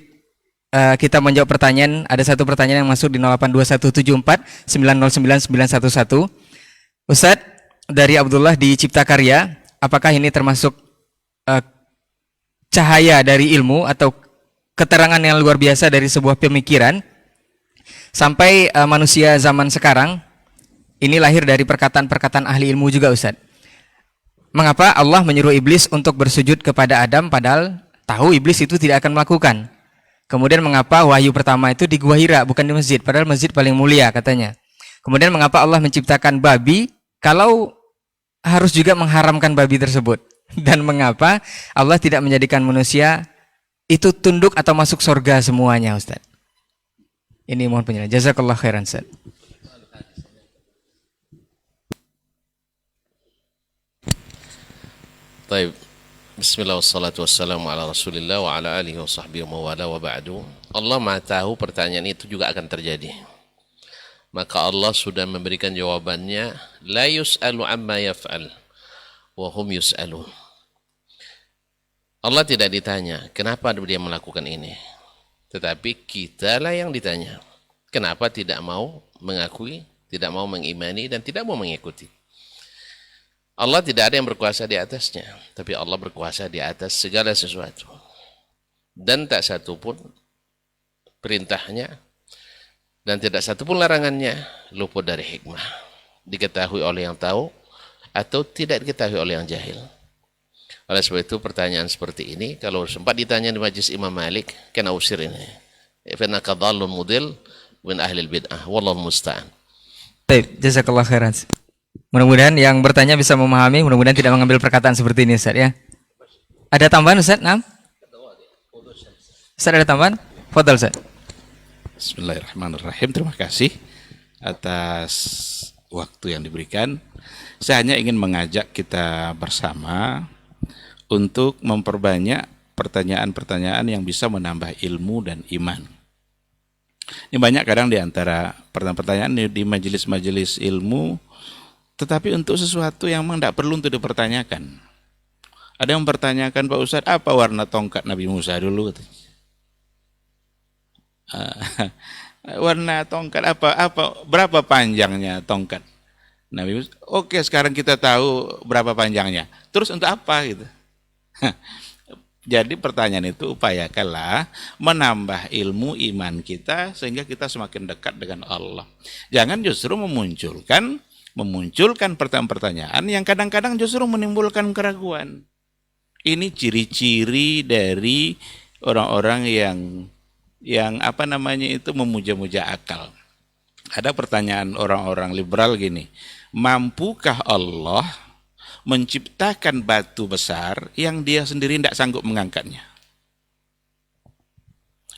kita menjawab pertanyaan. Ada satu pertanyaan yang masuk di 082174 909 911. Ustaz, dari Abdullah di Cipta Karya, apakah ini termasuk cahaya dari ilmu atau keterangan yang luar biasa dari sebuah pemikiran sampai manusia zaman sekarang ini lahir dari perkataan-perkataan ahli ilmu juga Ustaz? Mengapa Allah menyuruh iblis untuk bersujud kepada Adam padahal tahu iblis itu tidak akan melakukan? Kemudian mengapa wahyu pertama itu di Gua Hira bukan di masjid, padahal masjid paling mulia katanya? Kemudian mengapa Allah menciptakan babi kalau harus juga mengharamkan babi tersebut? Dan mengapa Allah tidak menjadikan manusia itu tunduk atau masuk surga semuanya Ustaz? Ini mohon penjelasan. Jazakallah khairan Ustaz. Baik. Bismillah wassalatu wassalamu ala rasulillah wa ala alihi wa sahbihi wa wala wa ba'du. Allah maha tahu pertanyaan itu juga akan terjadi. Maka Allah sudah memberikan jawabannya, la yus'alu amma yaf'al wa hum yus'alun. Allah tidak ditanya kenapa dia melakukan ini, tetapi kitalah yang ditanya. Kenapa tidak mau mengakui, tidak mau mengimani dan tidak mau mengikuti. Allah tidak ada yang berkuasa di atasnya, tapi Allah berkuasa di atas segala sesuatu. Dan tak satu pun perintahnya dan tidak satu pun larangannya luput dari hikmah. Diketahui oleh yang tahu atau tidak diketahui oleh yang jahil. Oleh sebab itu pertanyaan seperti ini kalau sempat ditanya di majlis Imam Malik, kena usir ini. Innaka dhallun mudil min ahlil bid'ah wallahu musta'an. Baik, jazakallah khairan. Mudah-mudahan yang bertanya bisa memahami, mudah-mudahan tidak mengambil perkataan seperti ini Ustaz ya. Ada tambahan Ustaz? Naam? Ustaz ada tambahan? Fadhal Ustaz. Bismillahirrahmanirrahim. Terima kasih atas waktu yang diberikan. Saya hanya ingin mengajak kita bersama untuk memperbanyak pertanyaan-pertanyaan yang bisa menambah ilmu dan iman. Ini banyak kadang di antara pertanyaan-pertanyaan di majelis-majelis ilmu, tetapi untuk sesuatu yang memang tidak perlu untuk dipertanyakan. Ada yang mempertanyakan, Pak Ustadz, apa warna tongkat Nabi Musa dulu? Warna tongkat apa? Berapa panjangnya tongkat Nabi Musa? Oke, sekarang kita tahu berapa panjangnya. Terus untuk apa gitu? Jadi pertanyaan itu upayakanlah menambah ilmu iman kita sehingga kita semakin dekat dengan Allah. Jangan justru memunculkan pertanyaan-pertanyaan yang kadang-kadang justru menimbulkan keraguan. Ini ciri-ciri dari orang-orang yang memuja-muja akal. Ada pertanyaan orang-orang liberal gini, mampukah Allah menciptakan batu besar yang dia sendiri tidak sanggup mengangkatnya?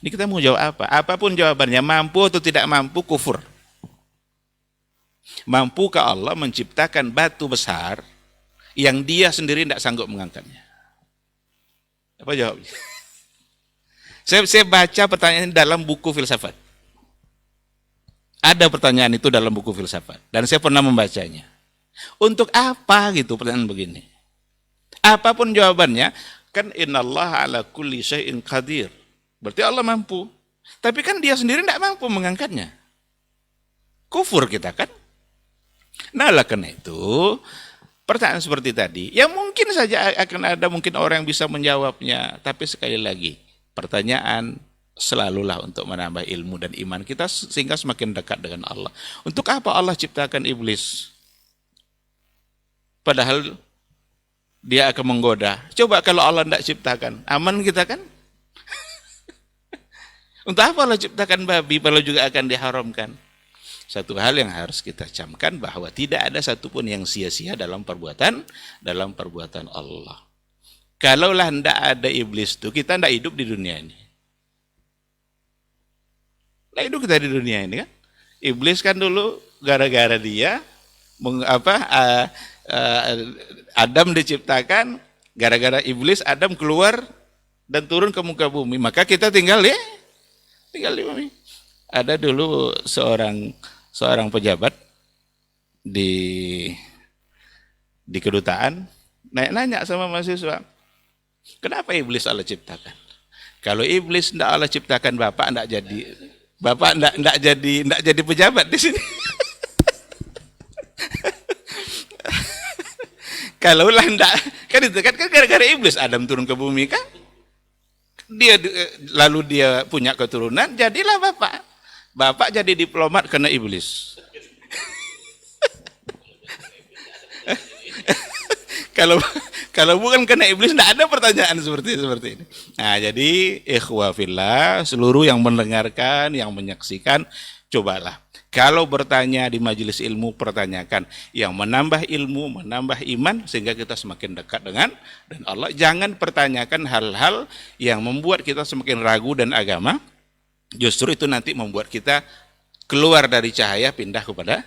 Ini kita mau jawab apa? Apapun jawabannya, mampu atau tidak mampu, kufur. Mampukah Allah menciptakan batu besar yang dia sendiri tidak sanggup mengangkatnya? Apa jawabnya? Saya baca pertanyaan ini dalam buku filsafat. Ada pertanyaan itu dalam buku filsafat. Dan saya pernah membacanya. Untuk apa gitu pertanyaan begini? Apapun jawabannya, kan innallaha ala kulli syai'in qadir. Berarti Allah mampu. Tapi kan dia sendiri tidak mampu mengangkatnya. Kufur kita kan? Nah, oleh karena itu, pertanyaan seperti tadi, ya mungkin saja akan ada mungkin orang yang bisa menjawabnya. Tapi sekali lagi, pertanyaan selalulah untuk menambah ilmu dan iman kita sehingga semakin dekat dengan Allah. Untuk apa Allah ciptakan iblis? Padahal dia akan menggoda. Coba kalau Allah tidak ciptakan, aman kita kan? Untuk apa Allah ciptakan babi kalau juga akan diharamkan? Satu hal yang harus kita camkan bahwa tidak ada satupun yang sia-sia dalam perbuatan Allah. Kalaulah tidak ada iblis itu, kita tidak hidup di dunia ini. Tidak hidup kita di dunia ini kan? Iblis kan dulu gara-gara dia Adam diciptakan, gara-gara iblis Adam keluar dan turun ke muka bumi, maka kita tinggal di bumi. Ada dulu seorang pejabat di kedutaan nanya sama mahasiswa, kenapa iblis Allah ciptakan? Kalau iblis tidak Allah ciptakan, bapak tidak jadi pejabat di sini. Kalau lah enggak, kan itu kan gara-gara iblis Adam turun ke bumi kan? Lalu dia punya keturunan, jadilah bapak. Bapak jadi diplomat kena iblis. Kalau bukan kena iblis, tidak ada pertanyaan seperti ini. Nah, jadi ikhwah fillah, seluruh yang mendengarkan, yang menyaksikan, cobalah. Kalau bertanya di majelis ilmu, pertanyakan yang menambah ilmu, menambah iman, sehingga kita semakin dekat dengan Allah. Jangan pertanyakan hal-hal yang membuat kita semakin ragu dan agama. Justru itu nanti membuat kita keluar dari cahaya, pindah kepada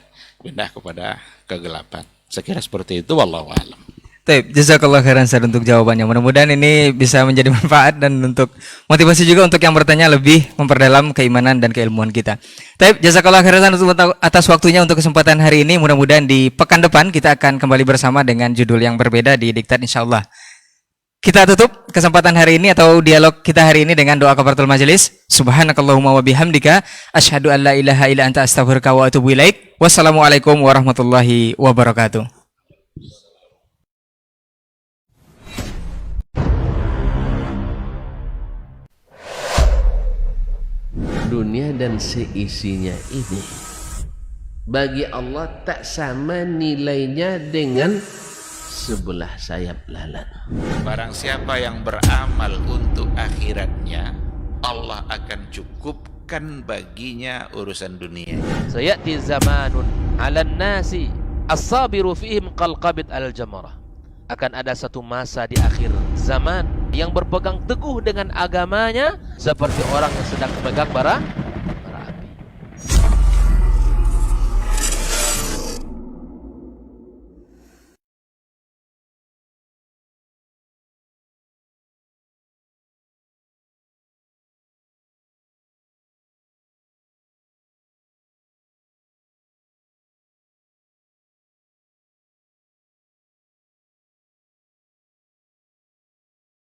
kegelapan. Saya kira seperti itu, wallahu a'lam. Baik, jazakallah khairan Ustaz untuk jawabannya. Mudah-mudahan ini bisa menjadi manfaat dan untuk motivasi juga untuk yang bertanya lebih memperdalam keimanan dan keilmuan kita. Baik, jazakallah khairan atas waktunya untuk kesempatan hari ini. Mudah-mudahan di pekan depan kita akan kembali bersama dengan judul yang berbeda di Diktat insyaallah. Kita tutup kesempatan hari ini atau dialog kita hari ini dengan doa kafaratul majelis. Subhanakallahumma wa bihamdika asyhadu an la ilaha illa anta astaghfiruka wa atubu ilaik. Wassalamualaikum warahmatullahi wabarakatuh. Dunia dan seisinya ini bagi Allah tak sama nilainya dengan sebelah sayap lalat. Barang siapa yang beramal untuk akhiratnya, Allah akan cukupkan baginya urusan dunia. Sayati zamanun 'alan nasi as-sabiru fihim qalqabit al-jamarah. Akan ada satu masa di akhir zaman yang berpegang teguh dengan agamanya seperti orang yang sedang memegang bara